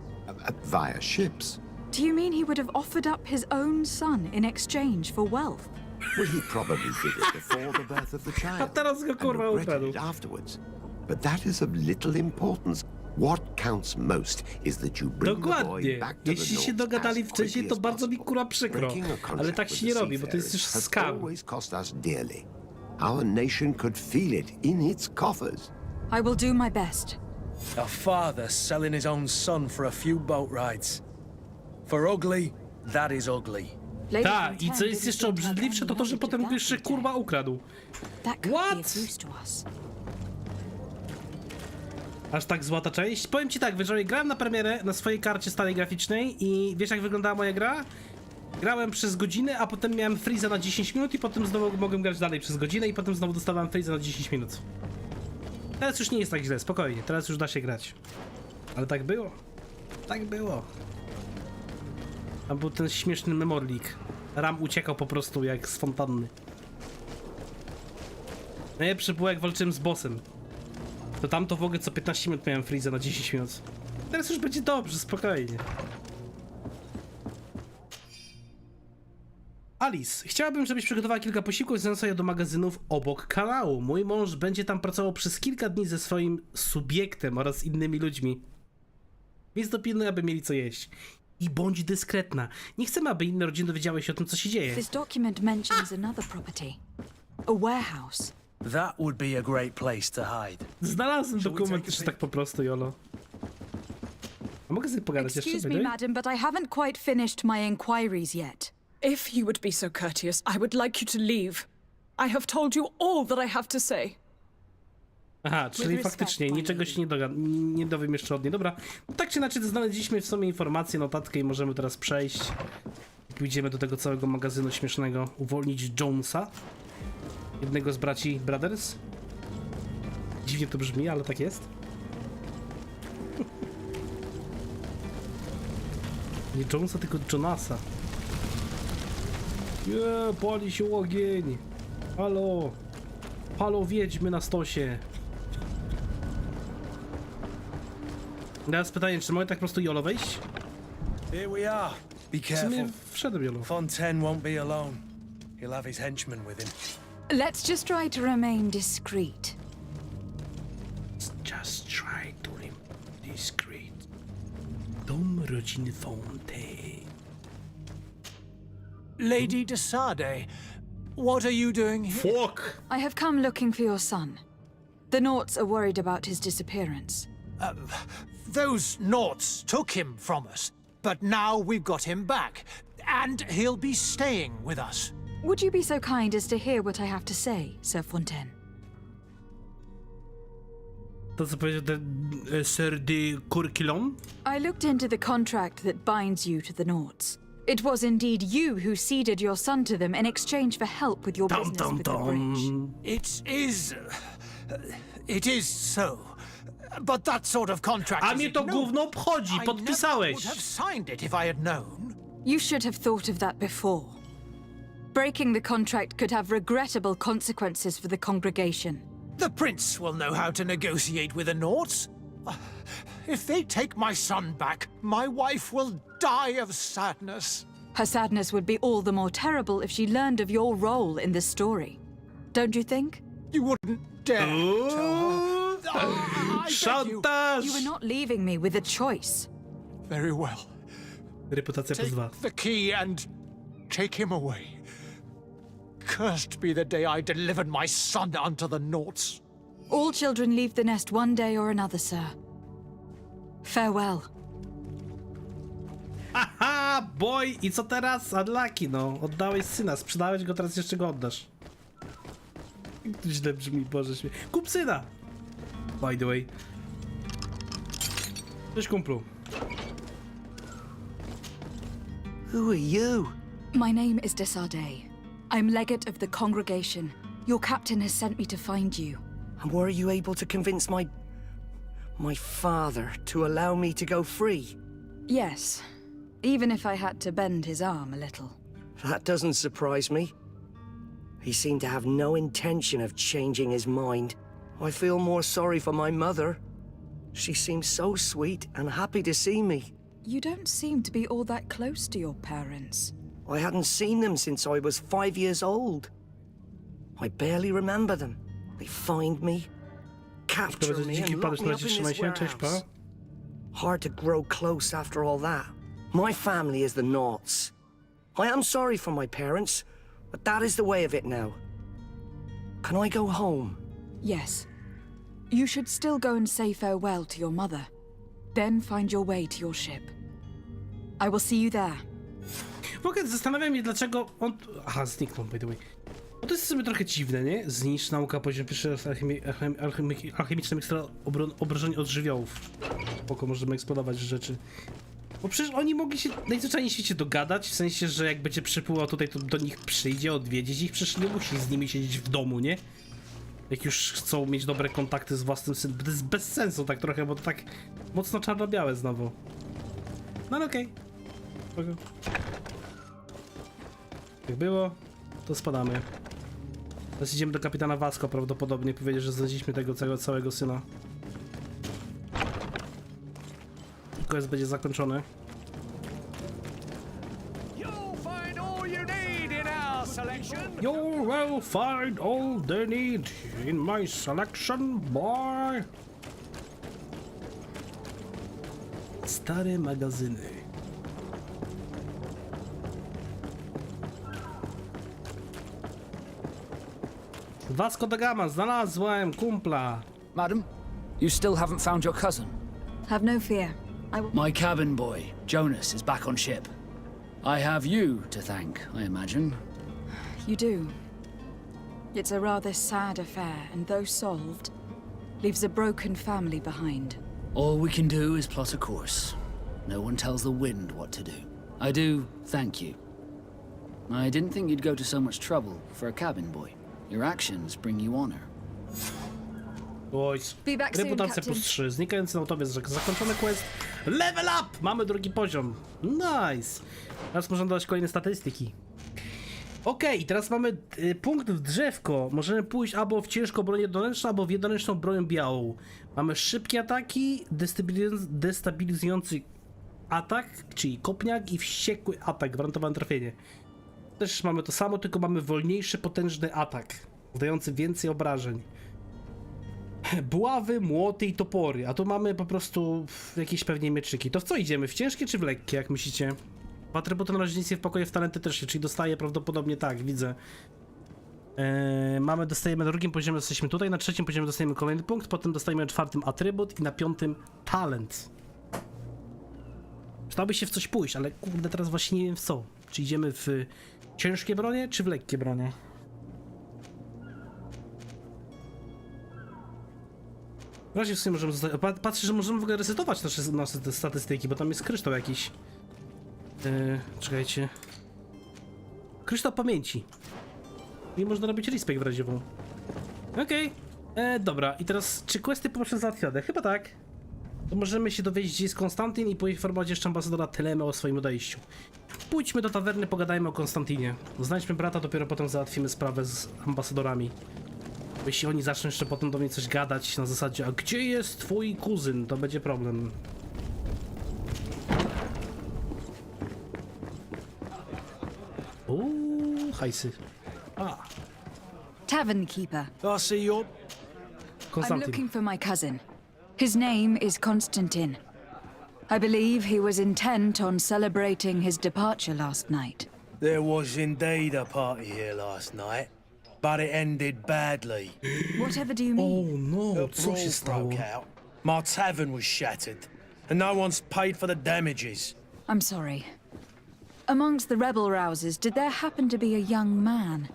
via ships. Do you mean he would have offered up his own son in exchange for wealth? Well, he probably did it before the birth of the child, A teraz go and kurwa regretted ukradł. it afterwards. But that is of little importance. What counts most is that you bring the boy Dokładnie. back to the Jeśli się North dogadali as wcześniej, quickly to as bardzo mi possible. kurwa przykro. Breaking a contract Ale tak with się the nie robi, bo to jest seafarers już has scam. always cost us dearly. Our nation could feel it in its coffers. I will do my best. A father selling his own son for a few boat rides. For ugly, that is ugly. Lady Tak, i Fontaine co jest didn't jeszcze seem to have obrzydliwsze, to any to, że knowledge potem of go jeszcze that kurwa ukradł. That could What? be of use to us. Aż tak złota część. Powiem ci tak, wczoraj grałem na premierę na swojej karcie stałej graficznej i wiesz jak wyglądała moja gra? Grałem przez godzinę, a potem miałem freeza na 10 minut i potem znowu mogłem grać dalej przez godzinę i potem znowu dostawałem freeza na 10 minut. Teraz już nie jest tak źle, spokojnie, teraz już da się grać. Ale tak było. Tak było. Tam był ten śmieszny memorlik. Ram uciekał po prostu jak z fontanny. Najlepsze było jak walczyłem z bossem. To tamto w ogóle co 15 minut miałem freeza na 10 minut. Teraz już będzie dobrze, spokojnie. Alice, chciałabym, żebyś przygotowała kilka posiłków i zaniosła je do magazynów obok kanału. Mój mąż będzie tam pracował przez kilka dni ze swoim subiektem oraz innymi ludźmi. Więc dopilnuj, aby mieli co jeść. I bądź dyskretna. Nie chcemy, aby inne rodziny dowiedziały się o tym, co się dzieje. This document mentions another property. A warehouse. That would be a great place to hide. Znalazłem dokument jeszcze tak po prostu, Jolo. A mogę sobie pogadać jeszcze? Excuse me, Wyżej? madam, but I haven't quite finished my inquiries yet. If you would be so courteous, I would like you to leave. I have told you all that I have to say. Aha, czyli respect, faktycznie panie niczego się nie dowiem jeszcze od niej. Dobra, no tak czy inaczej znaleźliśmy w sumie informację, notatkę i możemy teraz przejść. Pójdziemy do tego całego magazynu śmiesznego. Uwolnić Jonesa. Jednego z braci Brothers. Dziwnie to brzmi, ale tak jest. Nie Jonesa, tylko Jonasa. Nie, pali się ogień. Halo. Halo, wiedźmy na stosie. Teraz pytanie, czy mogę tak po prostu Jolo wejść? Here we are. Be W sumie careful. wszedłem Jolo. Fontaine won't be alone. He'll have his henchmen with him. Let's just try to remain discreet. Just try to remain discreet. Dom rodziny Fontaine. Lady de Sade, what are you doing here? Fuck! I have come looking for your son. The Nords are worried about his disappearance. Those Norts took him from us, but now we've got him back, and he'll be staying with us. Would you be so kind as to hear what I have to say, Sir Fontaine? To co powiedział ten Sir de Courquilon? I looked into the contract that binds you to the Nords. It was indeed you who ceded your son to them in exchange for help with your business with the bridge. It is so. But that sort of contract A is mnie to ignored. gówno obchodzi, I never would podpisałeś. have signed it if I had known. You should have thought of that before. Breaking the contract could have regrettable consequences for the congregation. The prince will know how to negotiate with the Norts. If they take my son back, my wife will die of sadness. Her sadness would be all the more terrible if she learned of your role in this story. Don't you think? You wouldn't dare tell her. I beg you. Szantaż! You were not leaving me with a choice. Very well. Reputacja plus 2. Take the key and take him away. Cursed be the day I delivered my son unto the Norts. All children leave the nest one day or another, sir. Farewell. Aha, boy! I co teraz? Unlucky, no. Oddałeś syna, sprzedałeś go, teraz jeszcze go oddasz. Źle brzmi, Boże śmie. Kup syna! By the way. Cześć, kumplu. Who are you? My name is Desardet. I'm legate of the congregation. Your captain has sent me to find you. And were you able to convince my father to allow me to go free? Yes, even if I had to bend his arm a little. That doesn't surprise me. He seemed to have no intention of changing his mind. I feel more sorry for my mother. She seems so sweet and happy to see me. You don't seem to be all that close to your parents. I hadn't seen them since I was 5 years old. I barely remember them. They find me, capture me, and lock me up in this warehouse. Hard to grow close after all that. My family is the Norts. I am sorry for my parents, but that is the way of it now. Can I go home? Yes. You should still go and say farewell to your mother. Then find your way to your ship. I will see you there. W ogóle zastanawiam się, dlaczego on... Aha, zniknął, by the way. Bo to jest sobie trochę dziwne, nie? Zniszcz nauka poziom pierwszy alchemiczny mikstura obrażeń od żywiołów. Spoko, możemy eksplodować rzeczy. Bo przecież oni mogli się najzwyczajniej w świecie dogadać, w sensie, że jak będzie przypływał tutaj, to do nich przyjdzie, odwiedzić ich, przecież nie musi z nimi siedzieć w domu, nie? Jak już chcą mieć dobre kontakty z własnym synem. To jest bez sensu tak trochę, bo to tak mocno czarno-białe znowu. No ale okej. Okay. Jak było, to spadamy. Teraz idziemy do kapitana Vasco prawdopodobnie, powiedzieć, że znaleźliśmy tego całego syna. Quest będzie zakończony. You'll find all you need in our selection. You will find all they need in my selection, boy. Stare magazyny. Vasco da Gama, znalazłem kumpla. Madam, you still haven't found your cousin? Have no fear. My cabin boy, Jonas, is back on ship. I have you to thank, I imagine. You do. It's a rather sad affair, and though solved, leaves a broken family behind. All we can do is plot a course. No one tells the wind what to do. I do thank you. I didn't think you'd go to so much trouble for a cabin boy. Your actions bring you honor. Boys. Be back soon, Reputacja Captain. plus 3. Znikający nautowiec, że zakończony quest. Level up! Mamy drugi poziom. Nice. Teraz możemy dodać kolejne statystyki. Okej, teraz mamy punkt w drzewko. Możemy pójść albo w ciężką bronię jednoręczną, albo w jednoręczną bronię białą. Mamy szybkie ataki, destabilizujący atak, czyli kopniak i wściekły atak, gwarantowane trafienie. Też mamy to samo, tylko mamy wolniejszy, potężny atak, dający więcej obrażeń. Buławy, młoty i topory, a tu mamy po prostu jakieś pewnie mieczyki. To w co idziemy? W ciężkie czy w lekkie, jak myślicie? W atrybuty na razie nic nie wpakuje, w talenty też się, czyli dostaję prawdopodobnie tak, widzę. Dostajemy na drugim poziomie, jesteśmy tutaj, na trzecim poziomie dostajemy kolejny punkt, potem dostajemy na czwartym atrybut i na piątym talent. Przydałoby się w coś pójść, ale kurde, teraz właśnie nie wiem w co. Czy idziemy w ciężkie bronie, czy w lekkie bronie? W razie w sumie możemy zostać. Patrzę, że możemy w ogóle resetować nasze statystyki, bo tam jest kryształ jakiś. Czekajcie. Kryształ pamięci. I można robić respekt w razie. Okej. Dobra, i teraz czy questy poproszę załatwione? Chyba tak. To możemy się dowiedzieć, gdzie jest Konstantyn i poinformować jeszcze ambasadora Telemy o swoim odejściu. Pójdźmy do tawerny, pogadajmy o Konstantinie. Znajdźmy brata, dopiero potem załatwimy sprawę z ambasadorami. Bo jeśli oni zaczną jeszcze potem do mnie coś gadać na zasadzie, a gdzie jest twój kuzyn, to będzie problem. Hajsy. Tavern keeper. I see you. I'm looking for my cousin. His name is Constantine. I believe he was intent on celebrating his departure last night. There was indeed a party here last night, but it ended badly. Whatever do you mean? Oh no, A brawl broke out. My tavern was shattered, and no one's paid for the damages. I'm sorry. Amongst the rebel rousers, did there happen to be a young man?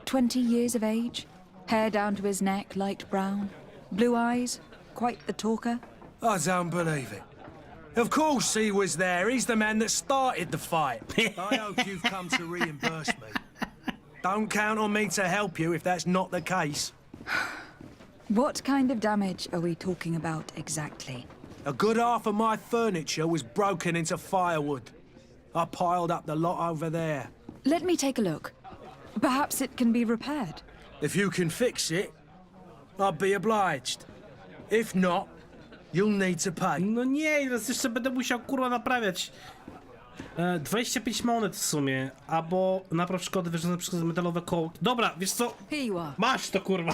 20 years of age? Hair down to his neck, light brown? Blue eyes? Quite the talker? I don't believe it. Of course he was there. He's the man that started the fight. I hope you've come to reimburse me. Don't count on me to help you if that's not the case. What kind of damage are we talking about exactly? A good half of my furniture was broken into firewood. I piled up the lot over there. Let me take a look. Perhaps it can be repaired. If you can fix it, I'd be obliged. If not, you'll need to pay. No nie, teraz jeszcze będę musiał kurwa naprawiać. 25 monet w sumie, albo napraw szkody wyrządzone przez metalowe koło. Dobra, wiesz co? Masz to kurwa.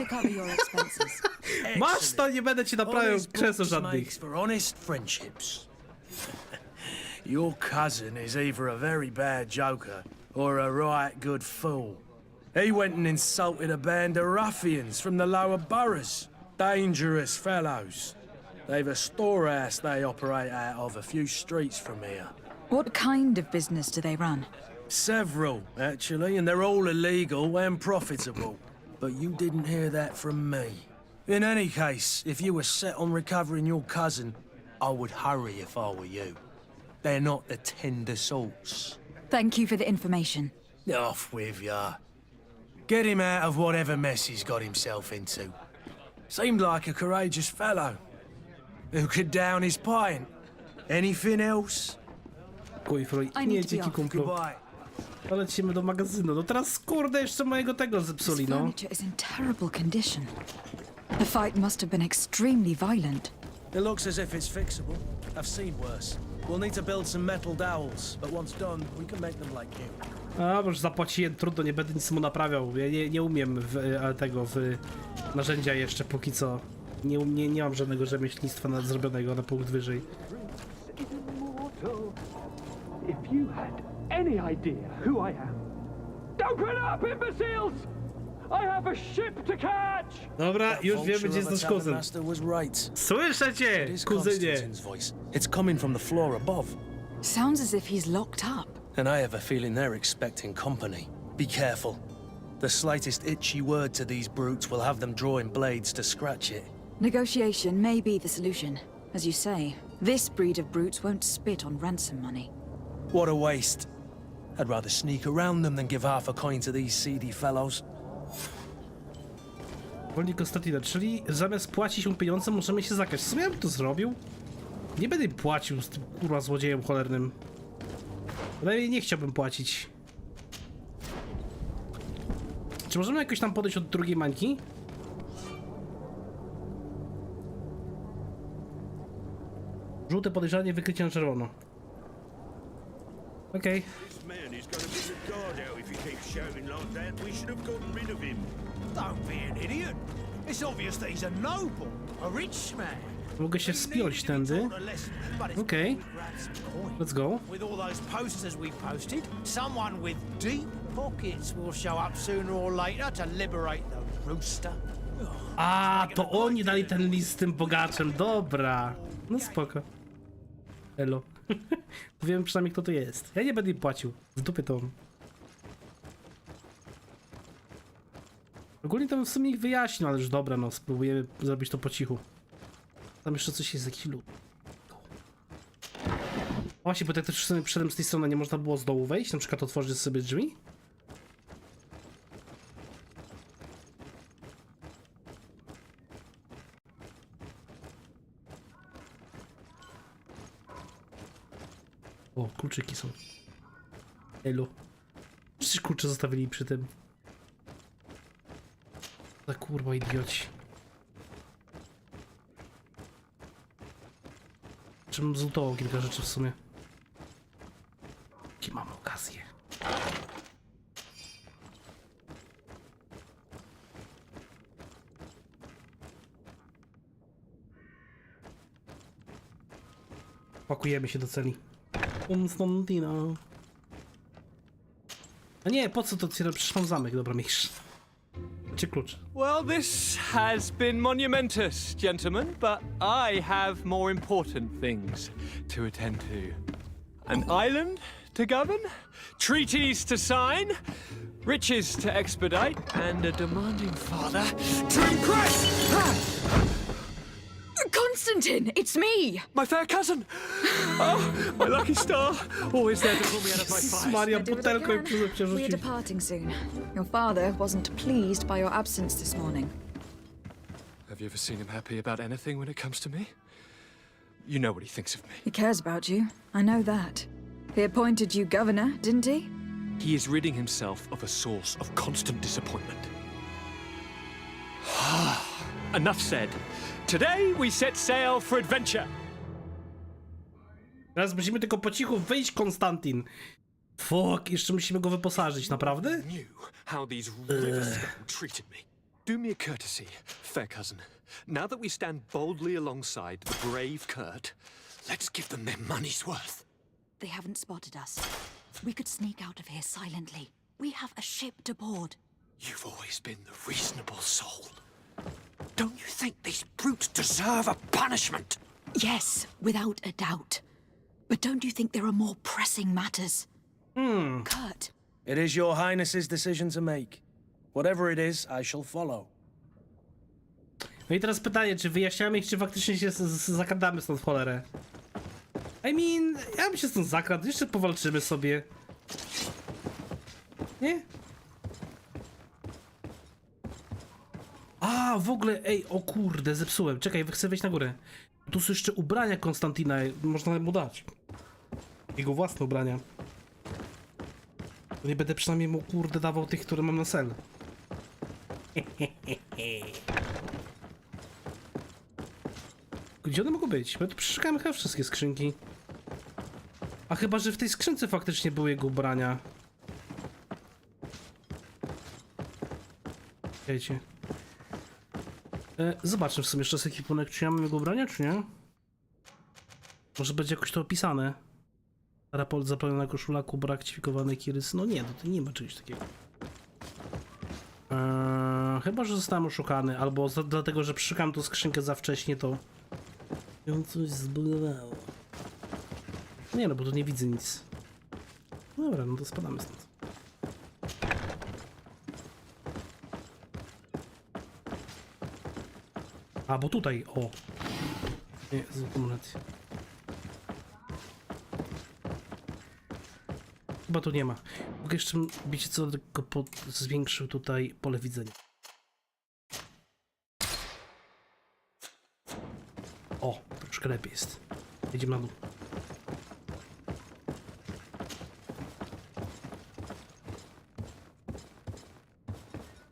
Masz to, nie będę ci naprawiał krzesła żadnych. For honest friendships. Your cousin is either a very bad joker or a right good fool. He went and insulted a band of ruffians from the lower boroughs. Dangerous fellows. They've a storehouse they operate out of a few streets from here. What kind of business do they run? Several, actually, and they're all illegal and profitable. But you didn't hear that from me. In any case, if you were set on recovering your cousin, I would hurry if I were you. They're not the tender sorts. Thank you for the information. Off with ya. Get him out of whatever mess he's got himself into. Seemed like a courageous fellow. Who could down his pint? Anything else? Nie, dzięki kumplu. To lecimy do magazynu. No teraz kurde jeszcze mojego tego zepsuli, no. Furniture is in terrible condition. The fight must have been extremely violent. It looks as if it's fixable. I've seen worse. We'll need to build some metal dowels, but once done, we can make them like new. A, bo już zapłaciłem, trudno, nie będę nic mu naprawiał. Ja nie umiem w narzędzia jeszcze póki co. Nie mam żadnego rzemieślnictwa zrobionego na punkt wyżej. If you had any idea who I am. Open up, imbeciles! I have a ship to catch! Dobra, już wiemy, gdzie jest nasz kuzyn. Słyszę cię, kuzynie! It's coming from the floor above. Sounds as if he's locked up. And I have a feeling they're expecting company. Be careful. The slightest itchy word to these brutes will have them drawing blades to scratch it. Negotiation may be the solution. As you say, this breed of brutes won't spit on ransom money. What a waste. I'd rather sneak around them than give half a coin to these seedy fellows. Wolnik Konstantina, czyli zamiast płacić mu pieniądze, możemy się zakraść. Co ja bym to zrobił? Nie będę im płacił z tym kurwa złodziejem cholernym. Ale nie chciałbym płacić. Czy możemy jakoś tam podejść od drugiej mańki? Żółte podejrzanie, wykrycie na czerwono. Okej. Don't be an idiot. It's obvious that he's a noble, a rich man. Mogę się wspiąć tędy. Okej. Let's go. With all those posters we posted, someone with deep pockets will show up sooner or later to liberate the rooster. A, to oni dali ten list z tym bogaczem. Dobra. No spoko. Elo. Wiem przynajmniej, kto to jest. Ja nie będę im płacił. W dupie to on. Ogólnie to bym w sumie ich wyjaśnił, ale już dobra, no spróbujemy zrobić to po cichu. Tam jeszcze coś jest, jakiś lód. Właśnie, bo tak też sobie przyszedłem z tej strony, nie można było z dołu wejść, na przykład otworzyć sobie drzwi? O, kluczyki są. Elu. Przecież klucze zostawili przy tym. Za kurwa idioci. Czym zlutował kilka rzeczy w sumie. Jakie mam okazję. Pakujemy się do celi. Konstantino. A nie, po co to otwieram? Przecież mam zamek, dobra, mistrz. Macie klucz. Well, this has been monumentous, gentlemen, but I have more important things to attend to. An island to govern, treaties to sign, riches to expedite, and a demanding father to impress! Constantine, it's me! My fair cousin! Oh, my lucky star! Always there to pull me out of my fight. Maria, butelką i We are przerzucić. departing soon. Your father wasn't pleased by your absence this morning. Have you ever seen him happy about anything when it comes to me? You know what he thinks of me. He cares about you. I know that. He appointed you governor, didn't he? He is ridding himself of a source of constant disappointment. Enough said. Today we set sail for adventure. Teraz musimy tylko po cichu wyjść, Konstantin. Fuck, jeszcze musimy go wyposażyć, naprawdę? Knew how these rivers treated me. Do me a courtesy, fair cousin. Now that we stand boldly alongside the brave Kurt, let's give them their money's worth. They haven't spotted us. We could sneak out of here silently. We have a ship to board. You've always been the reasonable soul. Don't you think these brutes deserve a punishment? Yes, without a doubt. But don't you think there are more pressing matters? Kurt. It is your highness's decision to make. Whatever it is, I shall follow. No i teraz pytanie, czy wyjaśniamy ich, czy faktycznie się zakradamy stąd w cholerę? I mean, ja bym się stąd zakradł, jeszcze powalczymy sobie. Nie? A, w ogóle, ej, o kurde, zepsułem. Czekaj, chcę wejść na górę. Tu są jeszcze ubrania Konstantina, można mu dać. Jego własne ubrania. To nie będę przynajmniej mu, kurde, dawał tych, które mam na cel. Gdzie one mogą być? Bo tu przeszukałem chyba wszystkie skrzynki. A chyba, że w tej skrzynce faktycznie były jego ubrania. Wiecie. Zobaczmy w sumie jeszcze z ekwipunek, czy ja mam jego ubrania, czy nie? Może będzie jakoś to opisane. Raport zapełniona koszula, kubra, aktyfikowany kirys. No nie, to nie ma czegoś takiego. Chyba, że zostałem oszukany, albo dlatego, że przyszukałem tą skrzynkę za wcześnie, to ją coś zbudowało. Nie no, bo tu nie widzę nic. Dobra, no to spadamy stąd. A, bo tutaj, o. Nie, zakomunację. Chyba tu nie ma. Mogę jeszcze, wiecie co, tylko zwiększył tutaj pole widzenia. O, troszkę lepiej jest. Jedziemy na dół.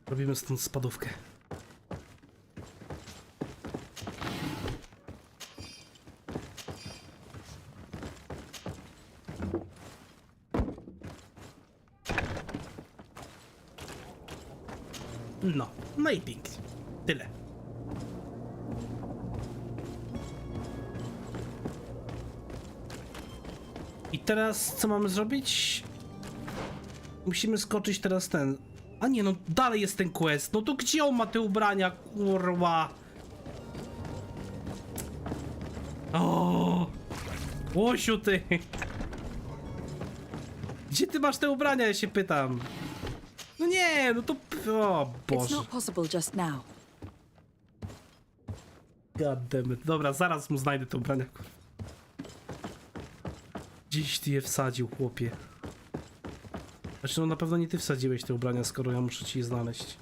Robimy stąd spadówkę. No i pięknie. Tyle. I teraz co mamy zrobić? Musimy skoczyć teraz ten. A nie, no dalej jest ten quest. No to gdzie on ma te ubrania, kurwa? O, Łosiu ty. Gdzie ty masz te ubrania, ja się pytam. No nie, no to... O Boże. It's not possible just now. God damn it. Dobra, zaraz mu znajdę te ubrania. Gdzieś ty je wsadził, chłopie. Znaczy, no na pewno nie ty wsadziłeś te ubrania, skoro ja muszę ci je znaleźć.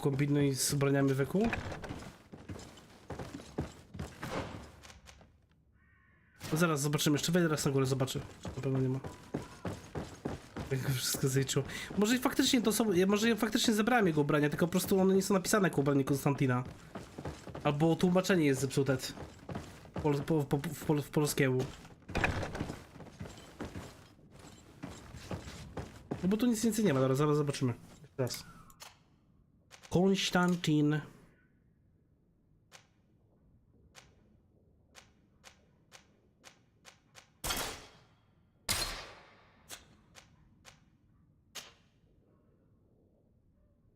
Kombinuj z ubraniami wieku. No zaraz zobaczymy, jeszcze wejdę raz na górę, zobaczę. Na pewno nie ma. Jak wszystko zliczyło. Może i faktycznie to są, może ja faktycznie zebrałem jego ubrania, tylko po prostu one nie są napisane jako ubranie Konstantina. Albo tłumaczenie jest zepsute. W polskiemu. No bo tu nic więcej nie ma, zaraz zobaczymy. Raz. Konstantin.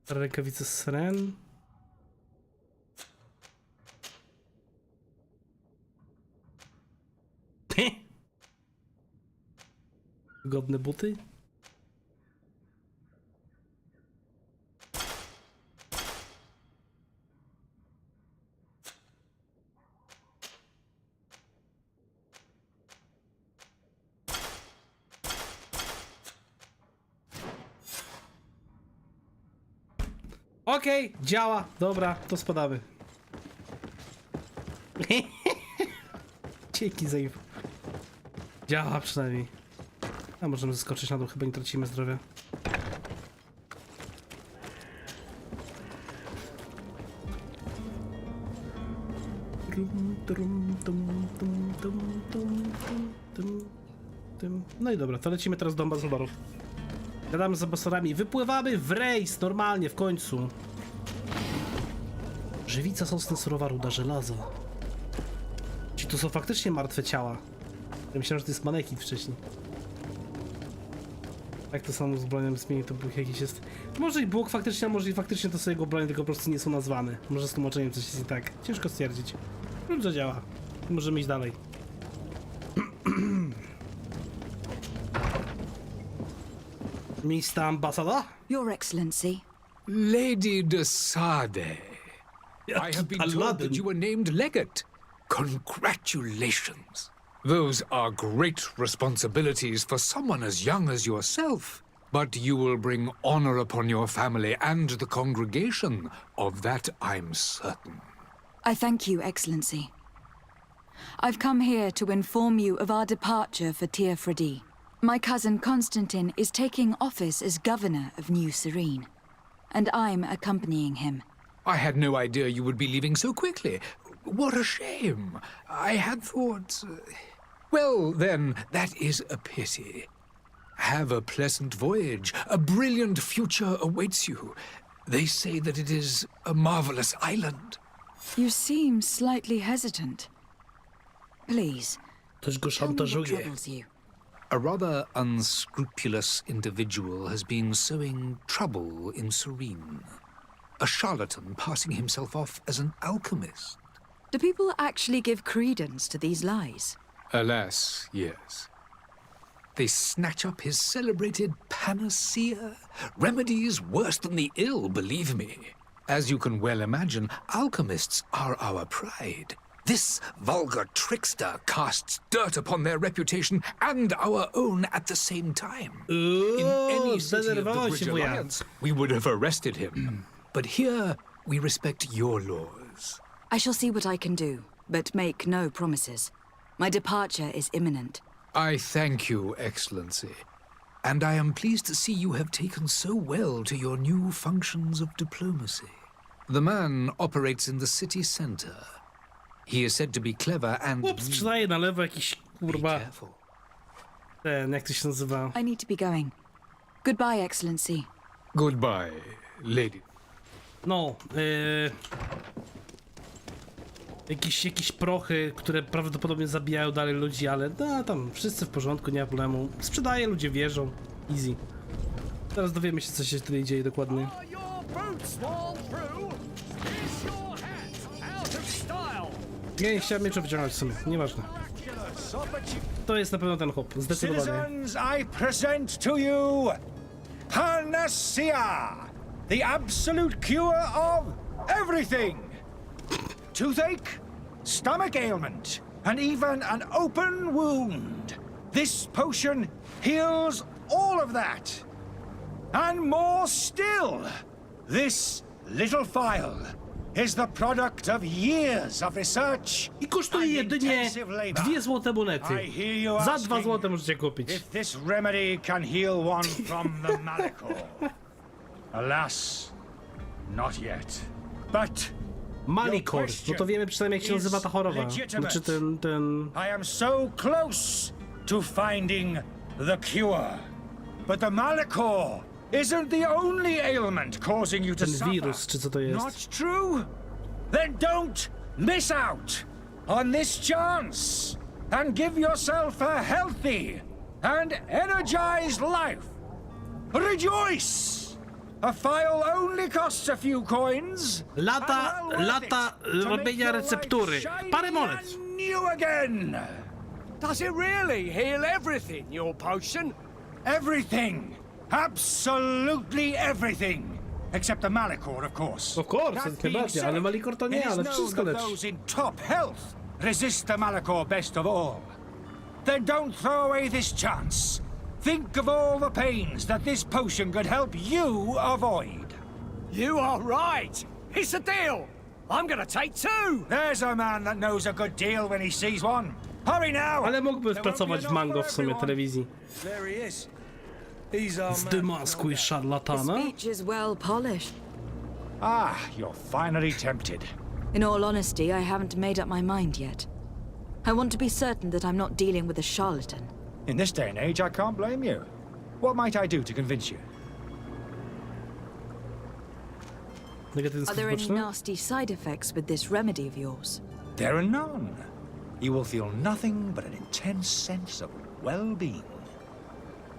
Rękawice z syren. Godne buty. Okej, działa. Dobra, to spadamy. Dzięki za info. Działa przynajmniej. A możemy zeskoczyć na dół, chyba nie tracimy zdrowia. No i dobra, to lecimy teraz do ambasadorów. Gadamy z ambasadorami, wypływamy w rejs, normalnie, w końcu. Żywica, sosny, surowa ruda żelaza. Czy to są faktycznie martwe ciała? Ja myślałem, że to jest manekin wcześniej. Jak to samo z ubraniem zmieni, to był jakiś jest... Może i Bóg faktycznie, a może i faktycznie to są jego ubrania, tylko po prostu nie są nazwane. Może z tłumaczeniem coś jest nie tak. Ciężko stwierdzić. Dobrze działa. Możemy iść dalej. Mr. Ambassador? Your Excellency. Lady de Sade, I have been told that you were named legate. Congratulations. Those are great responsibilities for someone as young as yourself. But you will bring honor upon your family and the congregation. Of that I'm certain. I thank you, Excellency. I've come here to inform you of our departure for Tearfredi. My cousin Constantine is taking office as governor of New Serene, and I'm accompanying him. I had no idea you would be leaving so quickly. What a shame. I had thought... Well, then, that is a pity. Have a pleasant voyage. A brilliant future awaits you. They say that it is a marvelous island. You seem slightly hesitant. Please, Ktoś go tell me what szantażuje. troubles you. A rather unscrupulous individual has been sowing trouble in Serene. A charlatan passing himself off as an alchemist. Do people actually give credence to these lies? Alas, yes. They snatch up his celebrated panacea. Remedies worse than the ill, believe me. As you can well imagine, alchemists are our pride. This vulgar trickster casts dirt upon their reputation and our own at the same time. In any city of the Bridge Alliance, we would have arrested him. But here, we respect your laws. I shall see what I can do, but make no promises. My departure is imminent. I thank you, Excellency. And I am pleased to see you have taken so well to your new functions of diplomacy. The man operates in the city center. He is said to be clever and... Chłop sprzedaje na lewo jakiś, kurwa... Ten, jak to się nazywa? I need to be going. Goodbye, Excellency. Goodbye, lady. No, jakieś prochy, które prawdopodobnie zabijają dalej ludzi, ale no, tam wszyscy w porządku, nie ma problemu. Sprzedaje, ludzie wierzą. Easy. Teraz dowiemy się, co się tutaj dzieje dokładnie. Ja nie chciałem mieczu wyciągnąć w sumie, nieważne. To jest na pewno ten hop, zdecydowanie. Citizens, I present to you Panacea, the absolute cure of everything. Toothache, stomach ailment, and even an open wound. This potion heals all of that. And more still, this little phial is the product of years of research. I kosztuje jedynie 2 złote monety. Za 2 złote możecie kupić. If this remedy can heal one from the Malachor. Alas, not yet. But Malikor, no to wiemy przynajmniej jak się nazywa ta choroba. Znaczy ten... I am so close to finding the cure. But the Malachor isn't the only ailment causing you to ten suffer. wirus, czy co to jest? Not true? Then don't miss out on this chance and give yourself a healthy and energized life. Rejoice! A file only costs a few coins. Lata robienia receptury. Parę monet. New again. Does it really heal everything, your potion? Everything. Absolutely everything. Except the Malachor, of course. Of course, That chyba being nie, said, ale Malikor to it nie, is ale known wszystko that leczy. those in top health resist the Malachor best of all. Then don't throw away this chance. Think of all the pains that this potion could help you avoid. You are right. It's a deal. I'm gonna take 2. There's a man that knows a good deal when he sees one. Hurry now. Ale mógłby pracować w Mango w sumie telewizji. There he is. He's our man. Zdemaskuj szarlatana. The speech is well polished. Ah, you're finally tempted. In all honesty, I haven't made up my mind yet. I want to be certain that I'm not dealing with a charlatan. In this day and age, I can't blame you. What might I do to convince you? Are there any nasty side effects with this remedy of yours? There are none. You will feel nothing but an intense sense of well-being.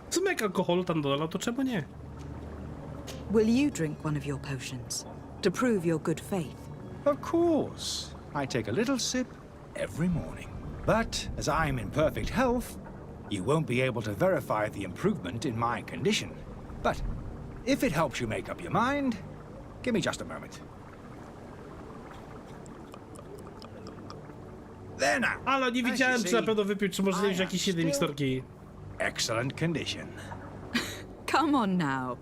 W sumie jak alkoholu tam dodano, to czemu nie? Will you drink one of your potions to prove your good faith? Of course. I take a little sip every morning. But as I'm in perfect health, you won't be able to verify the improvement in my condition. But if it helps you make up your mind, give me just a moment. There now. Ale nie widziałem, czy na pewno wypił, czy może mieć jakieś inne miksturki. Excellent condition. Come on now.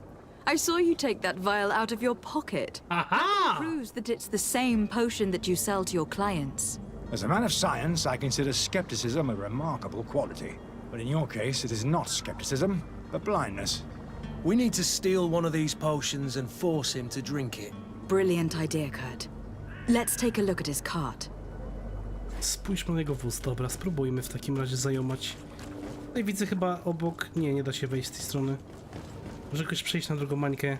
I saw you take that vial out of your pocket. Aha! That proves that it's the same potion that you sell to your clients. As a man of science, I consider skepticism a remarkable quality. But in your case, it is not skepticism, but blindness. We need to steal one of these potions and force him to drink it. Brilliant idea, Kurt. Let's take a look at his cart. Spójrzmy na jego wóz, dobra, spróbujmy w takim razie zajomać. Tutaj widzę chyba obok... Nie da się wejść z tej strony. Może jakoś przejść na drugą mańkę.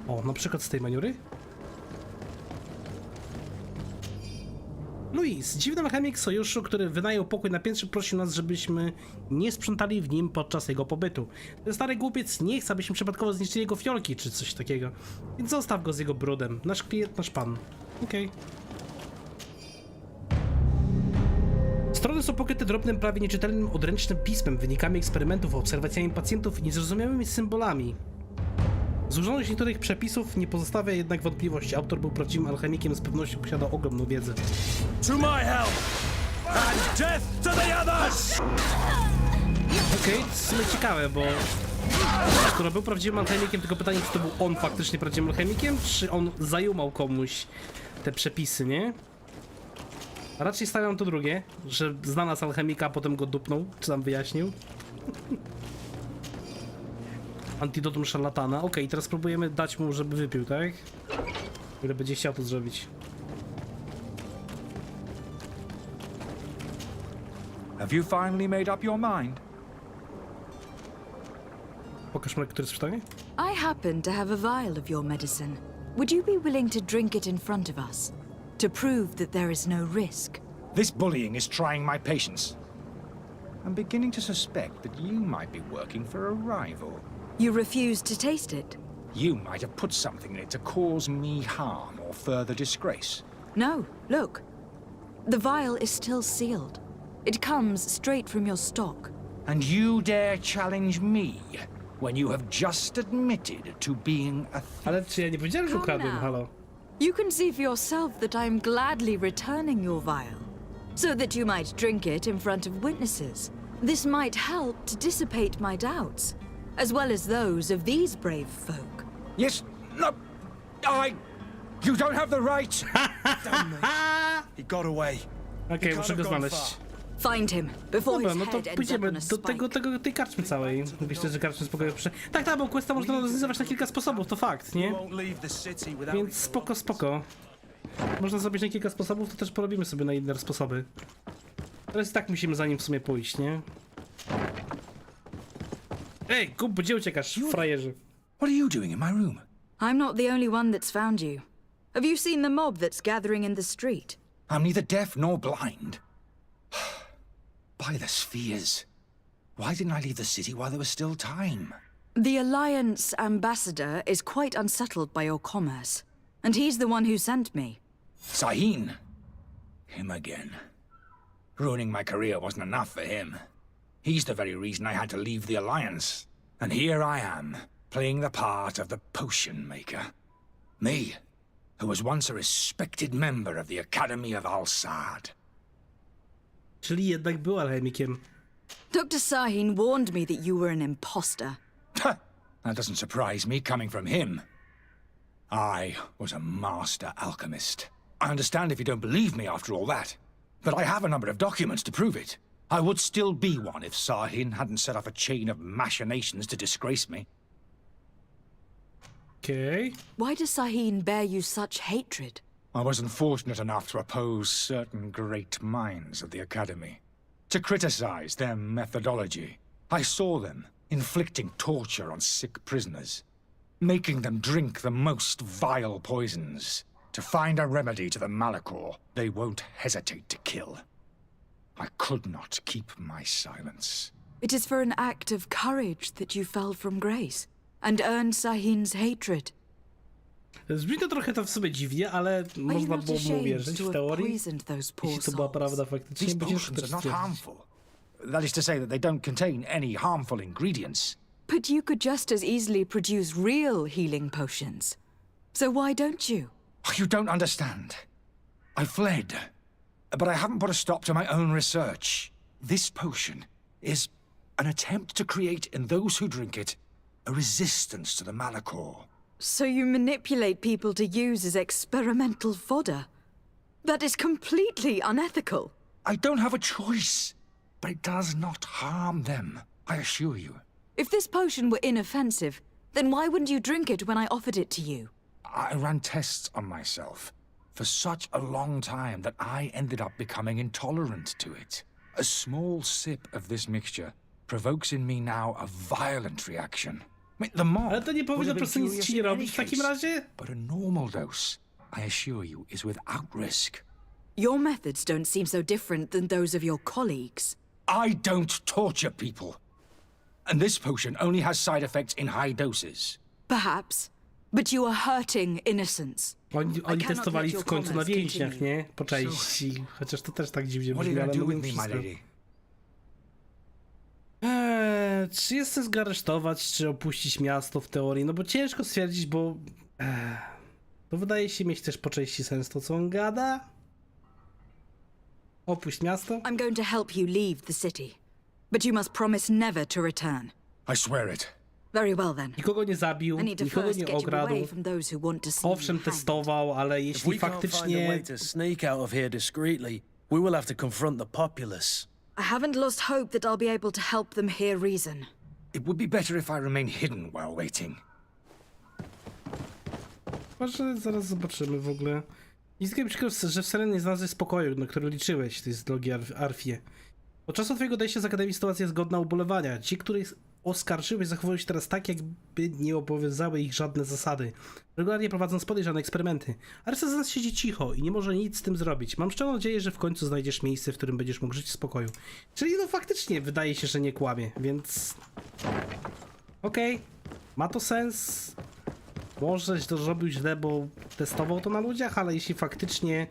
O, na przykład z tej maniury? Luis, dziwny mechanik sojuszu, który wynajął pokój na piętrze, prosił nas, żebyśmy nie sprzątali w nim podczas jego pobytu. Ten stary głupiec nie chce, abyśmy przypadkowo zniszczyli jego fiolki, czy coś takiego. Więc zostaw go z jego brudem. Nasz klient, nasz pan. Okej. Strony są pokryte drobnym, prawie nieczytelnym, odręcznym pismem, wynikami eksperymentów, obserwacjami pacjentów i niezrozumiałymi symbolami. Złożoność niektórych przepisów nie pozostawia jednak wątpliwości. Autor był prawdziwym alchemikiem, z pewnością posiadał ogromną wiedzę. To my help! And death to the others! Okej, to jest w sumie ciekawe, bo skoro był prawdziwym alchemikiem, tylko pytanie, czy to był on faktycznie prawdziwym alchemikiem, czy on zajumał komuś te przepisy, nie? A raczej stawiam to drugie, że znalazł alchemika, a potem go dupnął, czy tam wyjaśnił. Antidotum szarlatana. Okej, teraz próbujemy dać mu, żeby wypił, tak? Ile będzie chciał to zrobić. Have you finally made up your mind? Pokaż mi, który jest pytanie. I happen to have a vial of your medicine. Would you be willing to drink it in front of us? To prove that there is no risk? This bullying is trying my patience. I'm beginning to suspect that you might be working for a rival. You refuse to taste it? You might have put something in it to cause me harm or further disgrace. No, look. The vial is still sealed. It comes straight from your stock. And you dare challenge me when you have just admitted to being a thief? Ale czy ja nie powiedziałem, że Come ukradłem, now. halo? You can see for yourself that I am gladly returning your vial, so that you might drink it in front of witnesses. This might help to dissipate my doubts, as well as those of these brave folk. Yes, no, you don't have the right. Damn me. He got away. Okej, muszę go znaleźć. Find him before Dobra, his no to head ends up pójdziemy on a do tej karczmy całej. Myślę, że karczmy spokojnie Tak, bo questa można rozwiązywać na kilka sposobów, to fakt, nie? Więc spoko. Można zrobić na kilka sposobów, to też porobimy sobie na inne sposoby. Teraz i tak musimy za nim w sumie pójść, nie? Ej, Kup, gdzie uciekasz, frajerze? What are you doing in my room? I'm not the only one that's found you. Have you seen the mob that's gathering in the street? I'm neither deaf nor blind. By the spheres. Why didn't I leave the city while there was still time? The Alliance ambassador is quite unsettled by your commerce, and he's the one who sent me. Sahin. Him again. Ruining my career wasn't enough for him. He's the very reason I had to leave the Alliance. And here I am, playing the part of the potion maker. Me, who was once a respected member of the Academy of Al-Sad. Czyli jednak był alchemikiem. Dr. Sahin warned me that you were an imposter. That doesn't surprise me, coming from him. I was a master alchemist. I understand if you don't believe me after all that, but I have a number of documents to prove it. I would still be one if Sahin hadn't set off a chain of machinations to disgrace me. Okay. Why does Sahin bear you such hatred? I wasn't fortunate enough to oppose certain great minds of the Academy, to criticize their methodology. I saw them inflicting torture on sick prisoners, making them drink the most vile poisons. To find a remedy to the malachor they won't hesitate to kill. I could not keep my silence. It is for an act of courage that you fell from grace and earned Sahin's hatred. Brzmi to trochę w sobie dziwnie, ale można było mu uwierzyć w teorii. Jeśli to była prawda faktycznie, These bo ciężko potions też are not stwierdzić. harmful. That is to say that they don't contain any harmful ingredients. But you could just as easily produce real healing potions. So why don't you? You don't understand. I fled, but I haven't put a stop to my own research. This potion is an attempt to create in those who drink it a resistance to the malachor. So you manipulate people to use as experimental fodder? That is completely unethical. I don't have a choice, but it does not harm them, I assure you. If this potion were inoffensive, then why wouldn't you drink it when I offered it to you? I ran tests on myself for such a long time that I ended up becoming intolerant to it. A small sip of this mixture provokes in me now a violent reaction. I mean, the mob Ale to nie powinno po prostu nic ci nie robić w takim razie? But a normal dose, I assure you, is without risk. Your methods don't seem so different than those of your colleagues. I don't torture people. And this potion only has side effects in high doses. Perhaps, but you are hurting innocents. Oni testowali w końcu na więźniach, nie? Po części. Chociaż to też tak dziwnie brzmi, ale mówią wszystko. Czy jest sens go aresztować, czy opuścić miasto w teorii? No bo ciężko stwierdzić, bo... To wydaje się mieć też po części sens to, co on gada. Opuść miasto. I'm going to help you leave the city, but you must promise never to return. I swear it. Very well then. Nikogo nie zabił, I need to nikogo first nie get you okradł. away from those who want to see Owszem, you hanged. testował, ale jeśli If we can't find a faktycznie... way to sneak out of here discreetly, we will have to confront the populace. I haven't lost hope that I'll be able to help them hear reason. It would be better if I remain hidden while waiting. Może zaraz zobaczymy w ogóle. Jest taki przykład, że w Serenie znalazłeś spokoju, na który liczyłeś, to jest drogi Arfie. Od czasu twojego odejścia z Akademii sytuacja jest godna ubolewania. Ci, których oskarżyłeś, zachowują się teraz tak, jakby nie obowiązały ich żadne zasady. Regularnie prowadząc podejrzane eksperymenty. A reszta z nas siedzi cicho i nie może nic z tym zrobić. Mam szczerą nadzieję, że w końcu znajdziesz miejsce, w którym będziesz mógł żyć w spokoju. Czyli no faktycznie wydaje się, że nie kłamie, więc... Okej. Ma to sens. Może to zrobił źle, bo testował to na ludziach, ale jeśli faktycznie...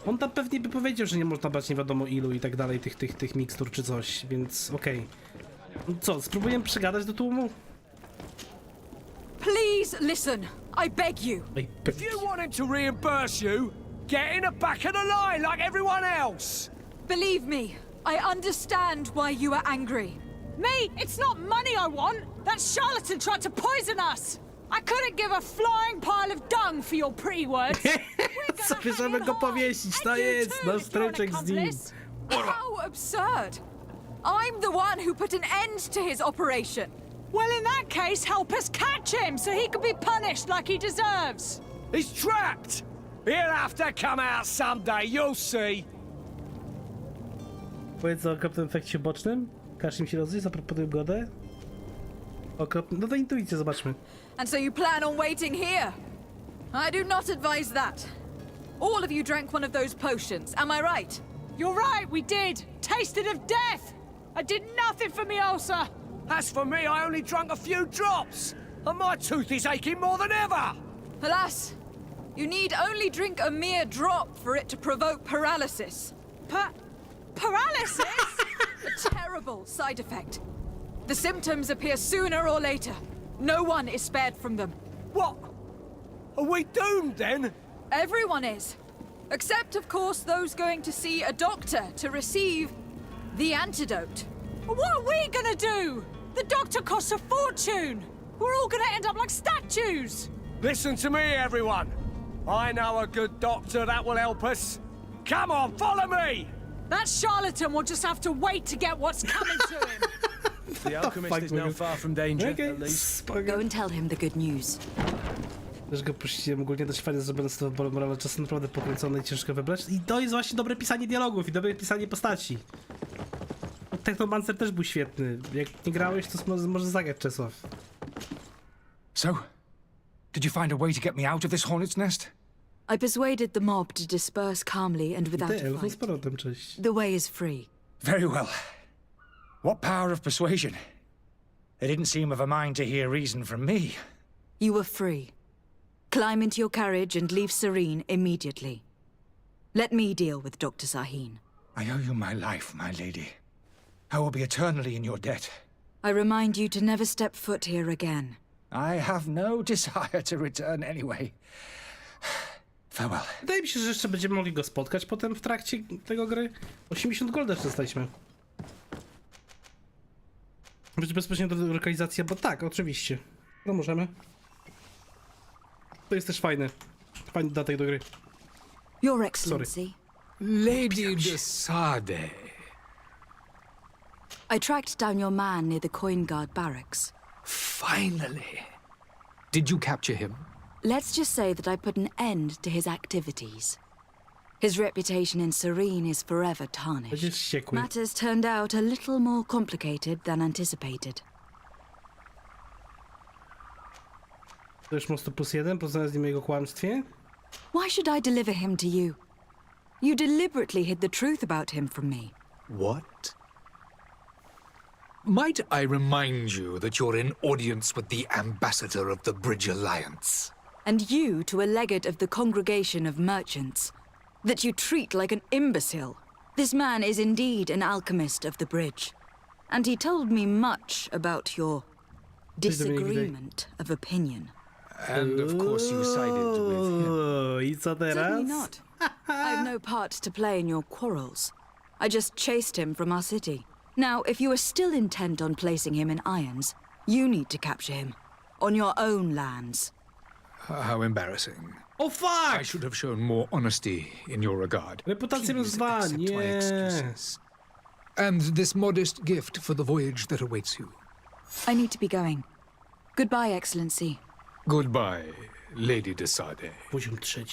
On tam pewnie by powiedział, że nie można brać nie wiadomo ilu i tak dalej tych mikstur czy coś, więc okej. Co, spróbujemy przegadać do tłumu? Please listen, I beg you. If you want him to reimburse you, get in the back of the line like everyone else. Believe me, I understand why you are angry. Me? It's not money I want! That charlatan tried to poison us! I couldn't give a flying pile of dung for your pretty words. Co bierzemy go powiesić, to jest nasz stryczek z nim. How absurd! I'm the one who put an end to his operation. Well, in that case, help us catch him so he can be punished like he deserves. He's trapped. He'll have to come out someday, you'll see. Powiedz o okropnym efekcie bocznym. Każ im się rozejść, zaproponuj ugodę. Okropny... No to intuicję, zobaczmy. And so you plan on waiting here? I do not advise that. All of you drank one of those potions, am I right? You're right, we did. Tasted of death. I did nothing for me ulcer. As for me, I only drunk a few drops, and my tooth is aching more than ever. Alas, you need only drink a mere drop for it to provoke paralysis. Paralysis? A terrible side effect. The symptoms appear sooner or later. No one is spared from them. What? Are we doomed then? Everyone is. Except, of course, those going to see a doctor to receive the antidote. What are we gonna do? The doctor costs a fortune. We're all gonna end up like statues. Listen to me, everyone. I know a good doctor that will help us. Come on, follow me! That charlatan will just have to wait to get what's coming to him. The alchemist is now far from danger, at least. Go and tell him the good news. Też go puściłem, ogólnie dość fajnie zrobione z tego morale, czasem naprawdę pokręcone i ciężko wybrać. I to jest właśnie dobre pisanie dialogów i dobre pisanie postaci. Technomancer też był świetny. Jak nie grałeś, to może zagrać, Czesław. So, did you find a way to get me out of this hornet's nest? I persuaded the mob to disperse calmly and without a fight. The way is free. Very well. What power of persuasion? They didn't seem of a mind to hear reason from me. You were free. Climb into your carriage and leave Serene immediately. Let me deal with Dr. Sahin. I owe you my life, my lady. I will be eternally in your debt. I remind you to never step foot here again. I have no desire to return anyway. Farewell. Wydaje mi się, że jeszcze będziemy mogli go spotkać potem w trakcie tego gry. 80 golda jeszcze dostaliśmy. Być bezpośrednio do lokalizacji, bo tak, oczywiście. No możemy. To jest też fajny dodatek do gry. Your Excellency. Lady de Sade. I tracked down your man near the Coin Guard barracks. Finally. Did you capture him? Let's just say that I put an end to his activities. His reputation in Serene is forever tarnished. Matters turned out a little more complicated than anticipated. To już mostu +1, poznałem z nim jego kłamstwie. Why should I deliver him to you? You deliberately hid the truth about him from me. What? Might I remind you that you're in audience with the ambassador of the Bridge Alliance? And you to a legate of the Congregation of Merchants. That you treat like an imbecile. This man is indeed an alchemist of the bridge. And he told me much about your disagreement of opinion. And of course you sided with him. I co teraz? Certainly not. I have no part to play in your quarrels. I just chased him from our city. Now, if you are still intent on placing him in irons, you need to capture him. On your own lands. How embarrassing. Oh fuck! I should have shown more honesty in your regard. Reputacja Please +2, accept my nie. excuses. And this modest gift for the voyage that awaits you. I need to be going. Goodbye, Excellency. Goodbye, Lady de Sade. Poziom 3.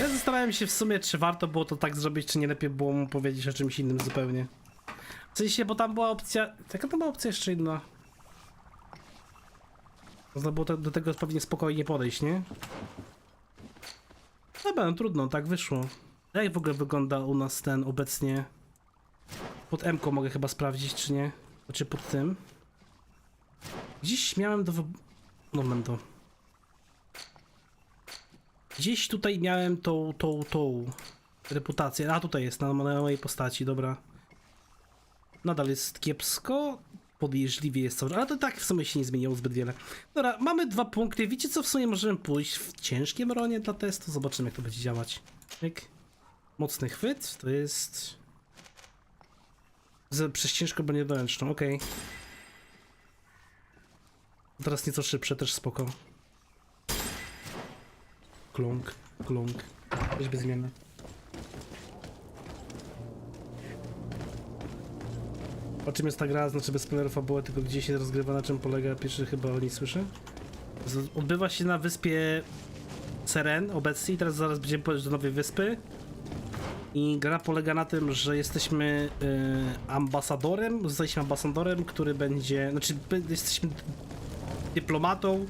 Ja zastanawiam się w sumie, czy warto było to tak zrobić, czy nie lepiej było mu powiedzieć o czymś innym zupełnie. W sensie, bo tam była opcja... Jaka to była opcja jeszcze inna? Można było do tego pewnie spokojnie podejść, nie? Dobra, no trudno, tak wyszło. Jak w ogóle wygląda u nas ten obecnie? Pod M-ką mogę chyba sprawdzić, czy nie? Znaczy pod tym. Dziś miałem do momentu. Gdzieś tutaj miałem tą reputację. A tutaj jest, na mojej postaci, dobra. Nadal jest kiepsko. Podejrzliwie jest cały, ale to tak w sumie się nie zmieniło zbyt wiele. Dobra, mamy 2 punkty. Wiecie co, w sumie możemy pójść w ciężkim ronie dla testu. Zobaczymy, jak to będzie działać. Mocny chwyt, to jest... Przez ciężko bronię doręczną, okej. Teraz nieco szybsze, też spoko. Kląk, kląk. Też bezmienne. O czym jest ta gra? Znaczy bez spoilerów fabuły, tylko gdzie się rozgrywa, na czym polega, pierwszy chyba o niej słyszę. Odbywa się na wyspie Seren obecnie i teraz zaraz będziemy pojechać do nowej wyspy. I gra polega na tym, że jesteśmy ambasadorem, zostaliśmy ambasadorem, który będzie, znaczy jesteśmy dyplomatą,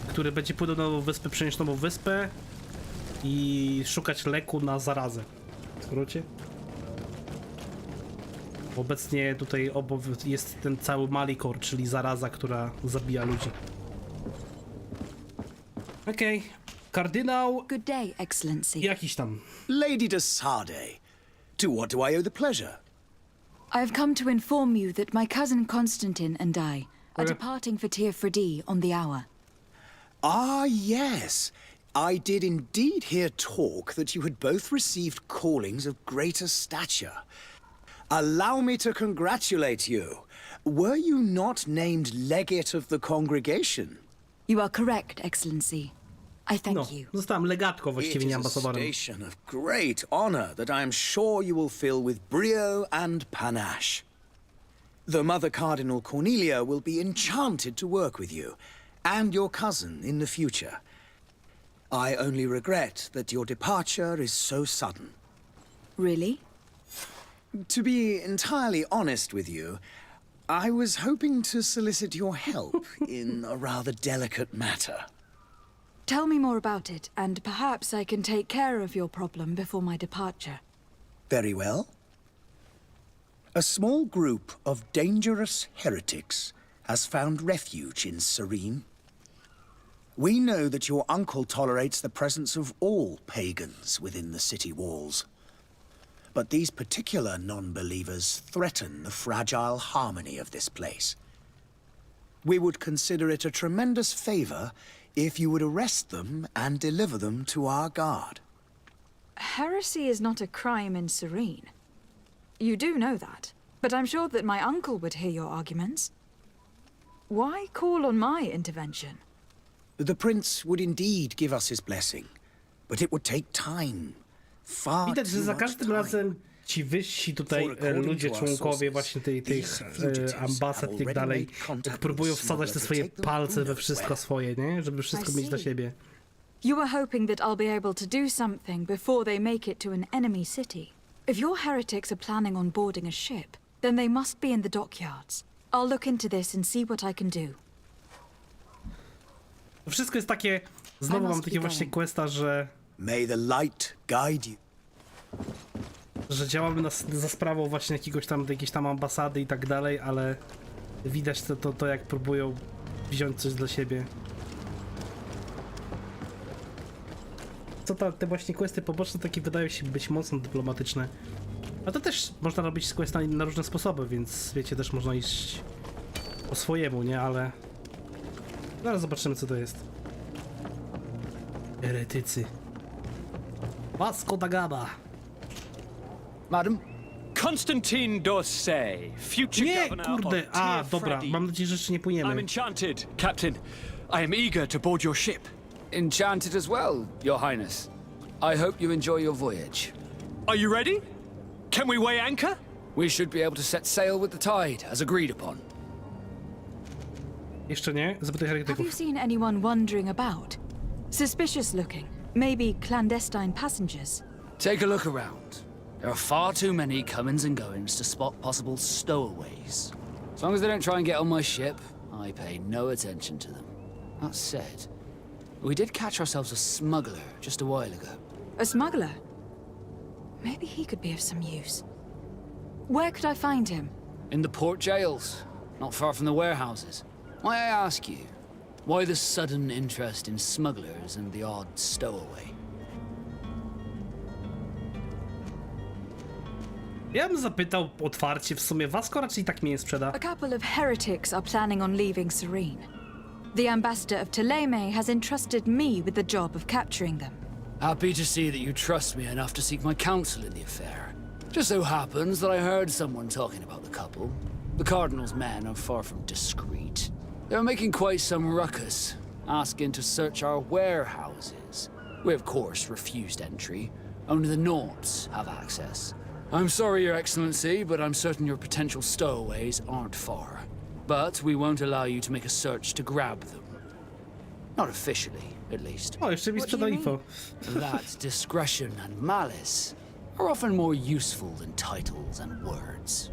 który będzie płynął na nową wyspę, przenieść nową wyspę i szukać leku na zarazę. W skrócie. Obecnie tutaj jest ten cały Malikor, czyli zaraza, która zabija ludzi. Okej. Kardynał... Good day, Excellency. Jakiś tam. Lady de Sade, to what do I owe the pleasure? I have come to inform you that my cousin Constantine and I are departing for Tir Freddy on the hour. Ah, yes. I did indeed hear talk that you had both received callings of greater stature. Allow me to congratulate you. Were you not named legate of the congregation? You are correct, Excellency. I thank you. Zostałem legatką właściwie, nie It is a ambasadorem. station of great honor that I am sure you will fill with brio and panache. The Mother Cardinal Cornelia will be enchanted to work with you and your cousin in the future. I only regret that your departure is so sudden. Really? To be entirely honest with you, I was hoping to solicit your help in a rather delicate matter. Tell me more about it, and perhaps I can take care of your problem before my departure. Very well. A small group of dangerous heretics has found refuge in Serene. We know that your uncle tolerates the presence of all pagans within the city walls. But these particular non-believers threaten the fragile harmony of this place. We would consider it a tremendous favor if you would arrest them and deliver them to our guard. Heresy is not a crime in Serene. You do know that, but I'm sure that my uncle would hear your arguments. Why call on my intervention? The prince would indeed give us his blessing, but it would take time. Far Widać, że za too każdym much razem ci wyżsi tutaj ludzie, członkowie właśnie tych ambasad i tak dalej, tak próbują wsadzać te swoje palce we wszystko swoje, nie? Żeby wszystko mieć dla siebie. You were hoping that I'll be able to do something before they make it to an enemy city. If your heretics are planning on boarding a ship, then they must be in the dockyards. I'll look into this and see what I can do. To wszystko jest takie, znowu mam takie właśnie questa, że... May the light guide you. Że działamy za sprawą właśnie jakiejś tam ambasady i tak dalej, ale widać to jak próbują wziąć coś dla siebie. Te właśnie questy poboczne takie wydają się być mocno dyplomatyczne. A to też można robić z questami na różne sposoby, więc wiecie, też można iść po swojemu, nie? Ale... Zaraz zobaczymy, co to jest. Heretycy. Vasco da Gama. Madam? Constantine d'Orsay, future Nie, governor kurde. of A, Tir dobra. Freddy. Mam nadzieję, że jeszcze nie płyniemy. I'm enchanted, Captain. I am eager to board your ship. Enchanted as well, Your Highness. I hope you enjoy your voyage. Are you ready? Can we weigh anchor? We should be able to set sail with the tide, as agreed upon. Jeszcze nie? Zapytaj Have heretyków. you seen anyone wandering about? Suspicious looking. Maybe clandestine passengers. Take a look around. There are far too many comings and goings to spot possible stowaways. As long as they don't try and get on my ship, I pay no attention to them. That said, we did catch ourselves a smuggler just a while ago. A smuggler? Maybe he could be of some use. Where could I find him? In the port jails, not far from the warehouses. May I ask you, Why the sudden interest in smugglers and the odd stowaway? Ja bym zapytał otwarcie, w sumie Vasco raczej tak mnie nie sprzeda. A couple of heretics are planning on leaving Serene. The ambassador of Thélème has entrusted me with the job of capturing them. Happy to see that you trust me enough to seek my counsel in the affair. Just so happens that I heard someone talking about the couple. The Cardinal's men are far from discreet. They're making quite some ruckus, asking to search our warehouses. We, of course, refused entry. Only the Nords have access. I'm sorry, Your Excellency, but I'm certain your potential stowaways aren't far. But we won't allow you to make a search to grab them. Not officially, at least. O, jeszcze mi sprzedał info. That discretion and malice are often more useful than titles and words.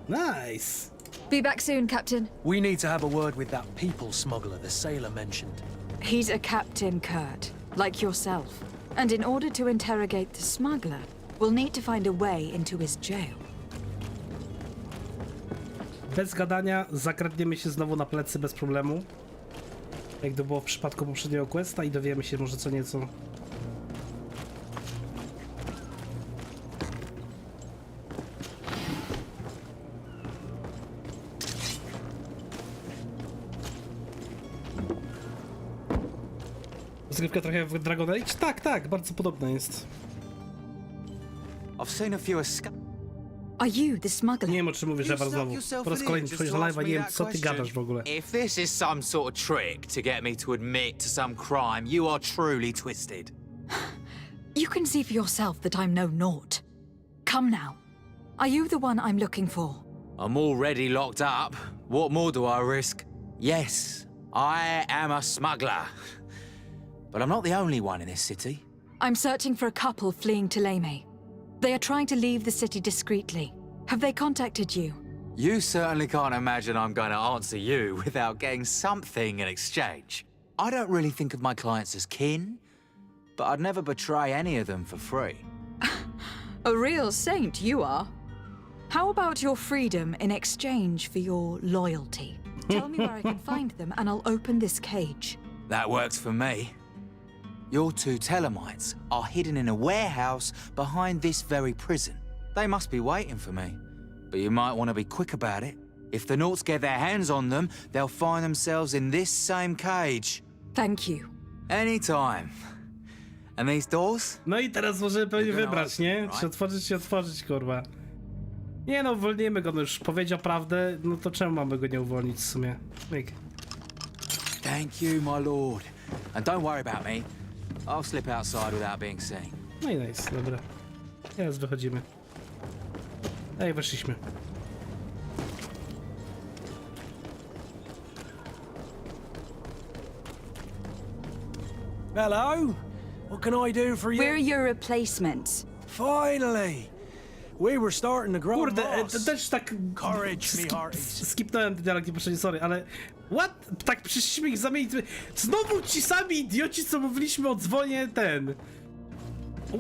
Nice. Be back soon, Captain. We need to have a word with that people smuggler the sailor mentioned. He's a Captain Kurt, like yourself. And in order to interrogate the smuggler, we'll need to find a way into his jail. Bez gadania zakradniemy się znowu na plecy bez problemu. Jak to było w przypadku poprzedniego questa i dowiemy się może co nieco. Zgrywka trochę w Dragon Age? Tak, tak, bardzo podobna jest. I've seen a few Are you the smuggler? Nie wiem, o czym mówisz, Ewa, znowu. Po raz kolejny twoje live'a, nie wiem, co ty gadasz w ogóle. If this is some sort of trick to get me to admit to some crime, you are truly twisted. You can see for yourself that I'm no naught. Come now. Are you the one I'm looking for? I'm already locked up. What more do I risk? Yes, I am a smuggler. But I'm not the only one in this city. I'm searching for a couple fleeing Thélème. They are trying to leave the city discreetly. Have they contacted you? You certainly can't imagine I'm going to answer you without getting something in exchange. I don't really think of my clients as kin, but I'd never betray any of them for free. A real saint you are. How about your freedom in exchange for your loyalty? Tell me where I can find them and I'll open this cage. That works for me. Your two Telemites are hidden in a warehouse behind this very prison. They must be waiting for me. But you might want to be quick about it. If the Nauts get their hands on them, they'll find themselves in this same cage. Thank you. Anytime. And these doors? No i teraz możemy pewnie wybrać, nie? Czy otworzyć, kurwa. Nie no, uwolnimy go, no już powiedział prawdę, no to czemu mamy go nie uwolnić w sumie? Myk. Thank you, my lord. And don't worry about me. I'll slip outside without being seen. No i nice, dobra. Teraz wychodzimy. Ej, weszliśmy. Hello? What can I do for you? We're your replacements. Finally! We were starting to grow Kurde, też tak... Courage, me hearties. Skipnąłem ten dialog niepotrzebnie, sorry, ale... What? Tak przyszliśmy ich zamienić... Znowu ci sami idioci, co mówiliśmy o dzwonie ten...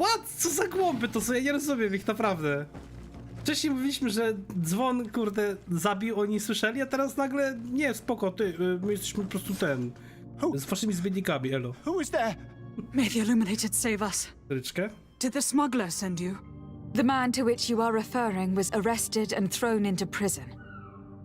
What? Co za głąby to są? Ja nie rozumiem ich, naprawdę. Wcześniej mówiliśmy, że dzwon, kurde, zabił, oni słyszeli, a teraz nagle... Nie, spoko, ty, my jesteśmy po prostu ten... Z waszymi zbiednikami, elo. Who is there? May the Illuminated save us. Ryczkę? Did the smuggler send you? The man to which you are referring was arrested and thrown into prison.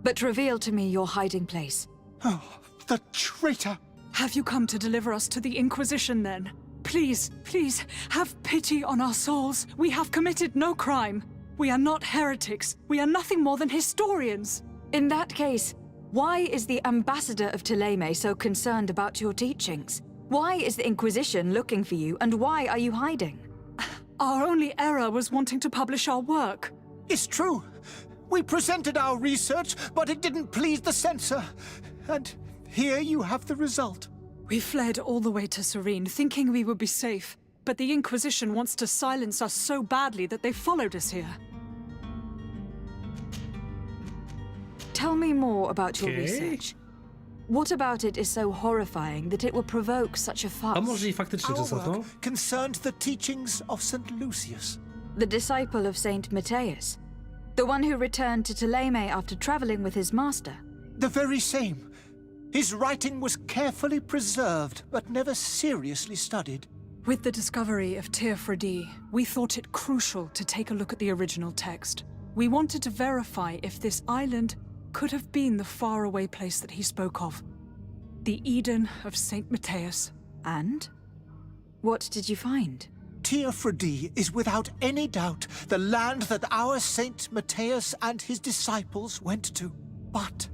But reveal to me your hiding place. Oh, the traitor! Have you come to deliver us to the Inquisition then? Please, please, have pity on our souls. We have committed no crime. We are not heretics. We are nothing more than historians. In that case, why is the ambassador of Thélème so concerned about your teachings? Why is the Inquisition looking for you, and why are you hiding? Our only error was wanting to publish our work. It's true. We presented our research, but it didn't please the censor. And here you have the result. We fled all the way to Serene, thinking we would be safe. But the Inquisition wants to silence us so badly that they followed us here. Tell me more about your research. What about it is so horrifying that it will provoke such a fuss? A może i faktycznie to Our work concerned the teachings of St. Lucius. The disciple of Saint Matthias. The one who returned to Thélème after traveling with his master. The very same. His writing was carefully preserved, but never seriously studied. With the discovery of Teofredi, we thought it crucial to take a look at the original text. We wanted to verify if this island could have been the faraway place that he spoke of. The Eden of St. Matthias. And? What did you find? Teofredi is without any doubt the land that our Saint Matthias and his disciples went to. But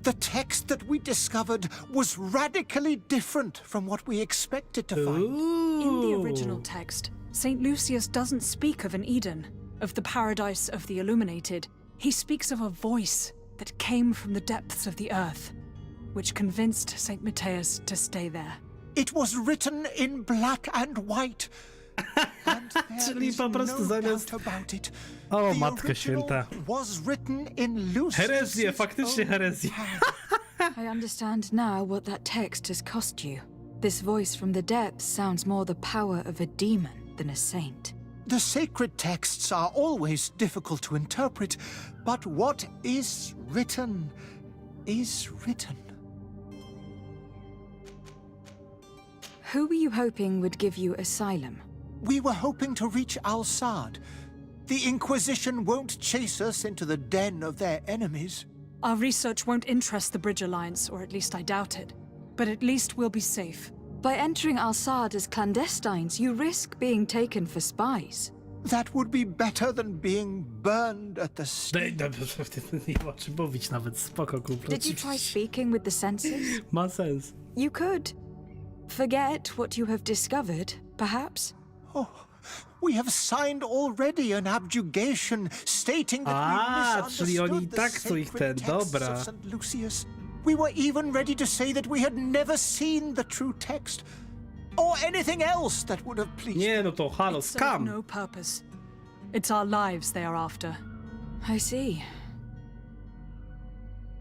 the text that we discovered was radically different from what we expected to find. In the original text, St. Lucius doesn't speak of an Eden, of the paradise of the illuminated. He speaks of a voice that came from the depths of the earth, which convinced St. Matthias to stay there. It was written in black and white. And there is no doubt about it. O, The Matka Święta. was written in Lucius. Herezję, faktycznie herezję. I understand now what that text has cost you. This voice from the depths sounds more the power of a demon than a saint. The sacred texts are always difficult to interpret, but what is written is written. Who were you hoping would give you asylum? We were hoping to reach Al-Sad. The Inquisition won't chase us into the den of their enemies. Our research won't interest the Bridge Alliance, or at least I doubt it. But at least we'll be safe. By entering Al-Sad as clandestines, you risk being taken for spies. That would be better than being burned at the stake. Nie ma czym mówić nawet, spoko kumplu. Did you try speaking with the senses? Ma sens. You could. Forget what you have discovered, perhaps? Oh, we have signed already an abjugation stating that we czyli oni misunderstood the tak chcą ich sacred ten, texts dobra. of St. Lucius. We were even ready to say that we had never seen the true text, or anything else that would have pleased Nie, no to halo, It served skam. no purpose. It's our lives they are after. I see.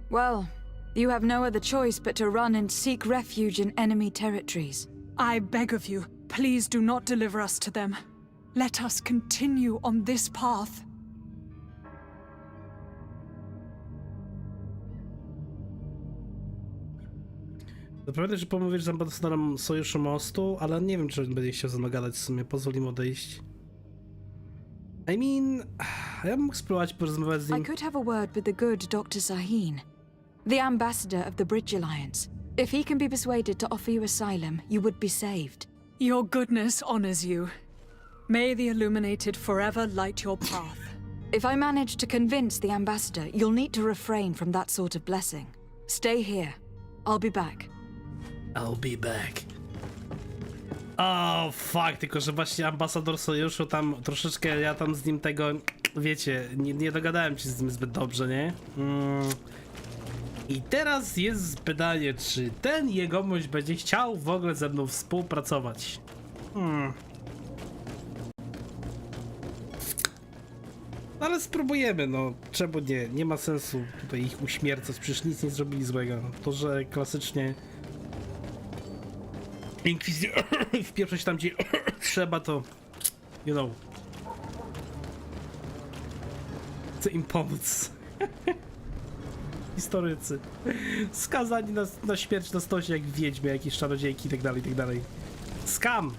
Well, you have no other choice but to run and seek refuge in enemy territories. I beg of you, please do not deliver us to them. Let us continue on this path. Zapewne, że pomówisz z ambasadorem Sojuszu Mostu, ale nie wiem, czy on będzie chciał ze mną gadać w sumie. Pozwól mu odejść. I mean, ja bym mógł spróbować porozmawiać z nim. I could have a word with the good Dr. Sahin, the ambassador of the Bridge Alliance. If he can be persuaded to offer you asylum, you would be saved. Your goodness honors you. May the illuminated forever light your path. If I manage to convince the ambassador, you'll need to refrain from that sort of blessing. Stay here. I'll be back. I'll be back. O, fuck, tylko że właśnie ambasador Sojuszu tam troszeczkę, ja tam z nim tego, wiecie, nie dogadałem się z nim zbyt dobrze, nie? I teraz jest pytanie, czy ten jegomość będzie chciał w ogóle ze mną współpracować? Ale spróbujemy, no czemu nie? Nie ma sensu tutaj ich uśmiercać, przecież nic nie zrobili złego. To, że klasycznie Inkwizycja wpieprzać tam, gdzie trzeba, to you know, chcę im pomóc. Historycy skazani na śmierć na stosie jak wiedźmy, jakieś czarodziejki i tak dalej, i tak dalej. Skam!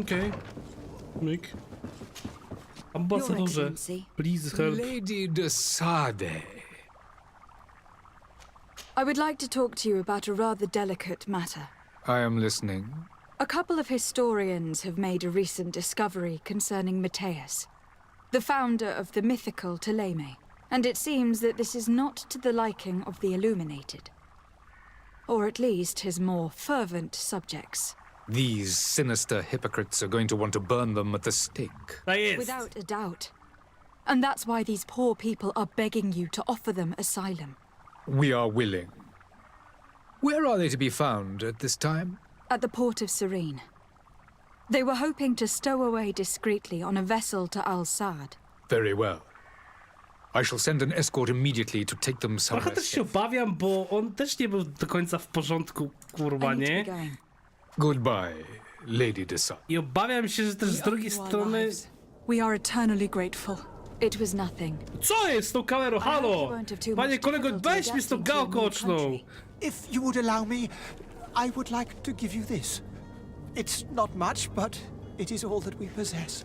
Okej. Myk. Ambasadorze, please help. Lady de Sade. I would like to talk to you about a rather delicate matter. I am listening. A couple of historians have made a recent discovery concerning Matthias, the founder of the mythical Ptolemy, and it seems that this is not to the liking of the illuminated, or at least his more fervent subjects. These sinister hypocrites are going to want to burn them at the stake. Without a doubt. And that's why these poor people are begging you to offer them asylum. We are willing. Where are they to be found at this time? At the port of Serene. They were hoping to stow away discreetly on a vessel to Al-Sad. Very well. I shall send an escort immediately to take them Trochę somewhere też się obawiam, bo on też nie był do końca w porządku, kurwa, nie? Goodbye, Lady de Sade. I obawiam się, że też z drugiej strony... We are eternally grateful. It was nothing. Co jest z tą kamerą? Halo! Panie kolego, weź mi z tą gałką oczną! If you would allow me, I would like to give you this. It's not much, but it is all that we possess.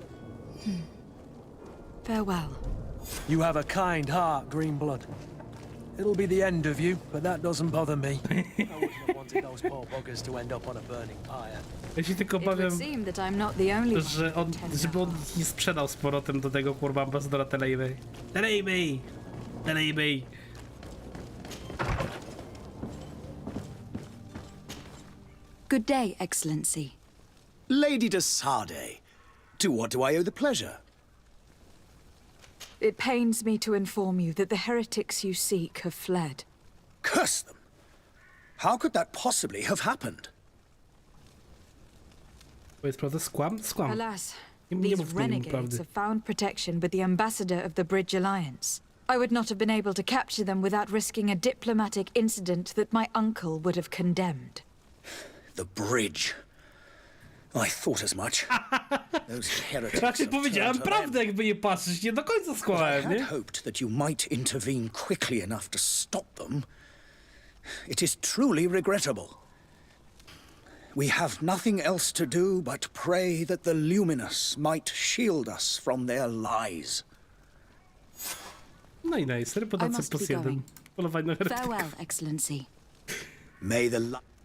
Farewell. You have a kind heart, Greenblood. It'll be the end of you, but that doesn't bother me. I wouldn't have wanted those poor buggers to end up on a burning pyre. Ja się tylko It would obawiam, seem that I'm not the only one że on, żeby on nie sprzedał z powrotem do tego kurwa ambasadora Telejbej. Telejbej! Telejbej! Good day, Excellency. Lady de Sade, to what do I owe the pleasure? It pains me to inform you that the heretics you seek have fled. Curse them! How could that possibly have happened? Powiedz prawdę, skłam? Skłam. Alas, Nie these mów tej renegades prawdy. have found protection with the ambassador of the Bridge Alliance. I would not have been able to capture them without risking a diplomatic incident that my uncle would have condemned. The bridge. I thought as much. Those heretics Raczej have powiedziałem turned to prawdę, jakby nie patrzeć. Nie do końca But I skłamałem, had nie? hoped that you might intervene quickly enough to stop them. It is truly regrettable. We have nothing else to do but pray that the Luminous might shield us from their lies. No i nice, reputacja plus 1. Polowanie na heretyka. Farewell, Excellency. May the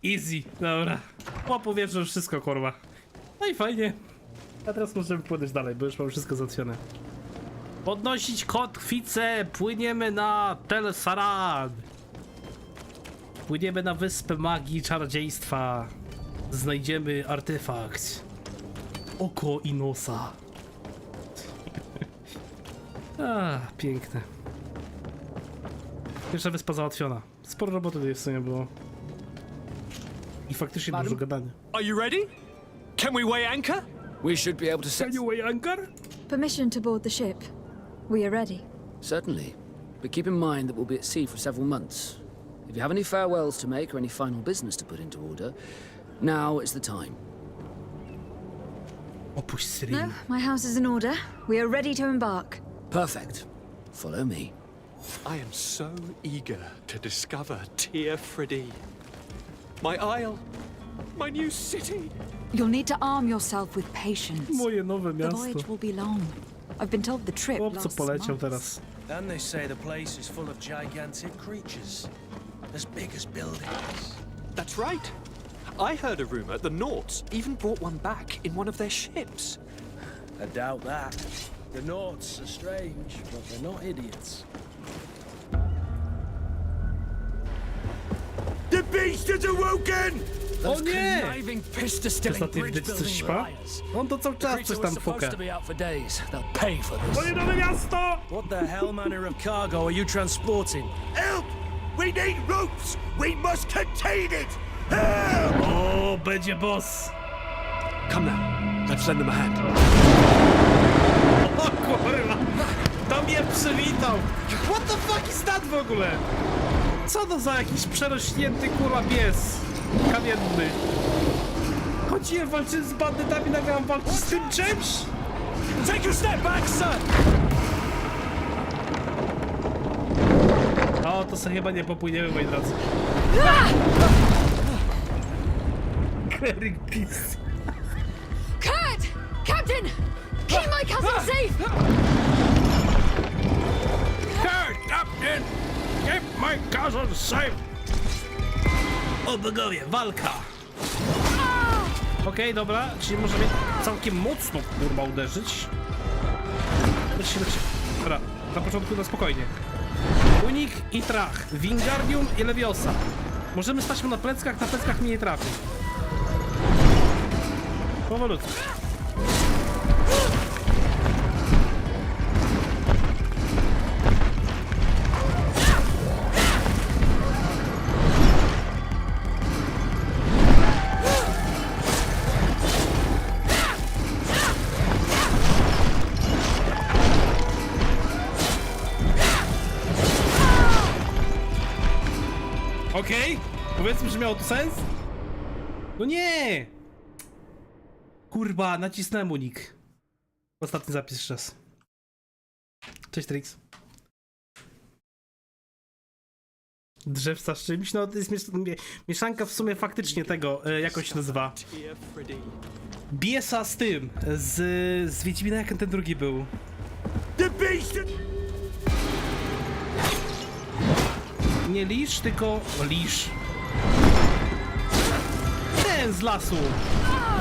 Easy, dobra. Po powietrzu już wszystko, kurwa. No i fajnie. A teraz możemy płynąć dalej, bo już mam wszystko załatwione. Podnosić kotwicę, płyniemy na Tel Saran. Płyniemy na wyspę magii i czarodziejstwa. Znajdziemy artefakt. Oko i nosa. Piękne. Pierwsza wyspa załatwiona. Sporo roboty tutaj w sumie było. I faktycznie dużo gadania. Are you ready? Can we weigh anchor? We should be able to set... Can you weigh anchor? Permission to board the ship. We are ready. Certainly. But keep in mind that we'll be at sea for several months. If you have any farewells to make or any final business to put into order, now is the time. Opuść Syrię. No, my house is in order. We are ready to embark. Perfect. Follow me. I am so eager to discover Teer Fradee. My isle, my new city. You'll need to arm yourself with patience. Moje nowe The miasto. voyage will be long. I've been told the trip Chłopco lasts poleciał months. teraz. And they say the place is full of gigantic creatures, as big as buildings. That's right. I heard a rumor the Nauts even brought one back in one of their ships. I doubt that. The Nauts are strange, but they're not idiots. The beast has awoken! O nie! Conniving, pista-stilling Ostatni w bridge coś building śpa? liars. On to cały The czas creature coś was tam supposed fuka. to be out for days. They'll pay for this. Moje nowe miasto! What the hell manner of cargo are you transporting? Help! We need ropes! We must contain it! Help! O, będzie boss! Come now, let's lend them a hand. O kurwa! To mnie przywitał! What the fuck is that w ogóle? Co to za jakiś przerośnięty kurwa pies? Kamienny. Chodziłem, walczyłem z bandytami, nagle mam walczyć z tym czymś? Take a step back, sir! O, to sobie chyba nie popłyniemy, moi drodzy. Cleric Beast. Kurt! Captain! Keep my cousin safe! Kurt, Captain! Keep my cousin safe! O bogowie, walka! Okej, dobra, czyli możemy całkiem mocno kurwa uderzyć. Lecimy. Dobra, na początku na spokojnie. Unik i trach, Wingardium i Leviosa. Możemy stać mu na pleckach mnie nie trafi. Powolutku. Okej, powiedzmy, że miało to sens? No nie! Kurwa, nacisnąłem unik. Ostatni zapis jeszcze raz. Cześć, Trix. Drzewca z czymś? No to jest mieszanka w sumie faktycznie tego, jak on się nazywa? Biesa z tym, z Wiedźmina, jak ten drugi był. Nie lisz, tylko lisz. Ten z lasu.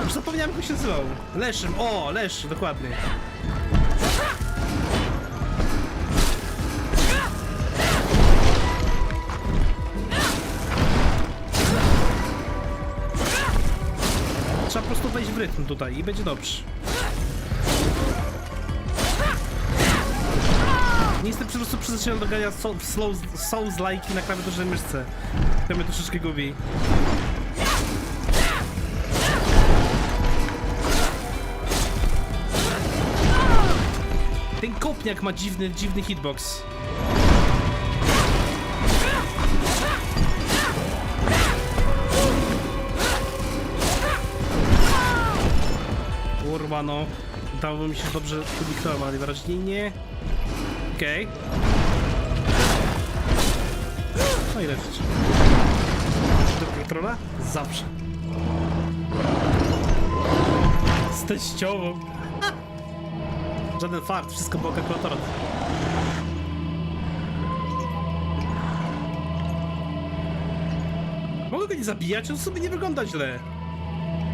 Już zapomniałem, jak on się nazywał. Leszym, o, Lesz, dokładnie. Trzeba po prostu wejść w rytm tutaj i będzie dobrze. Nie jestem po prostu przyzwyczajony do grania Souls-like na klawiaturze myszce. To mnie troszeczkę gubi. Ten kopniak ma dziwny hitbox. Kurwa, no. Dałoby mi się dobrze uniknąłem, ale najwyraźniej nie. Okej. No i leczyć. Do kontrola? Zawsze. Z teściową. Żaden fart, wszystko było kalkulatorem. Mogę go nie zabijać, on sobie nie wygląda źle.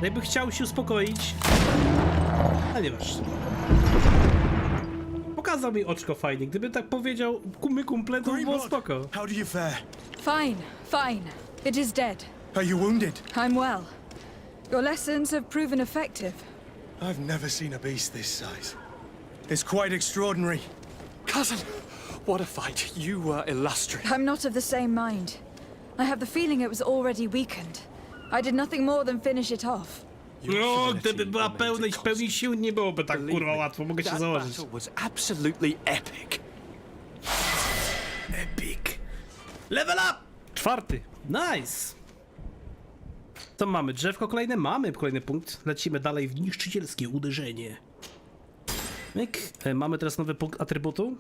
Jakby chciał się uspokoić. A nie masz. Pokazał mi oczko fajnie. Gdyby tak powiedział, my kumple, to by było spoko. How do you fare? Fine, fine. It is dead. Are you wounded? I'm well. Your lessons have proven effective. I've never seen a beast this size. It's quite extraordinary. Cousin, what a fight. You were illustrious. I'm not of the same mind. I have the feeling it was already weakened. I did nothing more than finish it off. No, gdyby była pełni sił, nie byłoby tak kurwa łatwo, mogę się założyć. That battle was absolutely epic. Epic. Level up! 4. Nice. Co mamy? Drzewko kolejne? Mamy kolejny punkt. Lecimy dalej w niszczycielskie uderzenie. Myk. Mamy teraz nowy punkt atrybutu.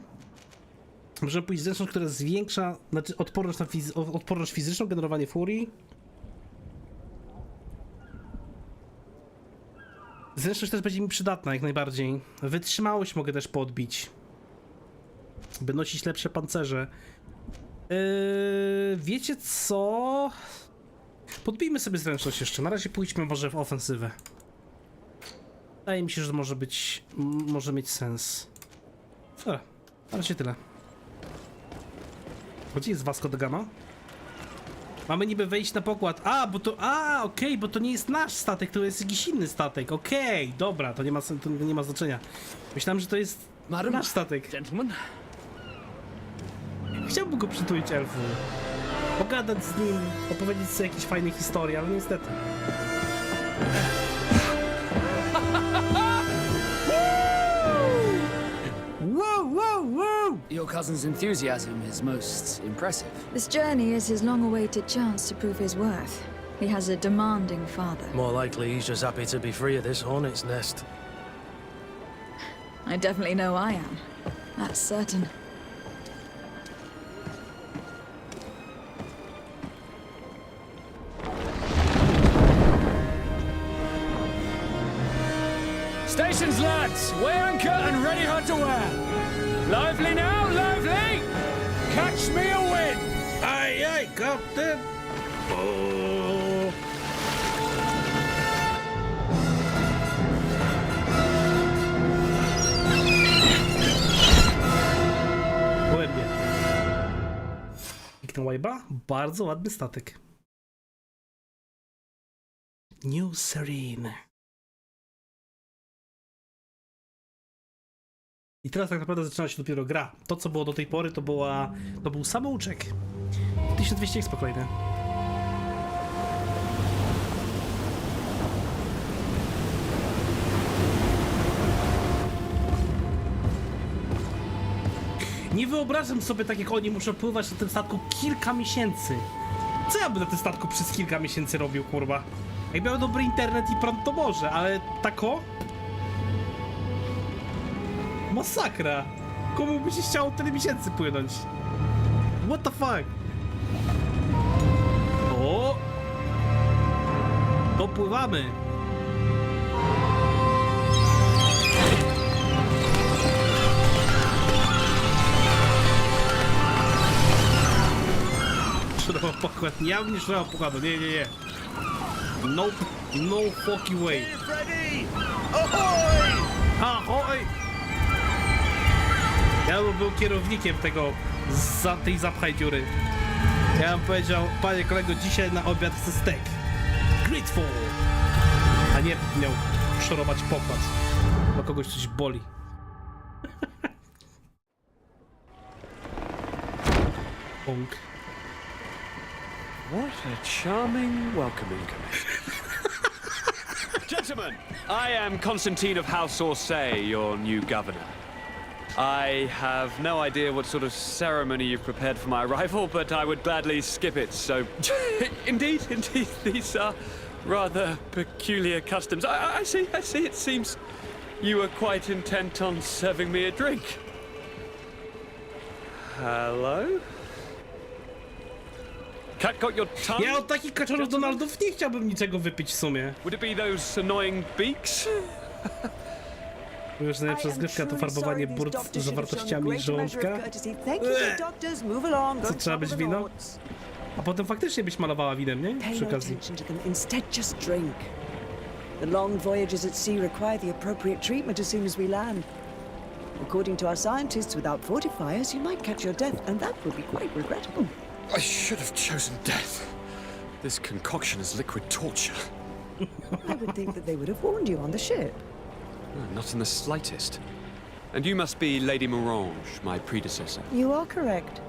Możemy pójść zręczność, która zwiększa, znaczy odporność na odporność fizyczną, generowanie furii. Zręczność też będzie mi przydatna jak najbardziej. Wytrzymałość mogę też podbić, by nosić lepsze pancerze. Wiecie co? Podbijmy sobie zręczność jeszcze. Na razie pójdźmy może w ofensywę. Wydaje mi się, że to może mieć sens. Dobra, na razie tyle. Gdzie jest Vasco da Gama? Mamy niby wejść na pokład. Okej, bo to nie jest nasz statek, to jest jakiś inny statek. Okej, dobra, to nie ma znaczenia. Myślałem, że to jest nasz statek. Gentlemen. Chciałbym go przytulić, elfu. Pogadać z nim, opowiedzieć sobie jakieś fajne historie, ale niestety. Whoa! Your cousin's enthusiasm is most impressive. This journey is his long-awaited chance to prove his worth. He has a demanding father. More likely he's just happy to be free of this hornet's nest. I definitely know I am. That's certain. Stations, lads! Weigh anchor and ready hard to wear. Lively now, lively! Catch me a wind! Aye, Captain! Oh. Głębie. Kliknę łajba. Bardzo ładny statek. New Serene. I teraz tak naprawdę zaczyna się dopiero gra. To, co było do tej pory, to był samouczek. 1200 expo kolejne. Nie wyobrażam sobie, tak jak oni muszą pływać na tym statku kilka miesięcy. Co ja bym na tym statku przez kilka miesięcy robił, kurwa? Jak miał dobry internet i prąd, to może, ale tako? Masakra! Komu by się chciało tyle miesięcy płynąć? What the fuck? O! Dopływamy! Szrowa pokład. Ja bym nie szrowa pokładu. Nie, nie, nie. Nope. No fucking way. Ahoj! Ja bym był kierownikiem tej zapchaj dziury. Ja bym powiedział, panie kolego, dzisiaj na obiad chcę steak. Greedfall! A nie miał szorować pokład, bo kogoś coś boli. Punk. What a charming welcoming committee. Gentlemen, I am Constantine of House Orsay, your new governor. I have no idea what sort of ceremony you've prepared for my arrival, but I would gladly skip it, so... indeed, these are rather peculiar customs. I see, it seems you were quite intent on serving me a drink. Hello? Cat got your tongue? Ja od takich kaczorów Donaldów nie chciałbym niczego wypić w sumie. Would it be those annoying beaks? Już najlepsza zgrywka to farbowanie burt z zawartościami żołądka. Co, trzeba być wino? A potem faktycznie byś malowała winem, nie? Przy okazji. The long voyages at sea require the appropriate treatment as soon as we land. According to our scientists, without fortifiers, you might catch your death, and that would be quite regrettable. I should have chosen death. This concoction is liquid torture. I would think that they would have warned you on the ship. Not in the slightest. And you must be Lady Morange, my predecessor. You are correct.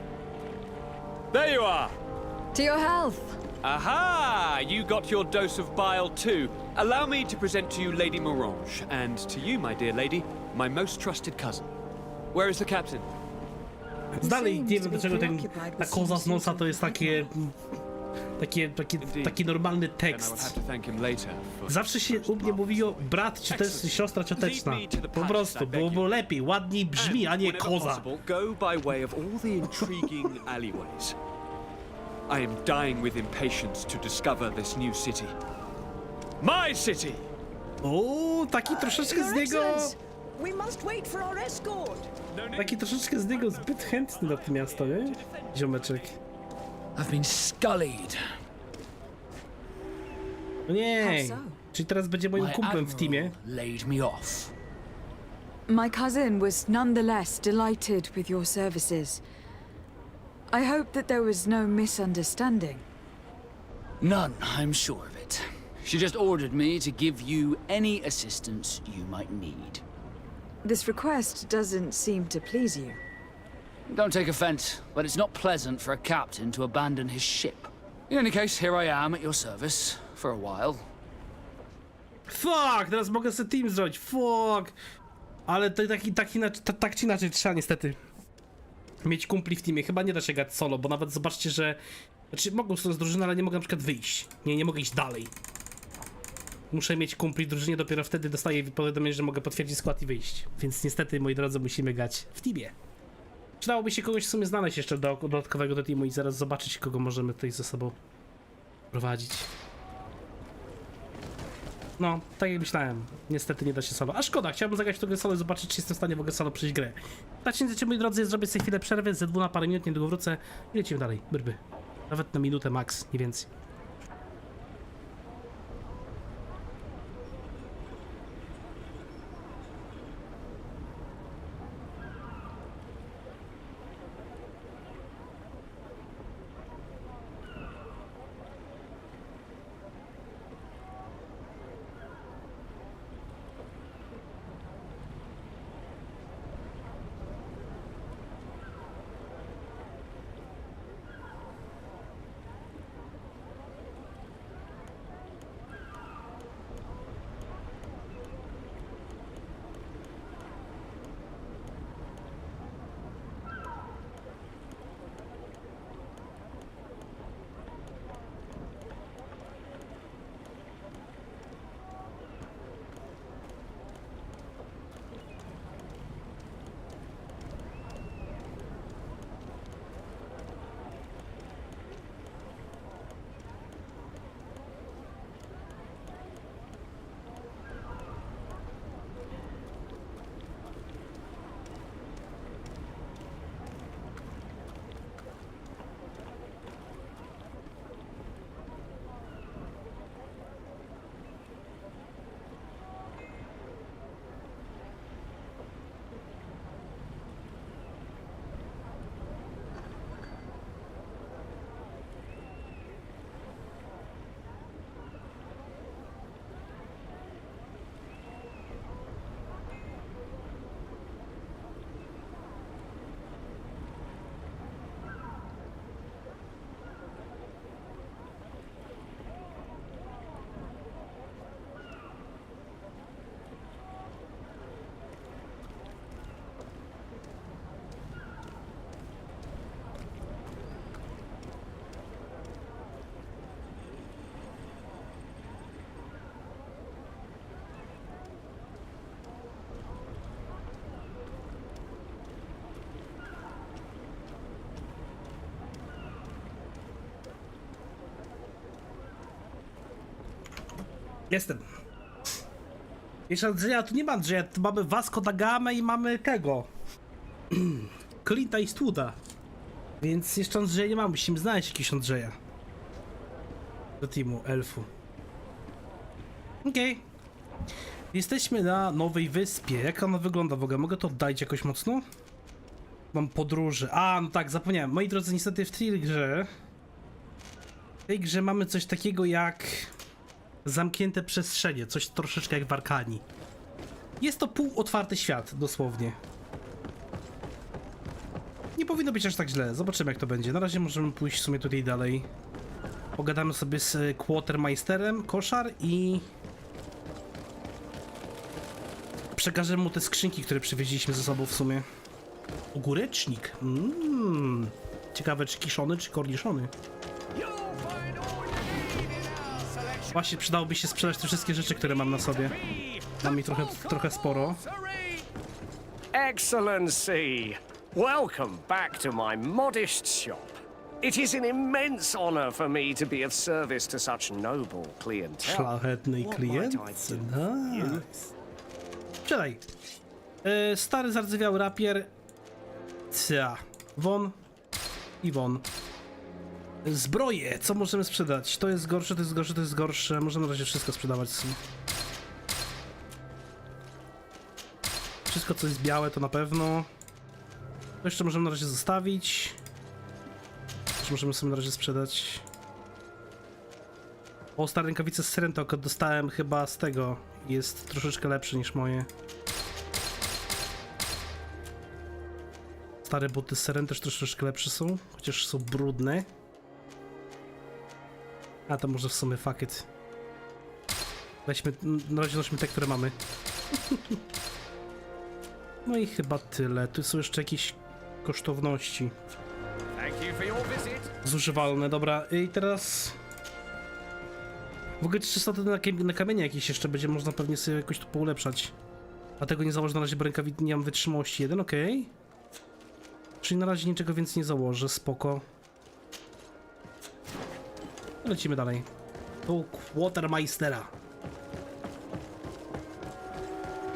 There you are! To your health! Aha! You got your dose of bile too. Allow me to present to you Lady Morange, and to you, my dear lady, my most trusted cousin. Where is the captain? Dalej nie wiem dlaczego ta koza z nosa to jest taki normalny tekst. Zawsze się u mnie mówiło brat cioteczny, siostra cioteczna. Po prostu, byłoby lepiej, ładniej brzmi, a nie koza. Go by way of all the intriguing alleyways. I am dying with impatience to discover this new city. My city! O, taki troszeczkę z niego... We must wait for our escort. Taki troszeczkę z niego zbyt chętny na to miasto, nie? Ziomeczek. I've been scullied. O nie! Czyli teraz będzie moim kumplem w teamie. Laid me off. My cousin was nonetheless delighted with your services. I hope that there was no misunderstanding. None, I'm sure of it. She just ordered me to give you any assistance you might need. This request doesn't seem to please you. Don't take offense, but it's not pleasant for a captain to abandon his ship. In any case, here I am at your service for a while. Fuck! Teraz mogę sobie team zrobić. Fuck! Ale to tak czy inaczej trzeba niestety mieć kumpli w teamie. Chyba nie da się grać solo, bo nawet zobaczcie, że... Znaczy mogą z drużyny, ale nie mogę na przykład wyjść. Nie mogę iść dalej. Muszę mieć kumpli w drużynie, dopiero wtedy dostaję powiadomienie, że mogę potwierdzić skład i wyjść. Więc niestety, moi drodzy, musimy grać w teamie. Przydałoby się kogoś w sumie znaleźć jeszcze dodatkowego do teamu i zaraz zobaczyć, kogo możemy tutaj ze sobą prowadzić. No, tak jak myślałem. Niestety nie da się solo. A szkoda, chciałbym zagrać w tą grę solo i zobaczyć, czy jestem w stanie w ogóle solo przejść grę. Tak więc, moi drodzy, zrobię sobie chwilę przerwy, ze 2 na parę minut, niedługo wrócę i lecimy dalej. Brby. Nawet na minutę max, nie więcej. Jestem. Jeszcze Andrzeja, tu nie ma Andrzeja, tu mamy Vasco da Gamę i mamy tego. Clint'a Eastwooda. Więc jeszcze Andrzeja nie mamy, musimy znaleźć jakiegoś Andrzeja. Do teamu, elfu. Okej. Jesteśmy na nowej wyspie. Jak ona wygląda w ogóle? Mogę to oddać jakoś mocno? Mam podróże. A, no tak, zapomniałem. Moi drodzy, niestety w tej grze mamy coś takiego jak zamknięte przestrzenie. Coś troszeczkę jak w Arkanii. Jest to półotwarty świat, dosłownie. Nie powinno być aż tak źle. Zobaczymy, jak to będzie. Na razie możemy pójść w sumie tutaj dalej. Pogadamy sobie z Quartermeisterem, koszar i przekażemy mu te skrzynki, które przywieźliśmy ze sobą w sumie. Ogórecznik. Ciekawe, czy kiszony, czy korniszony. Właśnie przydałoby się sprzedać te wszystkie rzeczy, które mam na sobie. Mam ich trochę sporo. Excellency! Welcome back to my modest shop. It is an immense honor for me to be of service to such noble clientele. Szlachetnej klientce. Nice. Sprzedaj. Stary zardzewiały rapier. Won. I won. Zbroje. Co możemy sprzedać? To jest gorsze, to jest gorsze, to jest gorsze. Możemy na razie wszystko sprzedawać. Wszystko, co jest białe, to na pewno. To jeszcze możemy na razie zostawić. Też możemy sobie na razie sprzedać. O, stare rękawice z serem to dostałem chyba z tego. Jest troszeczkę lepszy niż moje. Stare buty z serem też troszeczkę lepsze są, chociaż są brudne. A to może w sumie fuck it. Weźmy, na razie nośmy te, które mamy. No i chyba tyle. Tu są jeszcze jakieś kosztowności. Zużywalne, dobra. I teraz... W ogóle 300 na kamienie jakieś jeszcze będzie można pewnie sobie jakoś tu poulepszać. A tego nie założę na razie, bo rękawic nie mam wytrzymałości 1, okej. Czyli na razie niczego więcej nie założę, spoko. Lecimy dalej. Tu Quartermeistera.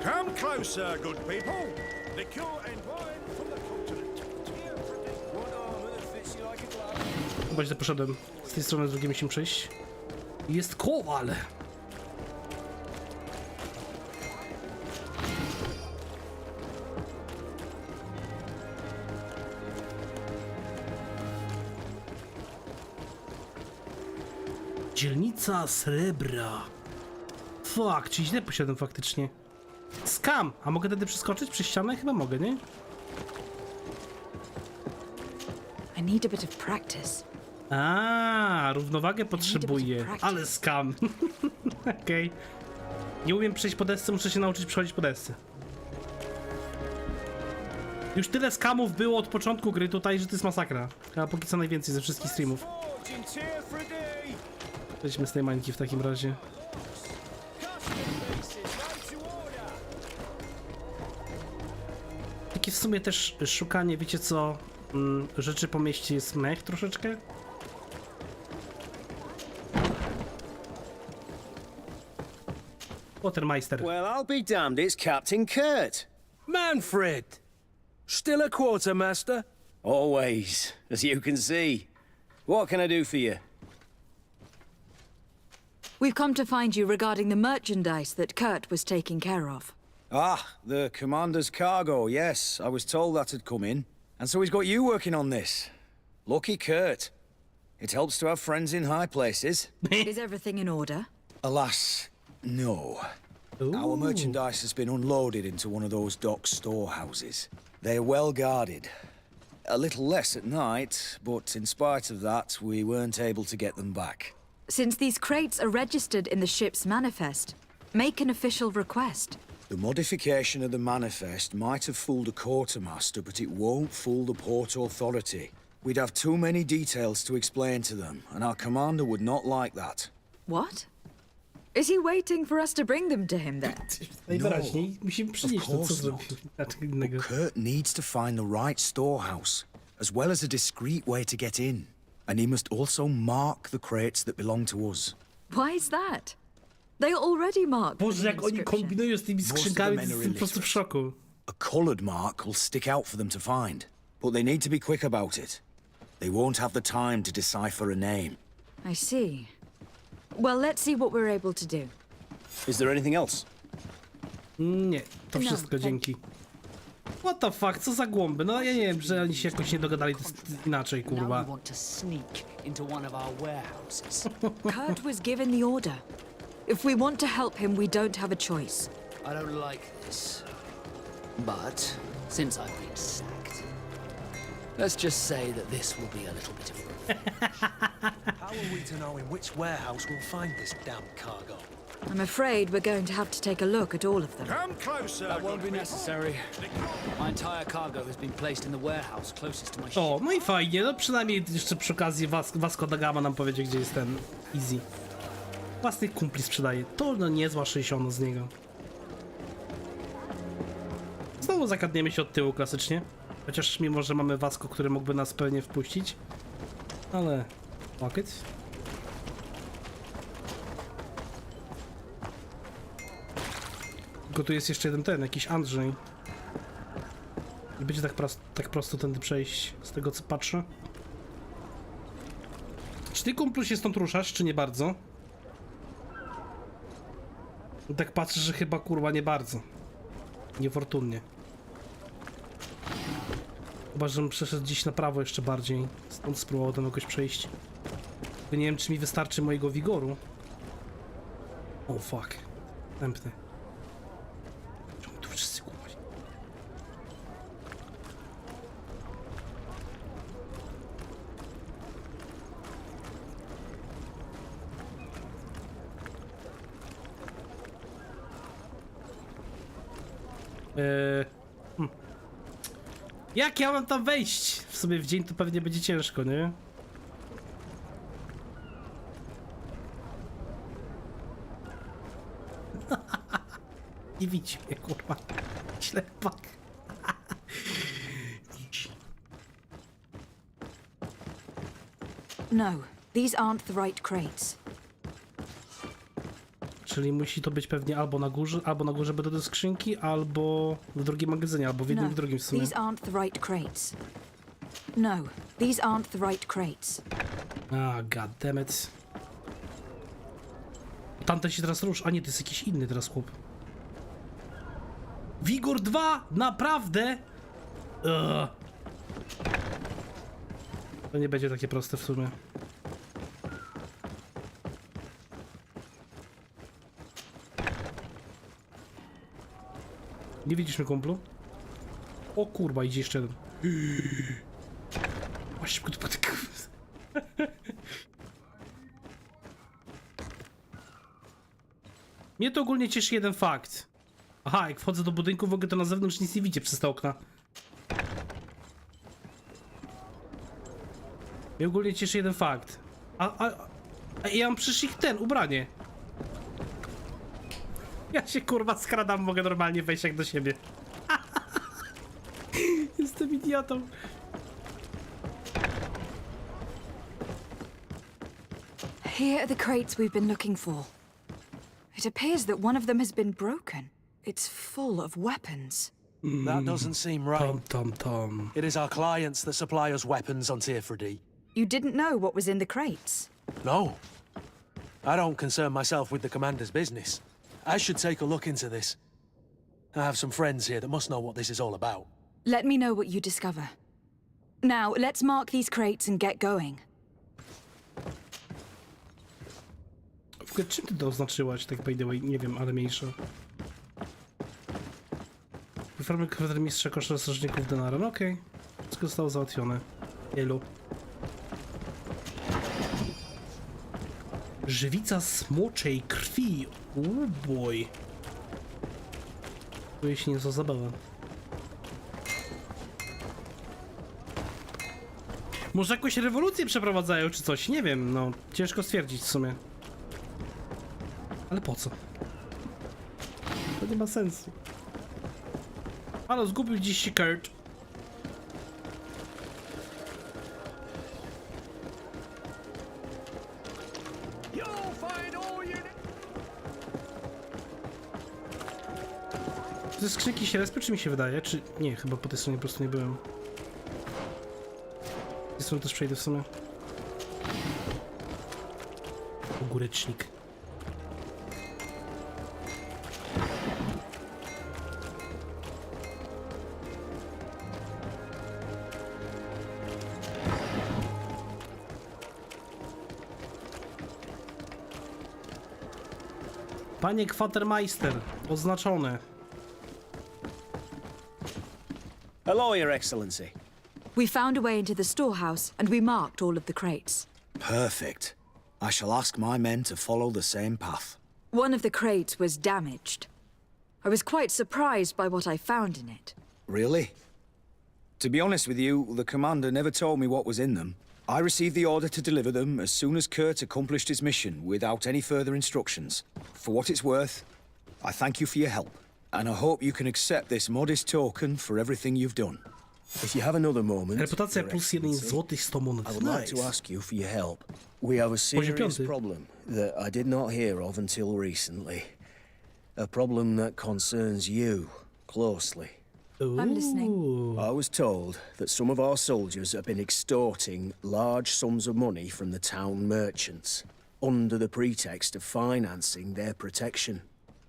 Come closer, good people. Liqueur and wine from the continent. Chyba źle poszedłem. Z tej strony z drugiej musimy przejść. Jest kowal! Dzielnica srebra. Fuck, czy źle posiadam faktycznie. Skam! A mogę wtedy przeskoczyć przez ścianę? Chyba mogę, nie? I need a bit of practice. A, równowagę potrzebuję. Ale skam. Okej. Nie umiem przejść po desce, muszę się nauczyć przechodzić po desce. Już tyle skamów było od początku gry tutaj, że to jest masakra. A póki co najwięcej ze wszystkich streamów. Przejdźmy z tej mańki w takim razie. Takie w sumie też szukanie, wiecie co, rzeczy po mieście jest mech troszeczkę. Quartermeister. Well, I'll be damned, it's Captain Kurt. Manfred! Still a quartermaster? Always, as you can see. What can I do for you? We've come to find you regarding the merchandise that Kurt was taking care of. Ah, the commander's cargo, yes. I was told that had come in. And so he's got you working on this. Lucky Kurt. It helps to have friends in high places. Is everything in order? Alas, no. Our merchandise has been unloaded into one of those dock storehouses. They're well guarded. A little less at night, but in spite of that, we weren't able to get them back. Since these crates are registered in the ship's manifest, make an official request. The modification of the manifest might have fooled a quartermaster, but it won't fool the port authority. We'd have too many details to explain to them, and our commander would not like that. What? Is he waiting for us to bring them to him then? Najwyraźniej musimy przynieść to, co zrobił. But Kurt needs to find the right storehouse, as well as a discreet way to get in. And he must also mark the crates that belong to us. Why is that? They are already marked. Boże, jak oni kombinują z tymi skrzynkami, jestem po prostu w szoku. A coloured mark will stick out for them to find, but they need to be quick about it. They won't have the time to decipher a name. I see. Well, let's see what we're able to do. Is there anything else? Nie, to wszystko, dzięki. What the fuck, co za głąby? No ja nie wiem, że oni się jakoś nie dogadali, to jest inaczej, kurwa. Kurt was given the order. If we want to help him, we don't have a choice. I don't like this. But since I've been sacked, let's just say that this will be a little bit of How are we to know in which warehouse we'll find this damn cargo? I'm afraid we're going to have to take a look at all of them. Come closer. That won't be necessary. My entire cargo has been placed in the warehouse closest to my ship. O, no i fajnie, no przynajmniej jeszcze przy okazji Vasco da Gama nam powiedzie, gdzie jest ten Easy. Własnych kumpli sprzedaje. To no niezła 60 z niego. Znowu zakradniemy się od tyłu klasycznie. Chociaż mimo, że mamy Vasco, który mógłby nas pewnie wpuścić. Ale... Pocket. Tylko tu jest jeszcze jeden jakiś Andrzej. Nie będzie tak prosto tędy przejść, z tego co patrzę. Czy ty, kumplu, się stąd ruszasz, czy nie bardzo? Tak patrzę, że chyba, kurwa, nie bardzo. Niefortunnie. Chyba, żebym przeszedł gdzieś na prawo jeszcze bardziej. Stąd spróbował tam jakoś przejść. Tylko nie wiem, czy mi wystarczy mojego wigoru. O, fuck. Następny. Czemu tu wszyscy, kurwa? Jak ja mam tam wejść? W sobie w dzień to pewnie będzie ciężko, nie? Nie widzi mnie, kurwa. Ślepak. No, these aren't the right crates. Czyli musi to być pewnie albo na górze będą te skrzynki, albo w drugim magazynie, albo w jednym i w drugim w sumie. These aren't the right crates. No, these aren't the right crates. God damn it. Tamten się teraz rusz. A nie, to jest jakiś inny teraz chłop. Wigor 2! Naprawdę? To nie będzie takie proste w sumie. Nie widzisz mnie, kumplu? O kurwa, idzie jeszcze jeden. O, szybko, Mnie to ogólnie cieszy jeden fakt. Aha, jak wchodzę do budynku, w ogóle to na zewnątrz nic nie widzę przez te okna. Mnie ogólnie cieszy jeden fakt. A ja mam przecież ich ubranie. Ja się, kurwa, skradam, mogę normalnie wejść jak do siebie. Jestem idiotą. Here are the crates we've been looking for. It appears that one of them has been broken. It's full of weapons. That doesn't seem right. Tom. It is our clients that supply us weapons on Tier 3D. You didn't know what was in the crates? No. I don't concern myself with the commander's business. I should take a look into this. I have some friends here that must know what this is all about. Let me know what you discover. Now, let's mark these crates and get going. W ogóle czym ty to oznaczyłaś, tak by the way? Nie wiem, ale mniejsza. Wyfarmy kwatermistrza koszta strażników denara. No okej. Wszystko zostało załatwione. Ilu? Żywica smoczej krwi. Boy. To jeśli nie za zabawa. Może jakąś rewolucję przeprowadzają czy coś? Nie wiem, no. Ciężko stwierdzić w sumie. Ale po co? To nie ma sensu. Ale zgubił dziś się Kurt. skrzynki się respią, czy mi się wydaje? Czy nie, chyba po tej stronie po prostu nie byłem. Z tej strony też przejdę w sumie. Ogórecznik. Panie Kwatermeister, oznaczone. Hello, Your Excellency. We found a way into the storehouse, and we marked all of the crates. Perfect. I shall ask my men to follow the same path. One of the crates was damaged. I was quite surprised by what I found in it. Really? To be honest with you, the commander never told me what was in them. I received the order to deliver them as soon as Kurt accomplished his mission without any further instructions. For what it's worth, I thank you for your help, and I hope you can accept this modest token for everything you've done. If you have another moment, reputacja plus 1 złotych 100 monet. I would like to ask you for your help. We have a serious problem that I did not hear of until recently. A problem that concerns you closely. I'm listening. I was told that some of our soldiers have been extorting large sums of money from the town merchants under the pretext of financing their protection.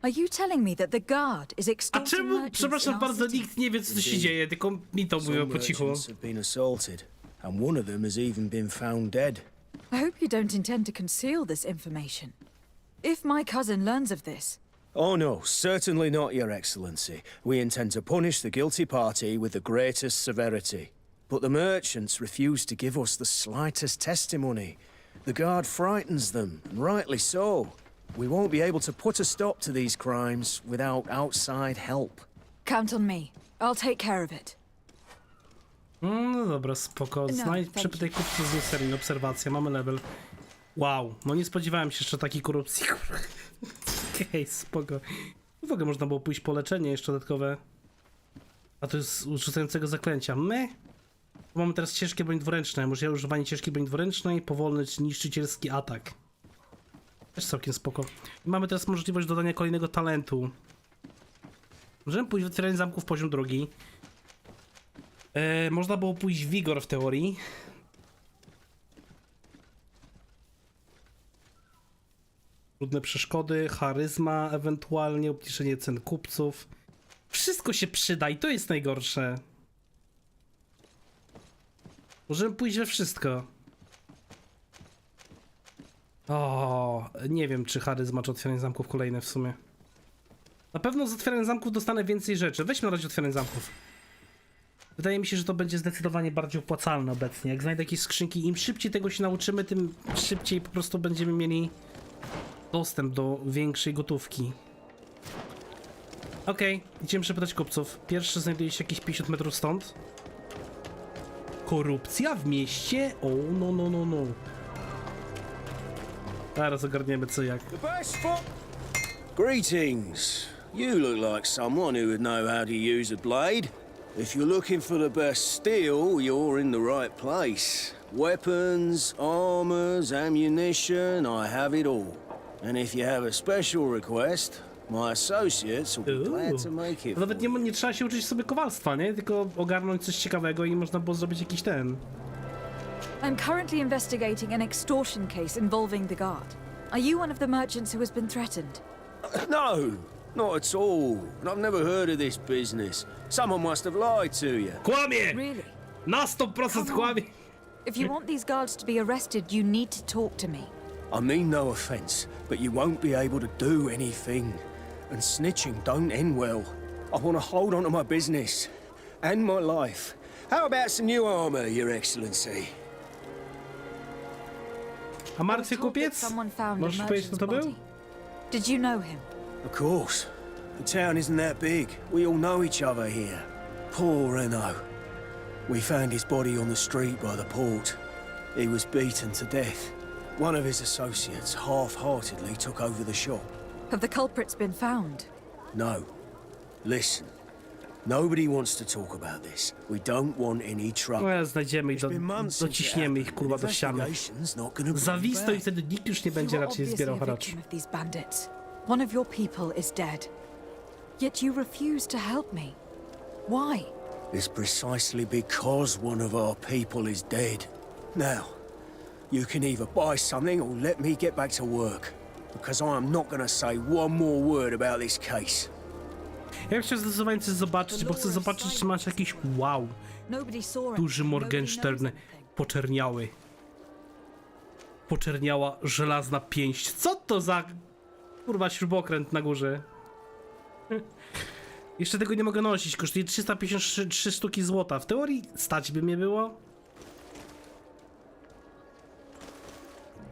Are you telling me that the guard is A extorting czemu, merchants przepraszam in our bardzo, city? nikt nie wie co się dzieje, tylko mi to mówią po cichu. Merchants have been assaulted, and one of them has even been found dead. I hope you don't intend to conceal this information. If my cousin learns of this... Oh no, certainly not, Your Excellency. We intend to punish the guilty party with the greatest severity. But the merchants refuse to give us the slightest testimony. The guard frightens them, and rightly so. We won't be able to put a stop to these crimes without outside help. Count on me. I'll take care of it. No dobra, spoko. Przepytaj kupców z serii, obserwacja, mamy level. Wow, no nie spodziewałem się jeszcze takiej korupcji. Okej, spoko. W ogóle można było pójść po leczenie jeszcze dodatkowe. A to jest z rzucającego zaklęcia. My? Mamy teraz ciężkie broń dwuręczne. Może używanie ciężkiej broni dwuręcznej, powolny czy niszczycielski atak. Też całkiem spoko. I mamy teraz możliwość dodania kolejnego talentu. Możemy pójść w otwieranie zamków poziom drugi. Można było pójść w wigor w teorii. Trudne przeszkody, charyzma, ewentualnie obniżenie cen kupców. Wszystko się przyda i to jest najgorsze. Możemy pójść we wszystko. O, nie wiem czy charyzma czy otwieranie zamków kolejne w sumie. Na pewno z otwierania zamków dostanę więcej rzeczy. Weźmy na razie otwieranie zamków. Wydaje mi się, że to będzie zdecydowanie bardziej opłacalne obecnie. Jak znajdę jakieś skrzynki, im szybciej tego się nauczymy, tym szybciej po prostu będziemy mieli dostęp do większej gotówki. Okej, idziemy przepytać kupców. Pierwszy znajduje się jakieś 50 metrów stąd. Korupcja w mieście? O, no. Zaraz ogarniemy co jak. Greetings. You look like someone who would know how to use a blade. If you're looking for the best steel, you're in the right place. Weapons, armors, ammunition, I have it all. And if you have a special request, my associates will be glad to make it. Nawet nie trzeba się uczyć sobie kowalstwa, nie? Tylko ogarnąć coś ciekawego i można było zrobić jakiś ten. I'm currently investigating an extortion case involving the guard. Are you one of the merchants who has been threatened? No, not at all. And I've never heard of this business. Someone must have lied to you. Kłamie! Really? Na 100% kłamie! If you want these guards to be arrested, you need to talk to me. I mean no offense, but you won't be able to do anything. And snitching don't end well. I want to hold on to my business and my life. How about some new armor, Your Excellency? A martwy kupiec? Możesz powiedzieć kto to był? Did you know him? Of course. The town isn't that big. We all know each other here. Poor vRENO. We found his body on the street by the port. He was beaten to death. One of his associates half-heartedly took over the shop. Have the culprits been found? No. Listen. Nobody wants to talk about this. We don't want any trouble. No, znajdziemy i dociśniemy ich kurwa do ściany. Zawisto i wtedy nikt już nie będzie raczej zbierał haraczu. One of your people is dead. Yet you refuse to help me. Why? It's precisely because one of our people is dead. Now, you can either buy something or let me get back to work. Because I am not gonna say one more word about this case. Ja chcę zdecydowanie coś zobaczyć, bo chcę zobaczyć, czy masz jakiś wow. Duży Morgenstern poczerniały. Poczerniała żelazna pięść. Co to za kurwa śrubokręt na górze? Jeszcze tego nie mogę nosić, kosztuje 353 sztuki złota. W teorii stać by mnie było.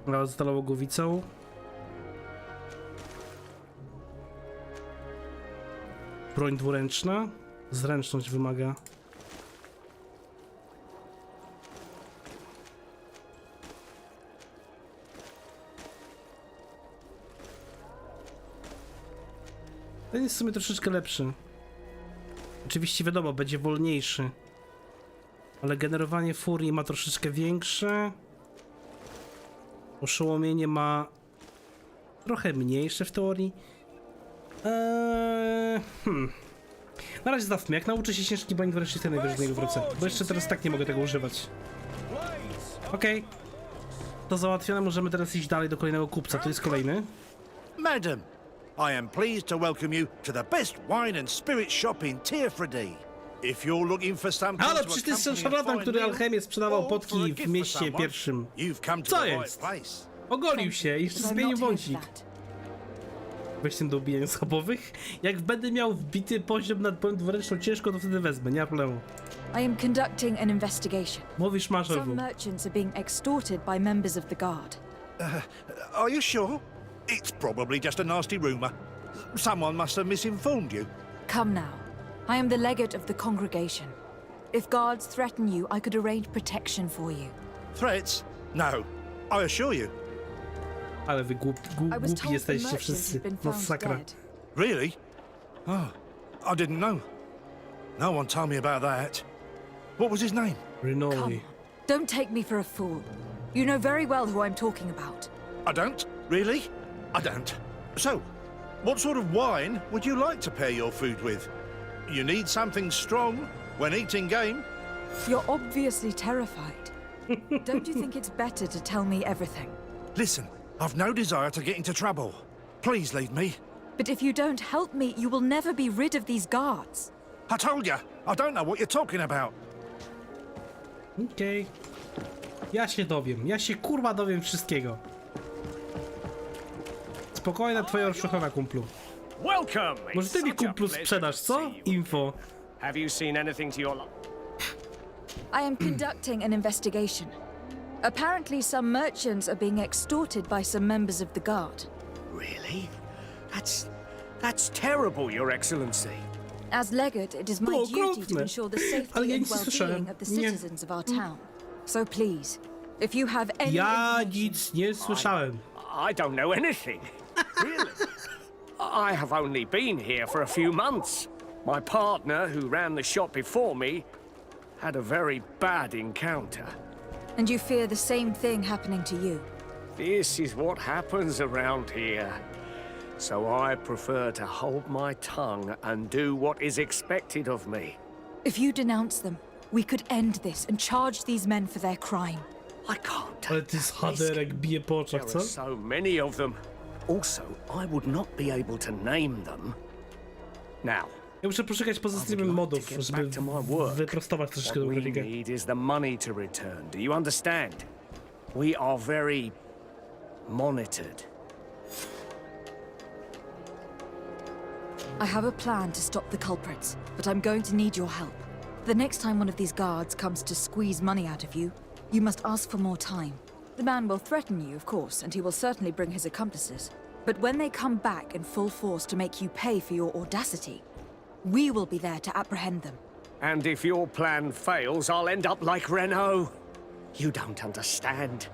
Ale zostało głowicą. Broń dwuręczna. Zręczność wymaga. Ten jest w sumie troszeczkę lepszy. Oczywiście wiadomo, będzie wolniejszy. Ale generowanie furii ma troszeczkę większe. Oszołomienie ma trochę mniejsze w teorii. Na razie zostawmy. Jak nauczę się ciężki broń wreszcie, to najwyżej do niego wrócę. Bo jeszcze teraz tak nie mogę tego używać. Okej. To załatwione, możemy teraz iść dalej do kolejnego kupca. To jest kolejny. Madam, I am pleased to welcome you to the best wine and spirit shop in Tearfredy. If you're looking for something Ale przecież to jest szarlatan, który alchemię sprzedawał potki w mieście pierwszym. Co jest? Ogolił się i jeszcze zmienił wąsik. Weź tym do ubijania schabowych. Jak będę miał wbity poziom nad broń dwuręczną ciężko, to wtedy wezmę, nie ma problemu. I am conducting an investigation. Mówisz, masz Some merchants are being extorted by members of the guard. Are you sure? It's probably just a nasty rumor. Someone must have misinformed you. Come now. I am the legate of the congregation. If guards threaten you, I could arrange protection for you. Threats? No, I assure you. Ale wy głupi jesteście wszyscy. Masakra. Really? Oh, I didn't know. No one told me about that. What was his name? Reno. Don't take me for a fool. You know very well who I'm talking about. I don't? Really? I don't. So, what sort of wine would you like to pair your food with? You need something strong when eating game? You're obviously terrified. Don't you think it's better to tell me everything? Listen, I've no desire to get into trouble. Please leave me. But if you don't help me, you will never be rid of these guards. I told you, I don't know what you're talking about. Okej. Ja się dowiem. Ja się kurwa dowiem wszystkiego. Spokojna twoja oszukana, kumplu. Może ty mi, kumplu, sprzedasz, co? Info. Have you seen anything to your I am conducting an investigation. Apparently some merchants are being extorted by some members of the guard. Really? That's terrible, Your Excellency. As legate, it is my duty to ensure the safety and well-being of the citizens of our town. So please, if you have any Ja nic nie słyszałem. I don't know anything. Really? I have only been here for a few months. My partner, who ran the shop before me, had a very bad encounter. And you fear the same thing happening to you? This is what happens around here. So I prefer to hold my tongue and do what is expected of me. If you denounce them, we could end this and charge these men for their crime. I can't. Ale ty haderek bije po oczach, There co? are so many of them. Also, I would not be able to name them. Now, Ja muszę poszukać poza streamem modów, żeby wyprostować troszeczkę what tą we grafikę. need is the money to return. Do you understand? We are very monitored. I have a plan to stop the culprits, but I'm going to need your help. The next time one of these guards comes to squeeze money out of you, you must ask for more time. The man will threaten you, of course, and he will certainly bring his accomplices. But when they come back in full force to make you pay for your audacity, we will be there to apprehend them. And if your plan fails, I'll end up like vRENO. You don't understand.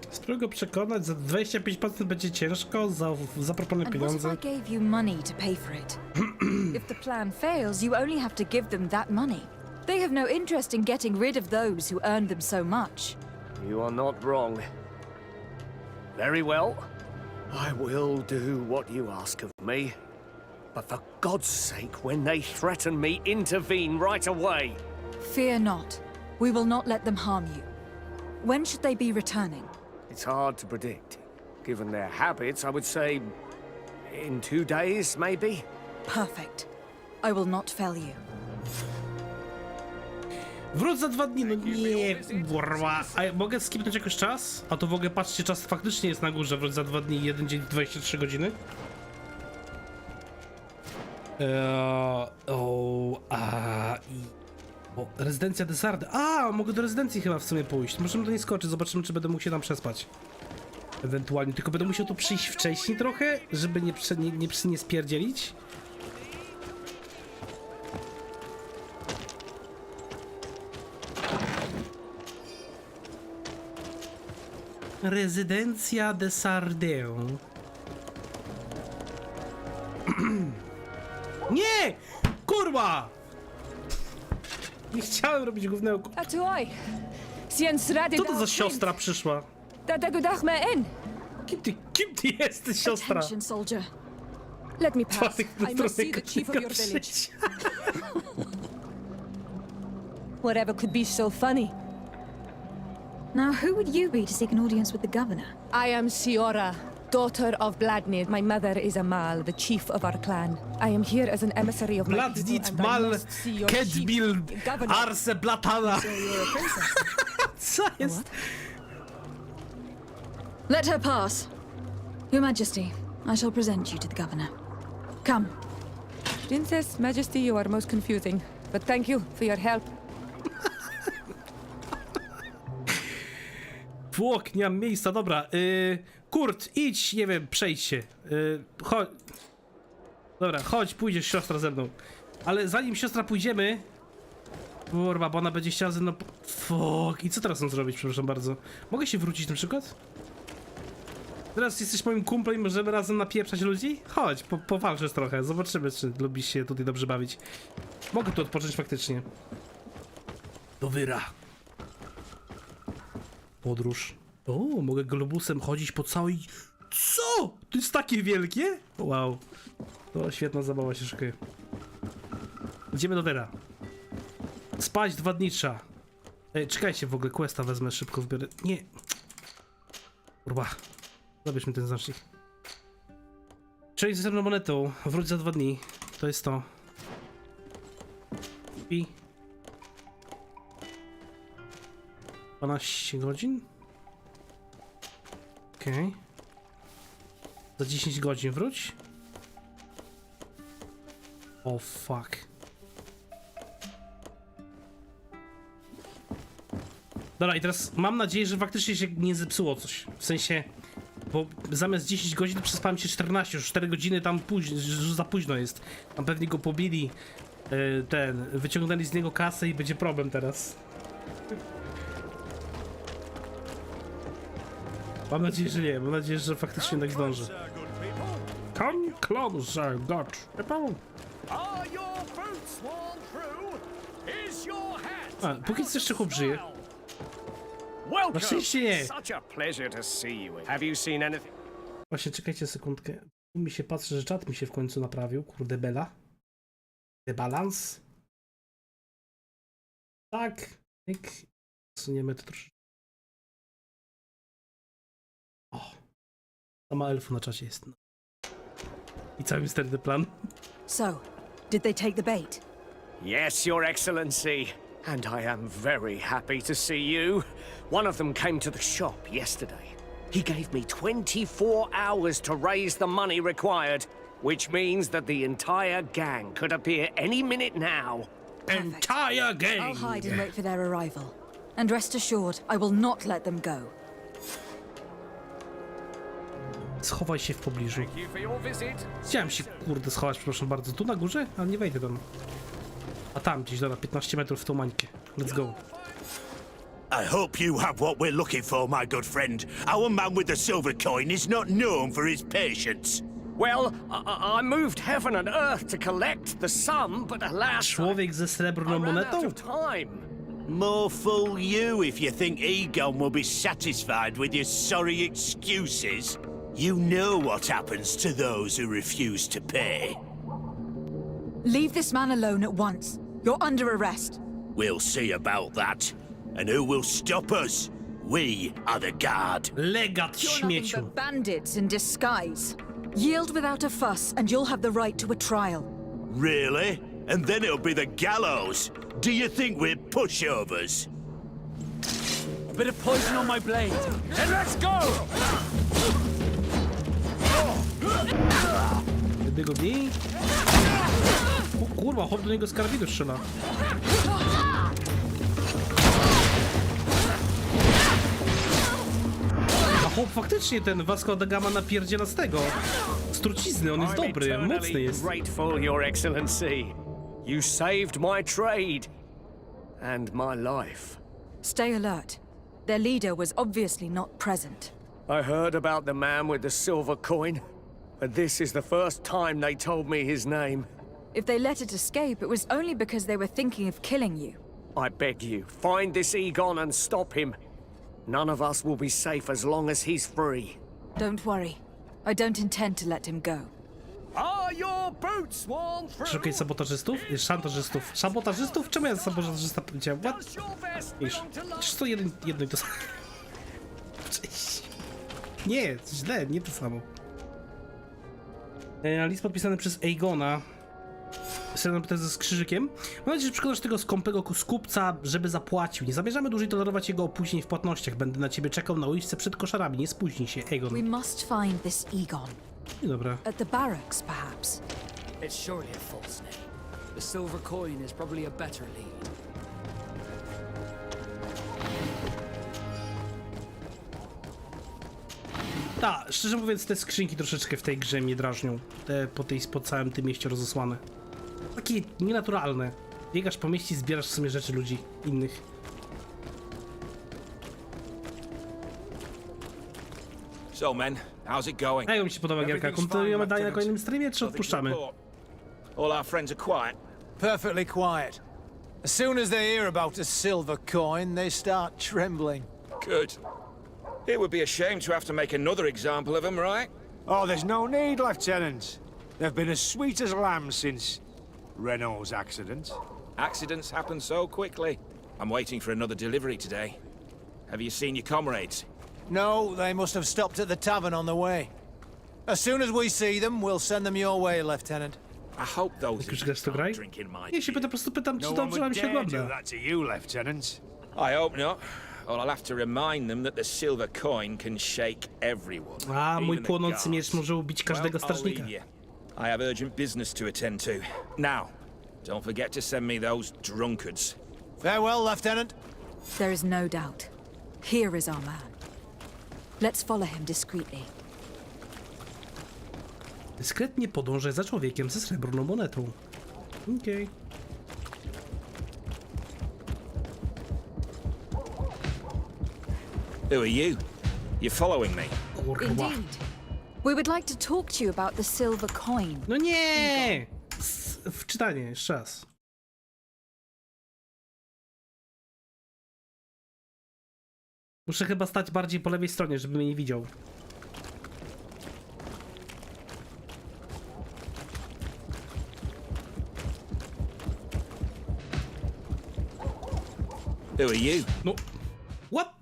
Spróbuj go przekonać, za 25% będzie ciężko, za proponuję pieniądze. And what if I gave you money to pay for it? If the plan fails, you only have to give them that money. They have no interest in getting rid of those who earned them so much. You are not wrong. Very well. I will do what you ask of me. But for God's sake, when they threaten me, intervene right away. Fear not. We will not let them harm you. When should they be returning? It's hard to predict. Given their habits, I would say in 2 days, maybe? Perfect. I will not fail you. Wróć za 2 dni, no nie, kurwa. A mogę skipnąć jakoś czas? A to w ogóle, patrzcie, czas faktycznie jest na górze. Wróć za 2 dni, 1 dzień, 23 godziny. Rezydencja Desardy. Mogę do rezydencji chyba w sumie pójść. Możemy do niej skoczyć, zobaczymy, czy będę mógł się tam przespać. Ewentualnie, tylko będę musiał tu przyjść wcześniej trochę, żeby nie spierdzielić. Rezydencja Desardę. Nie! Kurwa! Nie chciałem robić głównego. Co to za siostra przyszła? Kim ty jesteś, siostra? Attention, soldier. Let me pass. I must see the chief of your village. Whatever could be so funny. Now, who would you be to seek an audience with the governor? I am Siora, daughter of Bladnid. My mother is Amal, the chief of our clan. I am here as an emissary of my people, Bladnid, and I Mal, must see your Kedbil, chief, governor. Arse, Blatana. So you're a princess. Co jest? Let her pass. Your Majesty, I shall present you to the governor. Come. Princess, Majesty, you are most confusing. But thank you for your help. Płok, nie mam miejsca, dobra. Kurt, idź, nie wiem, przejdź się. Chodź. Dobra, chodź, pójdziesz siostra ze mną. Ale zanim siostra pójdziemy... Kurwa, bo ona będzie chciała ze mną... Fuck. I co teraz mam zrobić, przepraszam bardzo? Mogę się wrócić na przykład? Teraz jesteś moim kumplem i możemy razem napieprzać ludzi? Chodź, powalczysz trochę, zobaczymy, czy lubisz się tutaj dobrze bawić. Mogę tu odpocząć faktycznie. Do wyra. Podróż. O, mogę globusem chodzić po całej... Co? To jest takie wielkie? Wow. To świetna zabawa się szykuje. Idziemy do Wera. Spać 2 dni trzeba. Czekajcie, w ogóle questa wezmę, szybko wbiorę. Nie. Kurwa. Zabierz mi ten znacznik. Przejdź ze mną monetą. Wróć za 2 dni. To jest to. I... 12 godzin? Okej. Za 10 godzin wróć. O fuck. Dobra, i teraz mam nadzieję, że faktycznie się nie zepsuło coś. W sensie, bo zamiast 10 godzin przespałem się 14, już 4 godziny tam za późno jest. Tam pewnie go pobili, wyciągnęli z niego kasę i będzie problem teraz. Mam nadzieję, że nie. Mam nadzieję, że faktycznie tak zdąży. Come closer, good people. A, póki co jeszcze chłop żyje. Na szczęście nie. Właśnie, czekajcie sekundkę. Tu mi się patrzy, że czat mi się w końcu naprawił. Kurde bela. Debalans. Tak. Suniemy to troszeczkę. O. Sama elfu na czacie jest. I cały misterny plan. So, did they take the bait? Yes, Your Excellency. And I am very happy to see you. One of them came to the shop yesterday. He gave me 24 hours to raise the money required, which means that the entire gang could appear any minute now. Perfect. Entire gang! I'll hide and wait for their arrival. And rest assured, I will not let them go. Schowaj się w pobliżu. Chciałem się, kurde, schować, przepraszam bardzo. Tu na górze? Ale nie wejdę tam. A tam gdzieś, dobra, 15 metrów w tą mańkę. Let's go. I hope you have what we're looking for, my good friend. Our man with the silver coin is not known for his patience. Well, I moved heaven and earth to collect the sum, but alas, Człowiek ze srebrną monetą? More fool you if you think Egon will be satisfied with your sorry excuses. You know what happens to those who refuse to pay. Leave this man alone at once. You're under arrest. We'll see about that. And who will stop us? We are the guard. Legat You're nothing śmieciu. but bandits in disguise. Yield without a fuss, and you'll have the right to a trial. Really? And then it'll be the gallows. Do you think we're pushovers? A bit of poison on my blade. And let's go! Gdyby go bij. O kurwa, chłop do niego z karabinu strzela. A chłop faktycznie ten Vasco da Gama napierdziela z tego. Z trucizny, on jest dobry, mocny jest. Grateful, Your Excellency. You saved my trade and my life. Stay alert. Their leader was obviously not present. I heard about the man with the silver coin, but this is the first time they told me his name. If they let it escape, it was only because they were thinking of killing you. I beg you, find this Egon and stop him. None of us will be safe as long as he's free. Don't worry. I don't intend to let him go. Are your boots worn through? Szukaj sabotażystów? Szantażystów. Sabotażystów? Czemu ja sabotażysta powiedziałem? What? Wiesz, to jedno i to samo. Cześć. Nie, źle, nie to samo. List podpisany przez Egona. Srebrną pytę z krzyżykiem. Mam nadzieję, że przekonasz tego skąpego skupca, żeby zapłacił. Nie zamierzamy dłużej tolerować jego opóźnień w płatnościach. Będę na ciebie czekał na uliczce przed koszarami. Nie spóźnij się, Egon. We must find this Egon. Dobra. At the barracks, perhaps. It's surely a false name. The silver coin is probably a better lead. Tak, szczerze mówiąc, te skrzynki troszeczkę w tej grze mnie drażnią. Te po całym tym mieście rozesłane. Takie nienaturalne. Biegasz po mieście i zbierasz w sumie rzeczy ludzi innych. So men, how's it going? A jak mi się podoba gierka? Kontynuujemy dalej na kolejnym streamie, czy odpuszczamy? All our friends are quiet. Perfectly quiet. As soon as they hear about a silver coin, they start trembling. Good. It would be a shame to have to make another example of them, right? Oh, there's no need, Lieutenant. They've been as sweet as lambs since Renault's accident. Accidents happen so quickly. I'm waiting for another delivery today. Have you seen your comrades? No, they must have stopped at the tavern on the way. As soon as we see them, we'll send them your way, Lieutenant. I hope those are drinking my Nie się po prostu pytam, czy dobrze nam się ogląda. That to you, Lieutenant. I hope not. Or I'll have to remind them that the silver coin can shake everyone. A, mój płonący miecz może ubić każdego strażnika. I have urgent business to attend to. Now, don't forget to send me those drunkards. Farewell, Lieutenant. There is no doubt. Here is our man. Let's follow him discreetly. Dyskretnie podążaj za człowiekiem ze srebrną monetą. Okej. Who are you? You're following me? Indeed. We would like to talk to you about the silver coin. No nie! Wczytanie, jeszcze raz. Muszę chyba stać bardziej po lewej stronie, żeby mnie nie widział. Who are you? No. What?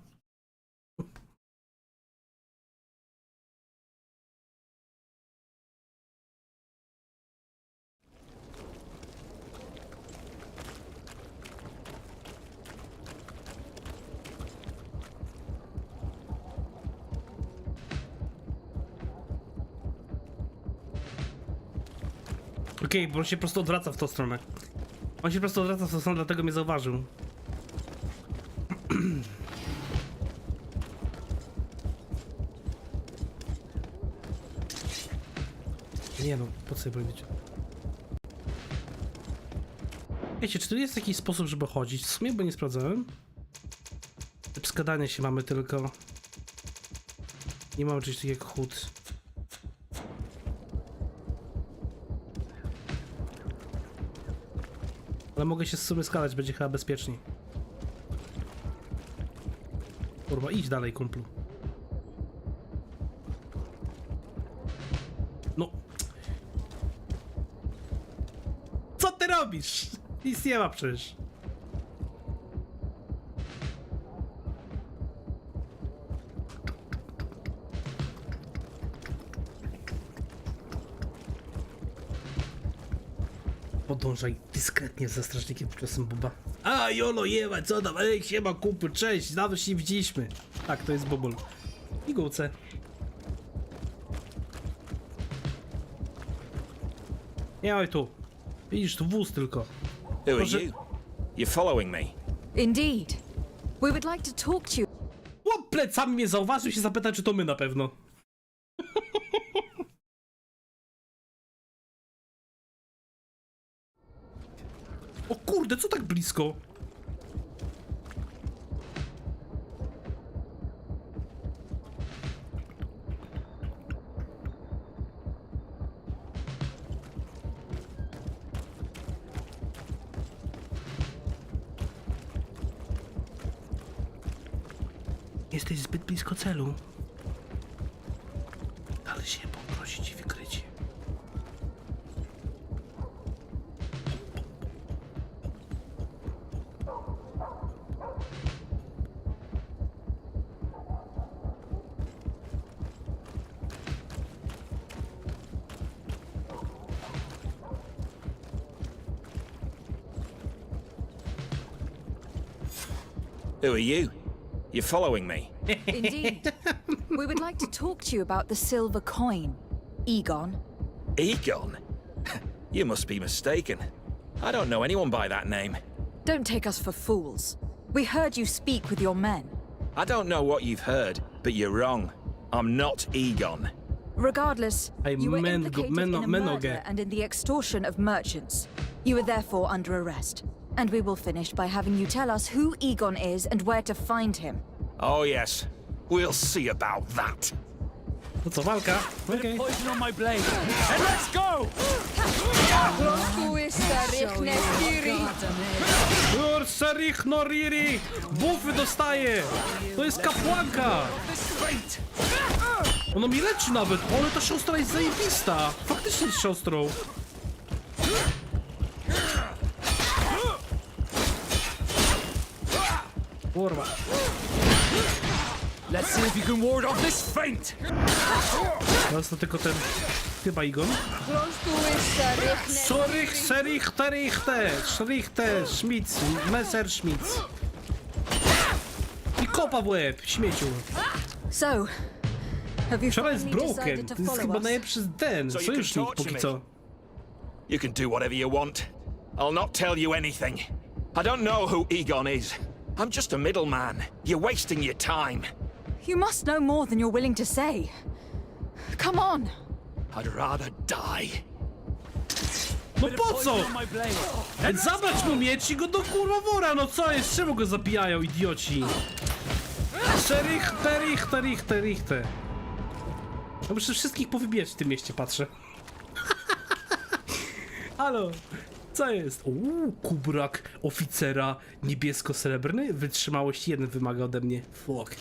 Okej, bo on się po prostu odwraca w tą stronę. On się po prostu odwraca w tą stronę, dlatego mnie zauważył. Nie no, po co je powiedzieć? Wiecie, czy tu jest jakiś sposób, żeby chodzić? W sumie, bo nie sprawdzałem. Skadanie się mamy tylko. Nie mamy czegoś takiego jak chód. Ale mogę się w sumie skadać, będzie chyba bezpieczniej. Kurwa, idź dalej, kumplu. robisz? Nic nie ma przecież. Podążaj dyskretnie za strażnikiem czasem Boba. A, jolo, jeba, co tam? Ej, siema, kupy, cześć, dawno się nie widzieliśmy. Tak, to jest Bobol. I Gułce. Nie, oj tu. Widzisz, tu wóz tylko. Who are you? You're following me. Indeed. We would like to talk to you. O, plecami mnie zauważył, się zapytać, czy to my na pewno. O kurde, co tak blisko? Jesteś zbyt blisko celu. Ale się poprosić i wykrycie. Who are you? You're following me. Indeed. We would like to talk to you about the silver coin. Egon. Egon? You must be mistaken. I don't know anyone by that name. Don't take us for fools. We heard you speak with your men. I don't know what you've heard, but you're wrong. I'm not Egon. Regardless, you were implicated in a murder and in the extortion of merchants. You are therefore under arrest. And we will finish by having you tell us who Egon is and where to find him. Oh yes, we'll see about that. No co, walka? Okej. Poison on my blade. And let's go! Serich noriri! Bufy dostaje! To jest kapłanka! Ona mi leczy nawet! Ale ta siostra jest zajebista! Faktycznie jest siostrą. Kurwa. Let's see if you can ward off this feint. Teraz to tylko ten... Chyba Igon. Serich, terichte, szrichte, Schmitz, Messerschmitz. I kopa w łeb, śmieciu. So, have you Wczoraj jest finally broken. decided to To jest follow chyba us? najlepszy ten So you sojusznik can torture póki me. co. You can do whatever you want. I'll not tell you anything. I don't know who Egon is. I'm just a middleman. You're wasting your time. You must know more than you're willing to say. Come on. I'd rather die. No po co? Zabrać mu miecz i go do kurwa wora, no co jest? Czemu go zabijają, idioci? Szerich, terich, terichte. No muszę wszystkich powybijać w tym mieście, patrzę. Halo, co jest? Kubrak oficera niebiesko-srebrny? Wytrzymałość 1 wymaga ode mnie. Fuck.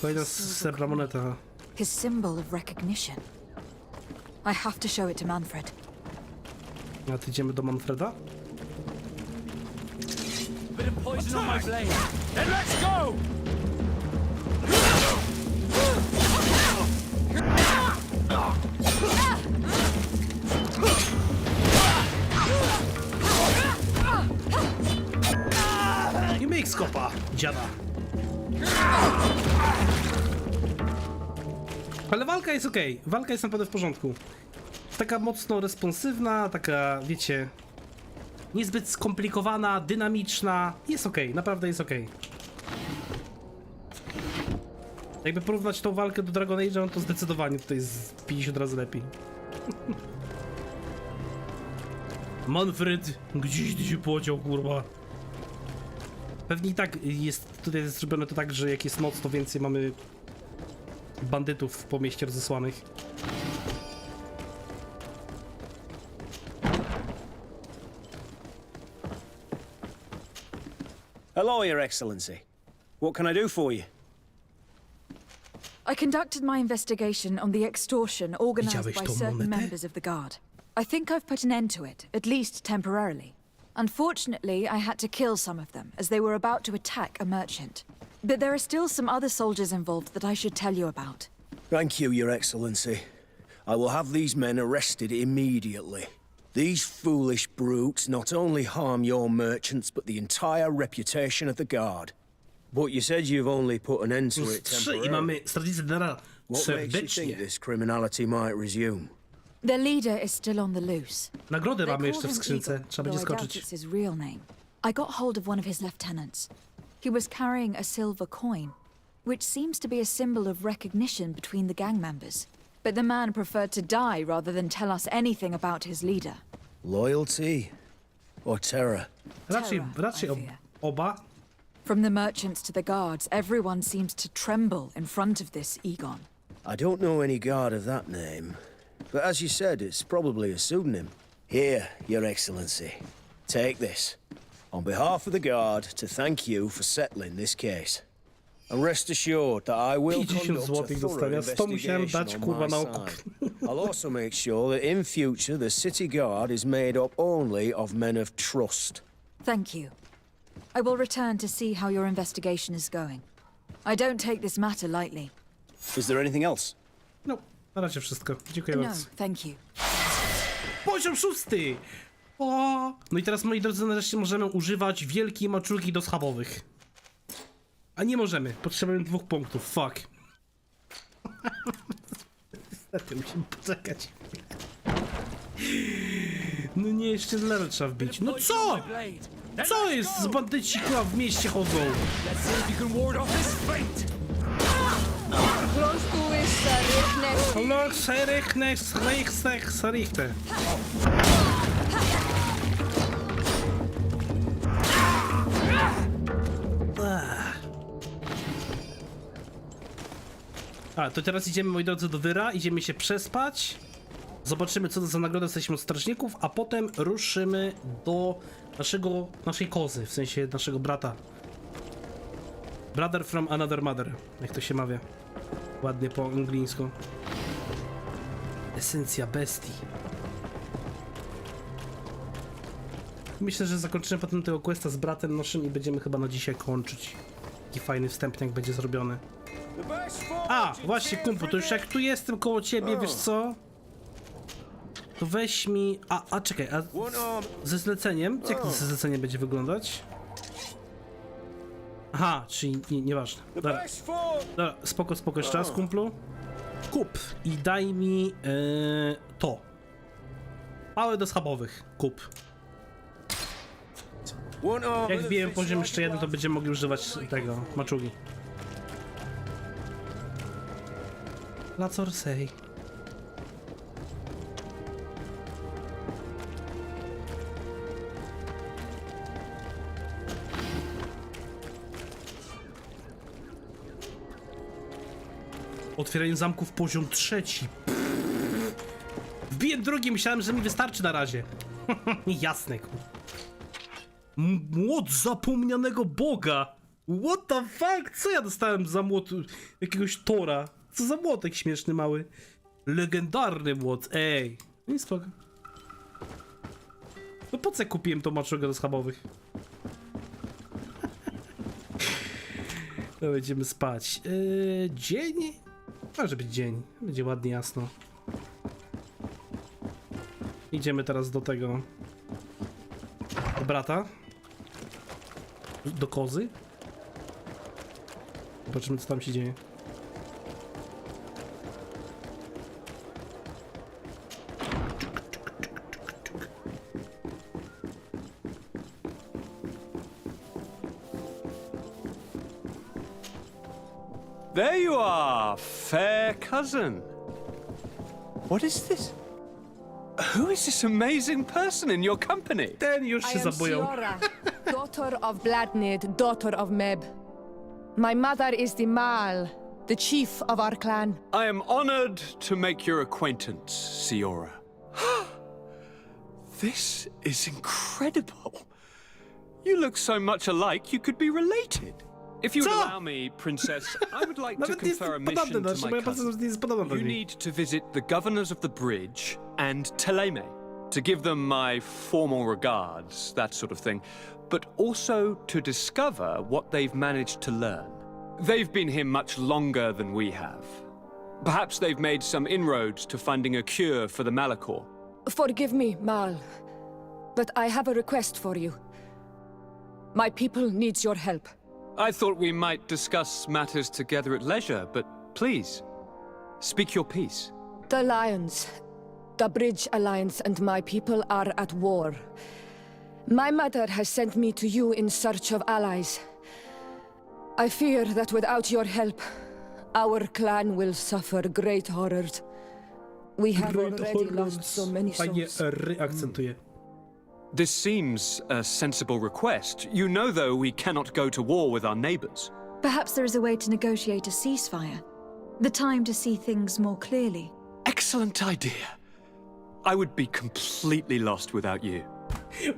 Kolejna srebrna moneta. His symbol of recognition. I have to show it to Manfred. A ty idziemy do Manfreda? Bit of poison on my blade. Then let's go! I myk skopa, dziada. Ale walka jest okej. Walka jest naprawdę w porządku. Taka mocno responsywna, taka, wiecie, niezbyt skomplikowana, dynamiczna. Jest okej, naprawdę jest okej. Jakby porównać tą walkę do Dragon Age'a, no to zdecydowanie tutaj jest 50 razy lepiej. Manfred, gdzieś ty się podział, kurwa. Pewnie i tak jest tutaj zrobione to tak, że jak jest noc, to więcej mamy bandytów po mieście rozesłanych. Hello, Your Excellency. What can I do for you? I conducted my investigation on the extortion organized Widziałeś by tą certain monetę? members of the Guard. I think I've put an end to it, at least temporarily. Unfortunately, I had to kill some of them, as they were about to attack a merchant. But there are still some other soldiers involved that I should tell you about. Thank you, Your Excellency. I will have these men arrested immediately. These foolish brutes not only harm your merchants, but the entire reputation of the Guard. But you said you've only put an end to it I mamy temporarily. strategicję dara What makes you think serdecznie. this criminality might resume? Their leader is still on the loose. Nagrodę They mamy call jeszcze w him skrzynce. Eagle, Trzeba będzie though I doubt skoczyć. it's his real name. I got hold of one of his lieutenants. He was carrying a silver coin, which seems to be a symbol of recognition between the gang members. But the man preferred to die rather than tell us anything about his leader. Loyalty or terror? Raczej oba. From the merchants to the guards, everyone seems to tremble in front of this Egon. I don't know any guard of that name, but as you said, it's probably a pseudonym. Here, Your Excellency, take this. On behalf of the Guard, to thank you for settling this case. And rest assured that I will 50 conduct a złotych thorough dostania, 100 musiałem investigation dać, on kurwa, my na okup. side. I'll also make sure that in future the City Guard is made up only of men of trust. Thank you. I will return to see how your investigation is going. I don't take this matter lightly. Is there anything else? No, na razie wszystko. Dziękuję No, bardzo. thank you. Poziom 6! O! No i teraz, moi drodzy, nareszcie możemy używać wielkiej maczugi do schabowych. A nie możemy. Potrzebujemy 2 punktów. Fuck. Niestety, musimy poczekać. No nie, jeszcze level trzeba wbić. No co? Co jest? Z bandyci kurwa w mieście chodzą. A, to teraz idziemy, moi drodzy, do wyra, idziemy się przespać. Zobaczymy, co to za nagroda jesteśmy od strażników, a potem ruszymy do naszej kozy, w sensie naszego brata. Brother from another mother, jak to się mawia. Ładnie po angielsku. Esencja bestii. Myślę, że zakończymy potem tego questa z bratem naszym i będziemy chyba na dzisiaj kończyć. Taki fajny wstępniak będzie zrobiony. A, właśnie kumplu, to już jak tu jestem koło ciebie, wiesz co? To weź mi... A czekaj, a ze zleceniem? Jak to ze zleceniem będzie wyglądać? Aha, czyli nieważne. Dobra, spoko, jeszcze raz, kumplu. Kup i daj mi to. Pałę do schabowych, kup. Jak wbiję poziom jeszcze jeden, to będziemy mogli używać tego, maczugi. La Corsair. Otwieranie zamków poziom 3. Wbiję drugi, myślałem, że mi wystarczy na razie. Jasne, kur... Młot zapomnianego Boga! What the fuck? Co ja dostałem za młot jakiegoś Tora? Co za młotek śmieszny mały? Legendarny młot, ej! No i spoko. No po co kupiłem tą maczugę do schabowych? No będziemy spać. Dzień? Może być dzień. Będzie ładnie jasno. Idziemy teraz do tego... do brata. Do kozy. Zobaczymy, co tam się dzieje. There you are, fair cousin. What is this? Who is this amazing person in your company? Ten już się zaboją. Daughter of Bladnid, daughter of Meb. My mother is the Mal, the chief of our clan. I am honored to make your acquaintance, Siora. This is incredible. You look so much alike you could be related. If you'd allow me, Princess, I would like to confer a mission to my cousin. You need to visit the governors of the bridge and Teleme to give them my formal regards, that sort of thing, but also to discover what they've managed to learn. They've been here much longer than we have. Perhaps they've made some inroads to finding a cure for the Malachor. Forgive me, Mal, but I have a request for you. My people needs your help. I thought we might discuss matters together at leisure, but please, speak your piece. The Lions, the Bridge Alliance and my people are at war. My mother has sent me to you in search of allies. I fear that without your help, our clan will suffer great horrors. We have already lost so many souls. Akcentuję. This seems a sensible request. You know, though, we cannot go to war with our neighbors. Perhaps there is a way to negotiate a ceasefire. The time to see things more clearly. Excellent idea. I would be completely lost without you.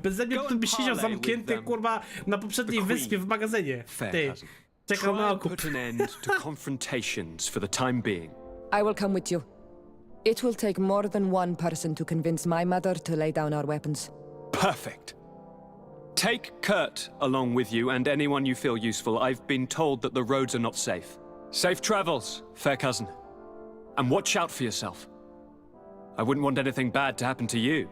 Beze mnie tu by siedział zamknięty, kurwa, na poprzedniej wyspie w magazynie. Ty, czekał na okup. Put an end to confrontations for the time being. I will come with you. It will take more than one person to convince my mother to lay down our weapons. Perfect. Take Kurt along with you and anyone you feel useful. I've been told that the roads are not safe. Safe travels, fair cousin. And watch out for yourself. I wouldn't want anything bad to happen to you.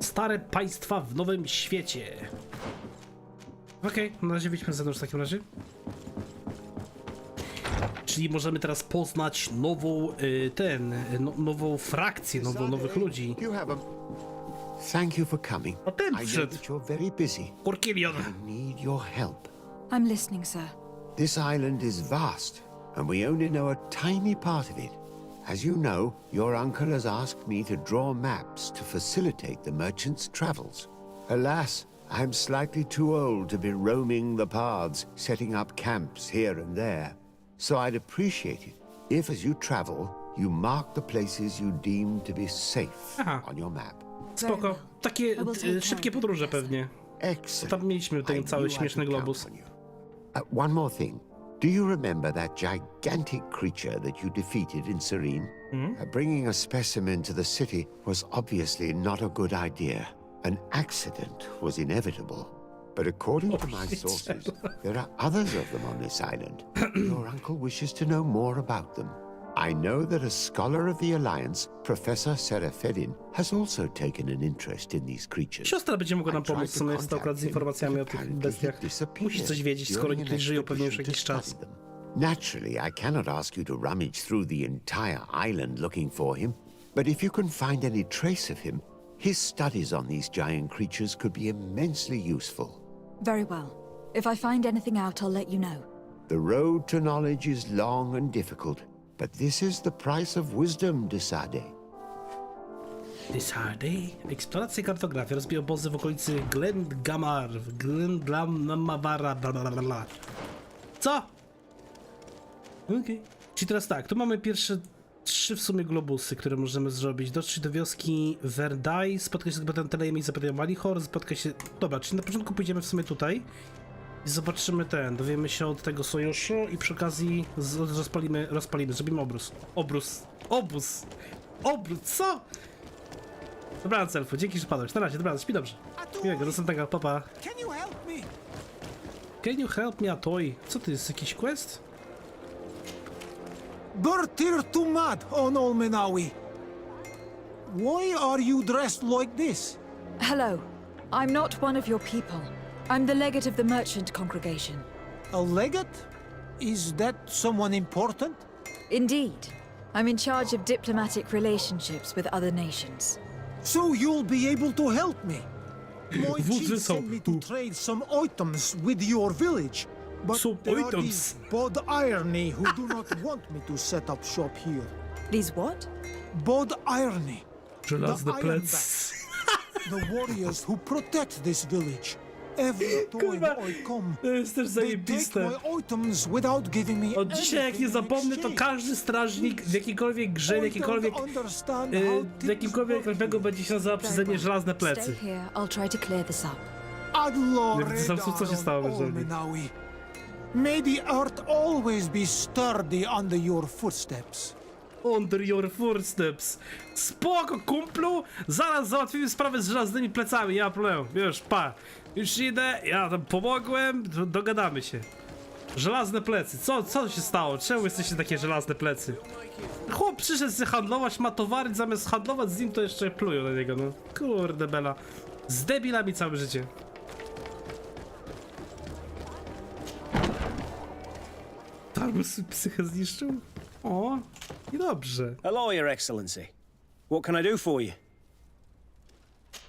Stare państwa w nowym świecie. Okej, na razie wyjdźmy z zewnątrz w takim razie. Czyli możemy teraz poznać nową, nową frakcję, nowych ludzi. Thank you for coming. A ten I know przyszedł. that you're very busy. Orkilion. I need your help. I'm listening, sir. This island is vast, and we only know a tiny part of it. As you know, your uncle has asked me to draw maps to facilitate the merchant's travels. Alas, I'm slightly too old to be roaming the paths, setting up camps here and there. So I'd appreciate it if, as you travel, you mark the places you deem to be safe on your map. Spoko. Takie szybkie podróże pewnie. Excellent. Tam mieliśmy ten cały śmieszny globus. One more thing. Do you remember that gigantic creature that you defeated in Serene? Bringing a specimen to the city was obviously not a good idea. An accident was inevitable. But according to my sources, there are others of them on this island. Your uncle wishes to know more about them. I know that a scholar of the Alliance, Professor Serafedin, has also taken an interest in these creatures. Siostra będzie mogła nam pomóc w sumie akurat z informacjami o tych bestiach. Musi coś wiedzieć, skoro oni tutaj żyją pewnie już jakiś czas. Naturally, I cannot ask you to rummage through the entire island looking for him, but if you can find any trace of him, his studies on these giant creatures could be immensely useful. Very well. If I find anything out, I'll let you know. The road to knowledge is long and difficult, but this is the price of wisdom, Desade. Desade? Eksploracja i kartografia. Rozbij obozy w okolicy Glendgamar, Glendlamavara, blablabla. Co? Okej. Czyli teraz tak, tu mamy pierwsze 3 w sumie globusy, które możemy zrobić. Dotrzeć do wioski Verdai, spotkać się z Teleme i zapytać o Malichor, spotkać się... Dobra, czyli na początku pójdziemy w sumie tutaj i zobaczymy dowiemy się od tego sojuszu i przy okazji rozpalimy, zrobimy obóz, co? Dobranoc, elfu, dzięki, że padłeś. Na razie, dobranoc, śpi dobrze. Miłego, do następnego, papa. Can you help me, Atoy? Co to jest, jakiś quest? Bertir Tumad on Olmenawi. Why are you dressed like this? Hello. I'm not one of your people. I'm the legate of the merchant congregation. A legate? Is that someone important? Indeed. I'm in charge of diplomatic relationships with other nations. So you'll be able to help me. My chief sent me to trade some items with your village. But there are these Bod Irony who do not want me to set up shop here. These what? Bod Irony. Żelazny plec. The warriors who protect this village. Every time I come, they take my items without giving me. Od dzisiaj, jak nie zapomnę, to każdy strażnik w jakiejkolwiek grze, w jakimkolwiek RPG będzie się nazywał przeze mnie żelazne plecy. Stay here, I'll try to clear this up. Co się stało, May the earth always be sturdy under your footsteps. Under your footsteps. Spoko, kumplu! Zaraz załatwimy sprawę z żelaznymi plecami, nie ma problemu. Już, pa. Już idę, ja tam pomogłem, dogadamy się. Żelazne plecy. Co się stało? Czemu jesteście takie żelazne plecy? Chłop przyszedł sobie handlować, ma towary, zamiast handlować z nim to jeszcze plują na niego, no. Kurde bela. Z debilami całe życie. Targus psychę zniszczył? O, i dobrze. Hello, Your Excellency. What can I do for you?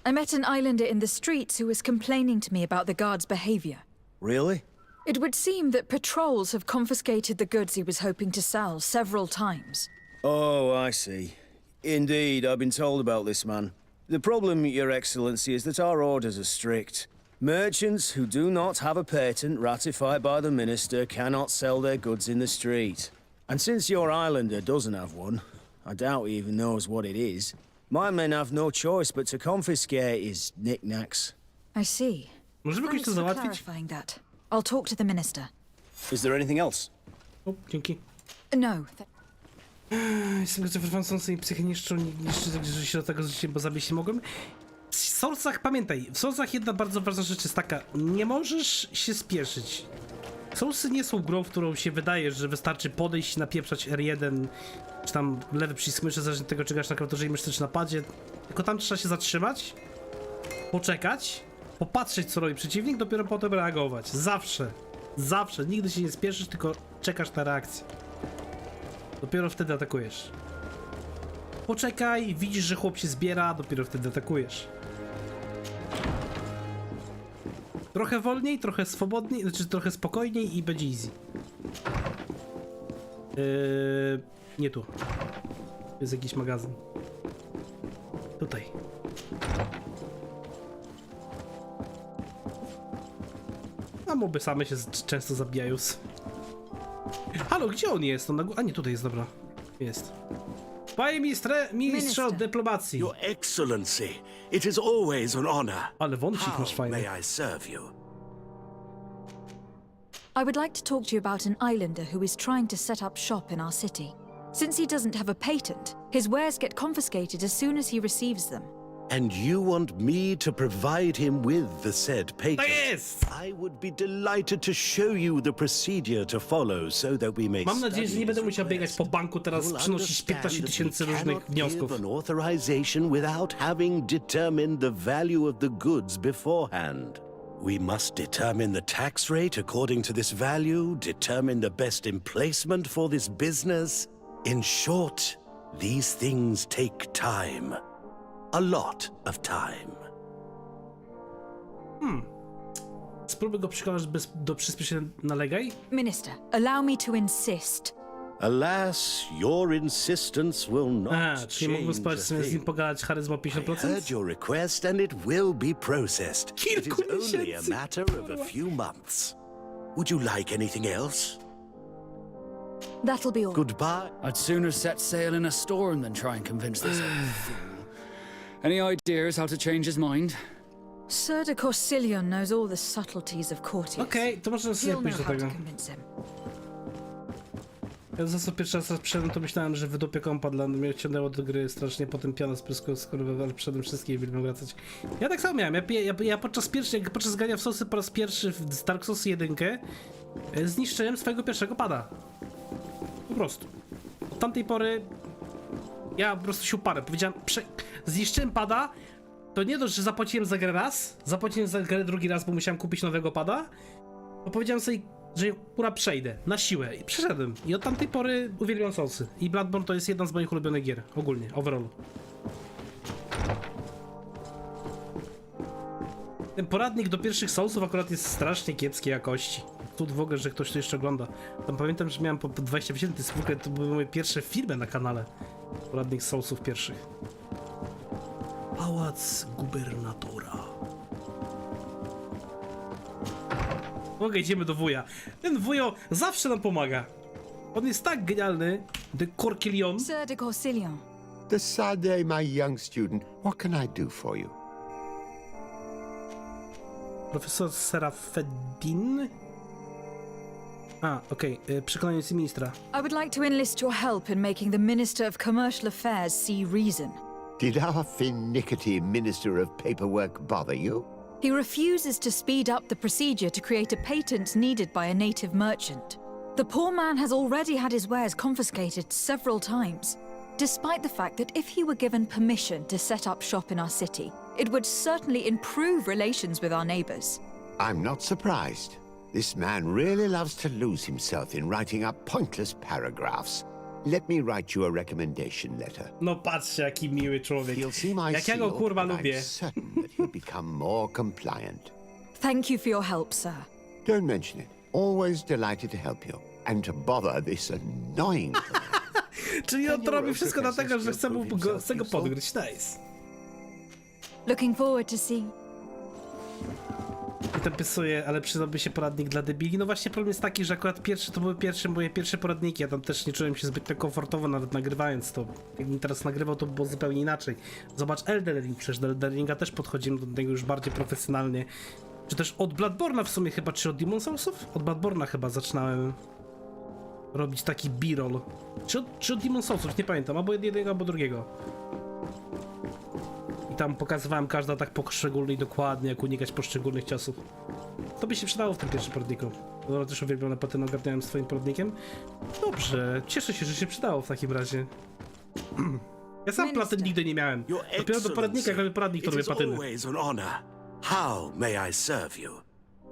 I met an islander in the streets who was complaining to me about the guard's behavior. Really? It would seem that patrols have confiscated the goods he was hoping to sell several times. Oh, I see. Indeed, I've been told about this man. The problem, Your Excellency, is that our orders are strict. Merchants who do not have a patent ratified by the minister cannot sell their goods in the street. And since your islander doesn't have one, I doubt he even knows what it is, my men have no choice but to confiscate his knickknacks. I see. Możemy jakoś to Thanks for załatwić? clarifying that. I'll talk to the minister. Is there anything else? O, dzięki. No. Jestem gotowy, i psychicznie niszczą, że się do tego zrzuciłem, bo zabić nie mogłem. W Soulsach, pamiętaj, w Soulsach jedna bardzo ważna rzecz jest taka, nie możesz się spieszyć. Soulsy nie są grą, w którą się wydaje, że wystarczy podejść, napieprzać R1, czy tam lewy przycisk myszy, zależnie od tego, czy grasz na klawiaturze i myszce, czy na padzie. Tylko tam trzeba się zatrzymać, poczekać, popatrzeć, co robi przeciwnik, dopiero potem reagować. Zawsze. Zawsze. Nigdy się nie spieszysz, tylko czekasz na reakcję. Dopiero wtedy atakujesz. Poczekaj, widzisz, że chłop się zbiera, dopiero wtedy atakujesz. Trochę wolniej, trochę swobodniej, znaczy trochę spokojniej i będzie easy. Nie tu. Jest jakiś magazyn. Tutaj. A moby same się często zabijają. Halo, gdzie on jest? On na a nie, tutaj jest, dobra. Jest. Panie mistrzu dyplomacji. Your Excellency, it is always an honor. Ale wąsik masz fajny. May I serve you? I would like to talk to you about an islander who is trying to set up shop in our city. Since he doesn't have a patent, his wares get confiscated as soon as he receives them. And you want me to provide him with the said patent? Yes! I would be delighted to show you the procedure to follow so that we may. Mam nadzieję, że nie będę musiał biegać po banku teraz, przynosić 15 000 różnych wniosków. An authorization without having determined the value of the goods beforehand. We must determine the tax rate according to this value, determine the best emplacement for this business. In short, these things take time. A lot of time. Spróbuj go przekonać do przyspieszenia, nalegaj. Minister, allow me to insist. Alas, your insistence will not czyli mógłbym spać sobie z nim pogadać charyzmą 50%? heard your request and it will be processed. It is only a matter of a few months. Would you like anything else? That'll be all. Goodbye. I'd sooner set sail in a storm than try and convince this old fool. Any ideas how to change his mind? Sir de Corsillion knows all the subtleties of courtiers. Okej, to można sobie He'll pójść do know how tego. to convince him. Ja za pierwszy raz przyszedłem, to myślałem, że wydupię kompa, dla mnie ciągnęło do gry strasznie, potem piano z prysku, skoro przyszedłem wszystkie i będę wracać. Ja tak samo miałem, ja podczas grania w Soulsy po raz pierwszy w Dark Souls 1 zniszczyłem swojego pierwszego pada. Po prostu. Od tamtej pory ja po prostu się uparę, powiedziałem, zniszczyłem pada, to nie dość, że zapłaciłem za grę raz, zapłaciłem za grę drugi raz, bo musiałem kupić nowego pada, to powiedziałem sobie, że kurwa przejdę, na siłę i przeszedłem. I od tamtej pory uwielbiam Soulsy. I Bloodborne to jest jedna z moich ulubionych gier, ogólnie, overall. Ten poradnik do pierwszych Soulsów akurat jest strasznie kiepskiej jakości. Cud w ogóle, że ktoś to jeszcze ogląda. Tam pamiętam, że miałem po 20 miesięcy, to były moje pierwsze filmy na kanale. Poradnik Soulsów pierwszych. Pałac gubernatora. Mogę, idziemy do wuja. Ten wujo zawsze nam pomaga. On jest tak genialny. De Corsillion. Sir de Corsillion. Decidez, my young student, what can I do for you? Profesor Serafedin? A, okej. Przekonanie z ministra. I would like to enlist your help in making the Minister of Commercial Affairs see reason. Did our finickety Minister of Paperwork bother you? He refuses to speed up the procedure to create a patent needed by a native merchant. The poor man has already had his wares confiscated several times, despite the fact that if he were given permission to set up shop in our city, it would certainly improve relations with our neighbors. I'm not surprised. This man really loves to lose himself in writing up pointless paragraphs. Let me write you a recommendation letter. No patrzcie, jaki miły człowiek. He'll see my Jak ja go seal, kurwa and lubię. I'm certain that he'll become more compliant. Thank you for your help, sir. Don't mention it. Always delighted to help you. And to bother this annoying... Czyli on to robi wszystko dlatego, że chce go podgryźć. Nice. Looking forward to seeing. I ten pisuje, ale przydałby się poradnik dla debili. No właśnie problem jest taki, że akurat to były moje pierwsze poradniki. Ja tam też nie czułem się zbyt komfortowo nawet nagrywając to. Jakbym teraz nagrywał, to by było zupełnie inaczej. Zobacz Elden Ring, przecież do Elden Ringa też podchodzimy do tego już bardziej profesjonalnie. Czy też od Bloodborne'a w sumie chyba, czy od Demon Soulsów? Od Bloodborne'a chyba zaczynałem robić taki b-roll. Czy od Demon Soulsów, nie pamiętam, albo jednego, albo drugiego. I tam pokazywałem każdy atak poszczególny i dokładnie, jak unikać poszczególnych ciosów. To by się przydało w tym pierwszym poradniku. Dobra, też uwielbione potem ogarniałem swoim poradnikiem. Dobrze, cieszę się, że się przydało w takim razie. Ja sam platyn nigdy nie miałem. Dopiero do poradnika, jak robię poradnik, to robię platyny. How may I serve you?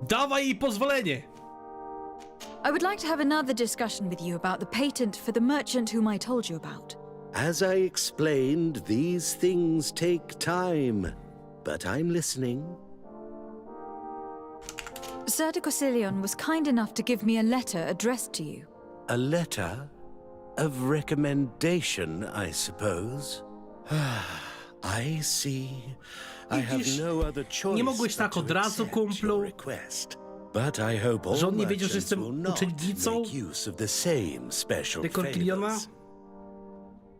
Dawaj jej pozwolenie! I would like to have another discussion with you about the patent for the merchant whom I told you about. As I explained, these things take time, but I'm listening. Sir de Corsilion was kind enough to give me a letter addressed to you. A letter of recommendation, I suppose. I see. I have no other choice. Nie mogłeś tak od razu, kumplu. But I hope all Że on nie wiedział, że merchants jestem will not uczennicą make use of the same special de Corsiliona. favors.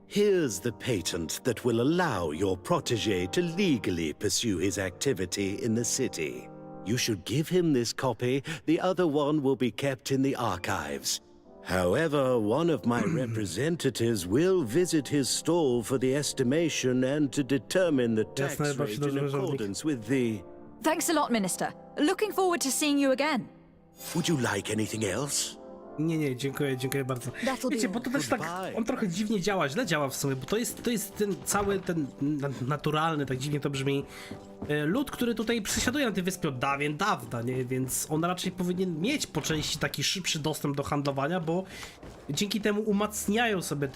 Here's the patent that will allow your protege to legally pursue his activity in the city. You should give him this copy. The other one will be kept in the archives. However, one of my representatives will visit his stall for the estimation and to determine the tax rate in accordance with the... Thanks a lot, Minister. Looking forward to seeing you again. Would you like anything else? Nie, dziękuję bardzo. Wiecie, bo to też tak, on trochę dziwnie działa, źle działa w sumie, bo to jest ten cały, ten naturalny, tak dziwnie to brzmi, lud, który tutaj przysiaduje na tej wyspie od dawna, nie? Więc on raczej powinien mieć po części taki szybszy dostęp do handlowania, bo dzięki temu umacniają sobie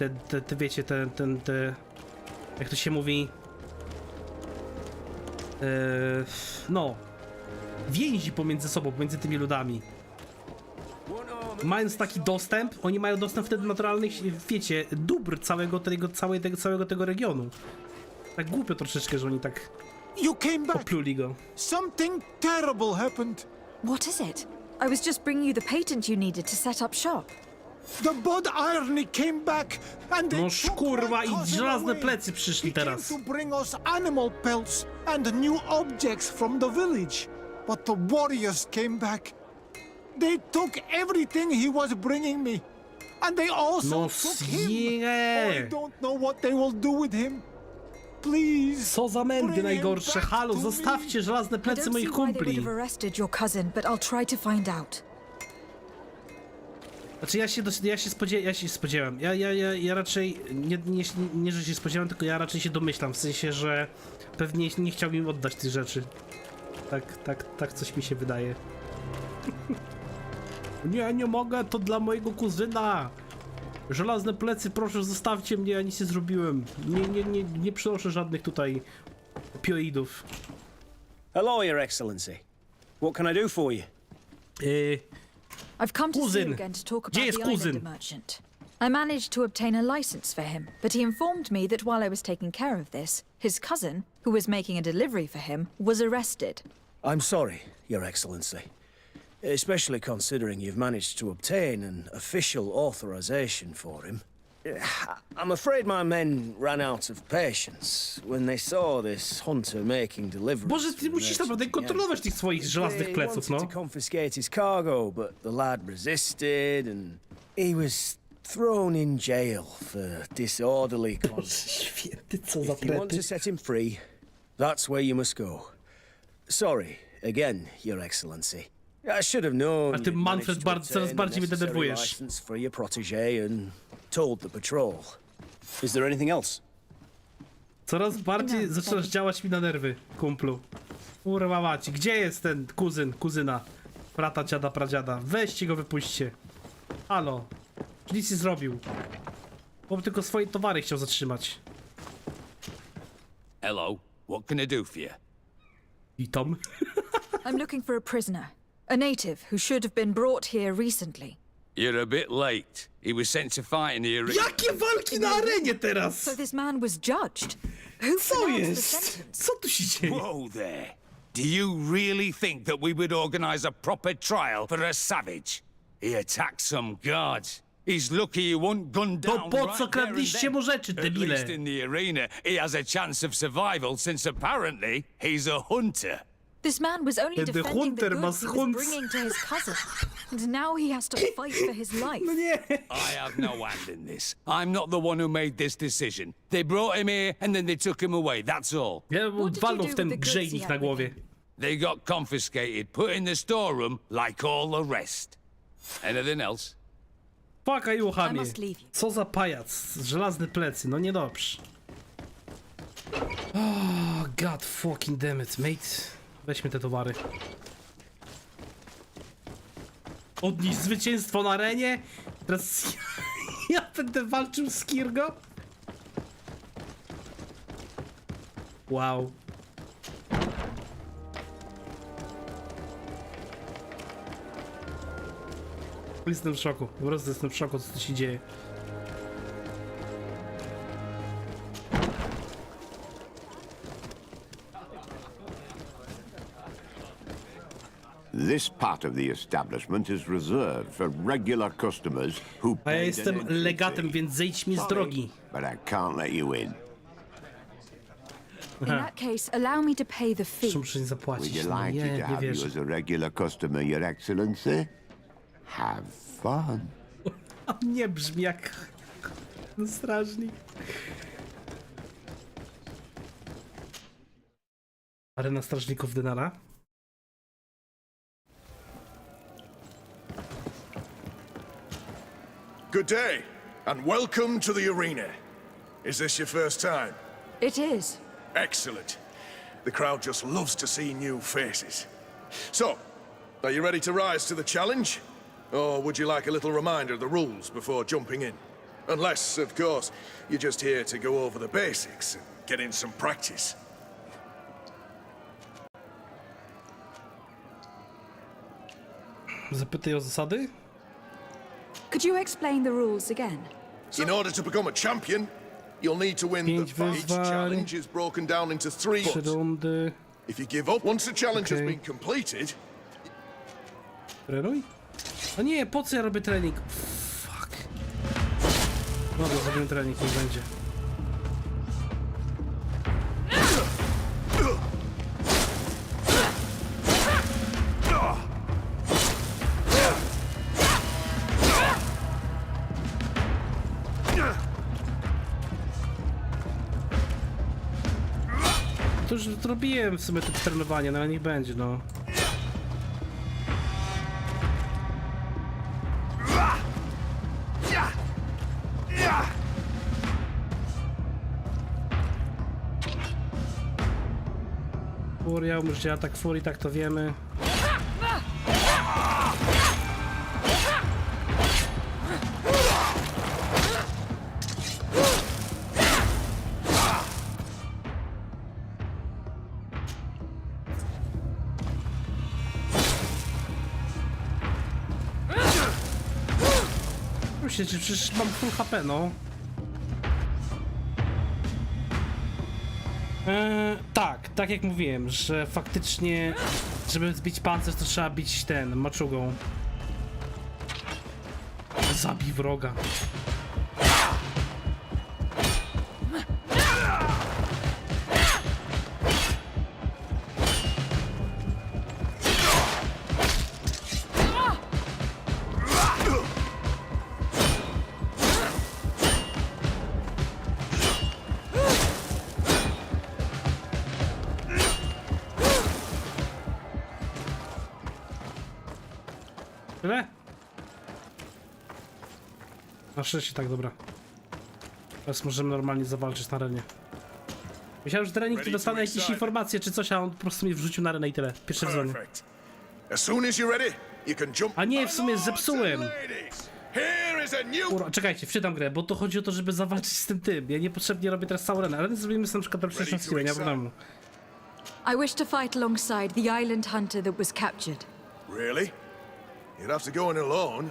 te wiecie, te jak to się mówi, no, więzi pomiędzy sobą, pomiędzy tymi ludami. Mając taki dostęp, oni mają dostęp wtedy do naturalnych, wiecie, dóbr całego tego regionu. Tak głupio troszeczkę, że oni tak popluli go. Something terrible happened. What is it? I was just bringing you the patent you needed to set up shop. The Bod Irony came back and they No kurwa, i żelazne plecy przyszli teraz. to bring us animal pelts and new objects from the village. But the warriors came back. They took everything he was bringing me. And they also took him. I don't know what they will do with him. Please. Co za mędy najgorsze. Halo, zostawcie żelazne plecy moich kumpli. I don't see why they would have arrested your cousin, but I'll try to find out. Znaczy ja się spodziewam. Ja raczej nie, że się spodziewam, tylko ja raczej się domyślam, w sensie, że pewnie nie chciał mi oddać tych rzeczy. Tak coś mi się wydaje. Nie mogę, to dla mojego kuzyna. Żelazne plecy, proszę, zostawcie mnie, ja nic nie zrobiłem. Nie przynoszę żadnych tutaj opioidów. Hello, Your Excellency. What can I do for you? I've come to see you again to talk about the Islander merchant. I managed to obtain a license for him, but he informed me that while I was taking care of this, his cousin, who was making a delivery for him, was arrested. I'm sorry, Your Excellency. Especially considering you've managed to obtain an official authorization for him. I'm afraid my men ran out of patience when they saw this hunter making deliveries. Boże, ty musisz naprawdę kontrolować tych swoich żelaznych pleców, no. To confiscate his cargo, but the lad resisted and he was thrown in jail for disorderly conduct. Święty, co za If you want to set him free, that's where you must go. Sorry, again, Your Excellency. I should have known. A ty, Manfred, coraz bardziej mnie denerwujesz. For your protégé and told the patrol. Is there anything else? Coraz bardziej zaczynasz działać mi na nerwy, kumplu. Kurwa macie, gdzie jest ten kuzyna? Brata, dziada, pradziada. Weźcie go, wypuśćcie. Halo. Nic nie zrobił. Bo tylko swoje towary chciał zatrzymać. Hello, what can I do for you? Witam. I'm looking for a prisoner. A native who should have been brought here recently. You're a bit late. He was sent to fight in the arena. Jakie walki na arenie teraz? So this man was judged. Who Co pronounced the jest? sentence? Co tu się dzieje? Whoa there. Do you really think that we would organize a proper trial for a savage? He attacked some guards. He's lucky he won't gun down To po co right there and kradliście mu rzeczy, then. At debile? least in the arena, he has a chance of survival since apparently he's a hunter. This man was only And the defending the hunter goods must he was hunt. bringing to his cousin. And now he has to fight for his life. No nie. I have no hand in this. I'm not the one who made this decision. They brought him here and then they took him away, that's all. Ja bym walnął w ten grzejnik na głowie. They got confiscated, put in the storeroom like all the rest. Anything else? Paka i uchamie. must leave you. Co za pajac. Żelazne plecy, no niedobrze. Oh, god fucking damn it, mate. Weźmy te towary. Odnieść zwycięstwo na arenie. Teraz ja będę walczył z Kirgo. Wow. Jestem w szoku. Po prostu jestem w szoku, co tu się dzieje. This part of the establishment is reserved for regular customers who A ja paid jestem an entry legatem, fee. więc zejdź mi z drogi. But I can't let you in. In that case, allow me to pay the fee. Muszę nie zapłacić. Would you No, like nie, me to nie have you wierzę. as a regular customer, Your Excellency? Have fun. A nie brzmi jak strażnik. Arena strażników Dynara. Good day, and welcome to the arena. Is this your first time? It is. Excellent. The crowd just loves to see new faces. So, are you ready to rise to the challenge? Or would you like a little reminder of the rules before jumping in? Unless, of course, you're just here to go over the basics and get in some practice. Zapytaj o zasady? Could you explain the rules again? In order to become a champion, you'll need to win the fight. Each challenge is broken down into 3 Trzy rundy. If you give up once the challenge has Okay. been completed, Trenuj? A nie, po co ja robię trening? Fuck. Dobra, zrobimy trening, nie będzie. To już zrobiłem w sumie to trenowanie, no ale niech będzie, no. Furia, umrze atak furii, tak to wiemy. Przecież mam full HP, no. Tak jak mówiłem, że faktycznie, żeby zbić pancerz, to trzeba bić ten, maczugą. Zabij wroga. Tyle? Na szczęście tak, dobra. Teraz możemy normalnie zawalczyć na arenie. Myślałem, że trening to dostanę jakieś informacje czy coś, a on po prostu mnie wrzucił na arenę i tyle. Pierwsze wzwanie. A nie, w sumie zepsułem. Kurwa, czekajcie, wczytam grę, bo to chodzi o to, żeby zawalczyć z tym. Ja niepotrzebnie robię teraz całą arenę, ale zrobimy sobie na przykład pierwszą chwilę, nie ma problemu. I wish to fight alongside the island hunter that was captured. Really? You'd have to go in alone.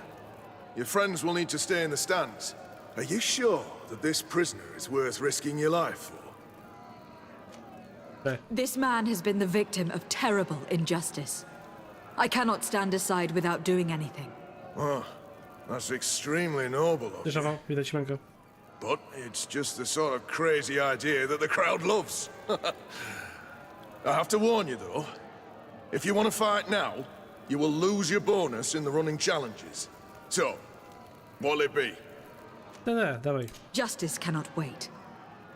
Your friends will need to stay in the stands. Are you sure that this prisoner is worth risking your life for? This man has been the victim of terrible injustice. I cannot stand aside without doing anything. Oh, that's extremely noble of you. Widać mękę. But it's just the sort of crazy idea that the crowd loves. I have to warn you, though. If you want to fight now, you will lose your bonus in the running challenges. So, what'll it be? Dawaj. Justice cannot wait.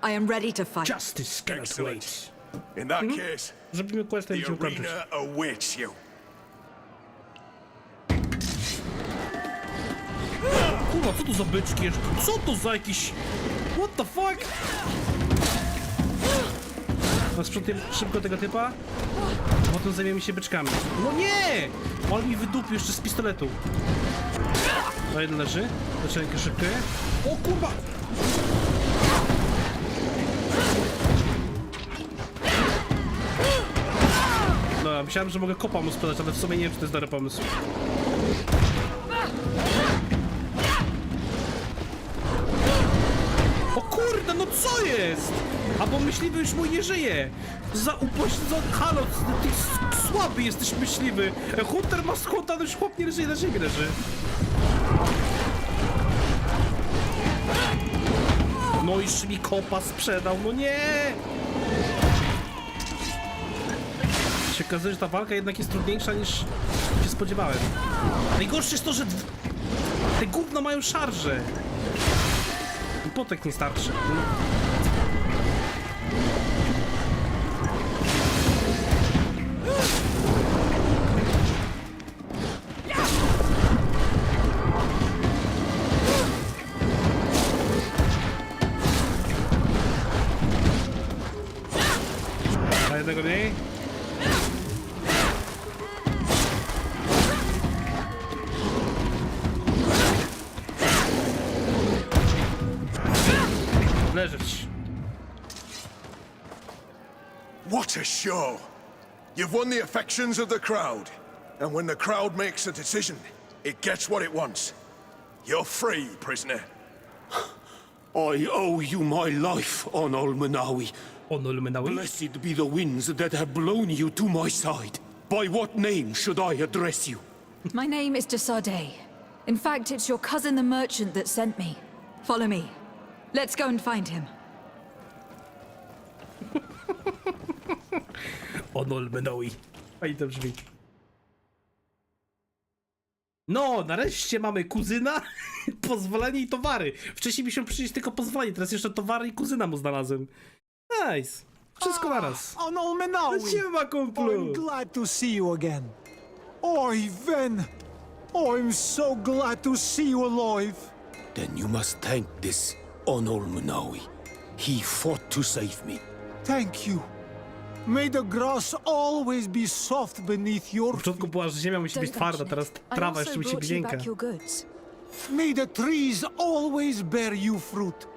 I am ready to fight. Justice cannot wait. In that case, Zrobimy quest i the arena awaits you. Kurwa, co to za byczki jeszcze? Co to za jakiś... What the fuck? No sprzątniemy szybko tego typa. Potem zajmiemy się byczkami. No nie! On mi wydupił jeszcze z pistoletu. No jeden leży. Leczenkę szybkie. O kurwa! No, myślałem, że mogę kopa mu sprzedać, ale w sumie nie wiem, czy to jest dobry pomysł. O kurde, no co jest? A bo myśliwy już mój nie żyje. Za upośledzony... Halo, ty słaby jesteś myśliwy. Hunter ma skłotany, już chłop nie żyje, na ziemi leży. No już mi kopa sprzedał, no nie! Się okazuje, że ta walka jednak jest trudniejsza niż się spodziewałem. Najgorsze jest to, że te gówno mają szarże. I potek nie starczy. A jednego mniej. Leżeć. What a show! You've won the affections of the crowd. And when the crowd makes a decision, it gets what it wants. You're free, prisoner. I owe you my life, Onol Manawi. Onol Manawi? Blessed be the winds that have blown you to my side. By what name should I address you? My name is Desade. In fact, it's your cousin the merchant that sent me. Follow me. Let's go and find him. Onol Manawi. Fajnie to brzmi. No, nareszcie mamy kuzyna, pozwolenie i towary. Wcześniej mi się przynieść tylko pozwolenie, teraz jeszcze towary i kuzyna mu znalazłem. Nice. Wszystko naraz. Onol Manawi. Siema, kumplu. I'm glad to see you again. Oj, Ven. I'm so glad to see you alive. Then you must thank this Onol Manawi. He fought to save me. Thank you. May the grass always be soft beneath your W początku była, że ziemia musi być twarda, teraz trawa jeszcze musi być miękka. May the trees always bear you fruit.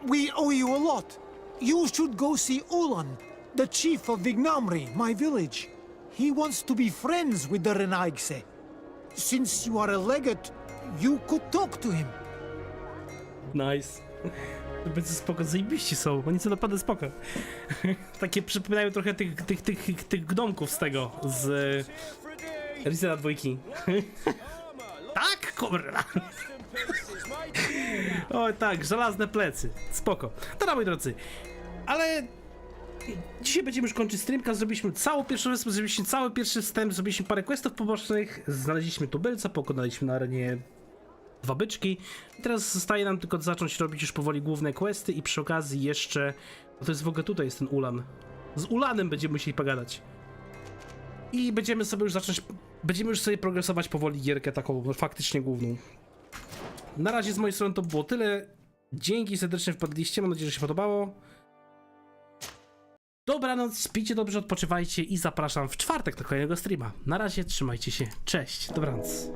We owe you a lot. You should go see Ulan, the chief of Vignamri, my village. He wants to be friends with the Renaigse. Since you are a legate, you could talk to him. Nice. Będzie spoko, zajebiści są, oni są naprawdę spoko. Takie przypominają trochę tych gnomków z tego, z Rizera 2. Tak, kurwa. Oj tak, żelazne plecy, spoko. Dobra, moi drodzy, ale dzisiaj będziemy już kończyć streamka, zrobiliśmy całą pierwszą wyspę, zrobiliśmy cały pierwszy wstęp, zrobiliśmy parę questów pobocznych, znaleźliśmy tubylca, pokonaliśmy na arenie 2 byczki. I teraz zostaje nam tylko zacząć robić już powoli główne questy i przy okazji jeszcze... No to jest w ogóle tutaj jest ten Ulan. Z Ulanem będziemy musieli pogadać. I będziemy sobie już zacząć będziemy już sobie progresować powoli gierkę taką no, faktycznie główną. Na razie z mojej strony to było tyle. Dzięki serdecznie wpadliście, mam nadzieję, że się podobało. Dobranoc, spijcie dobrze, odpoczywajcie i zapraszam w czwartek do kolejnego streama. Na razie, trzymajcie się, cześć, dobranoc.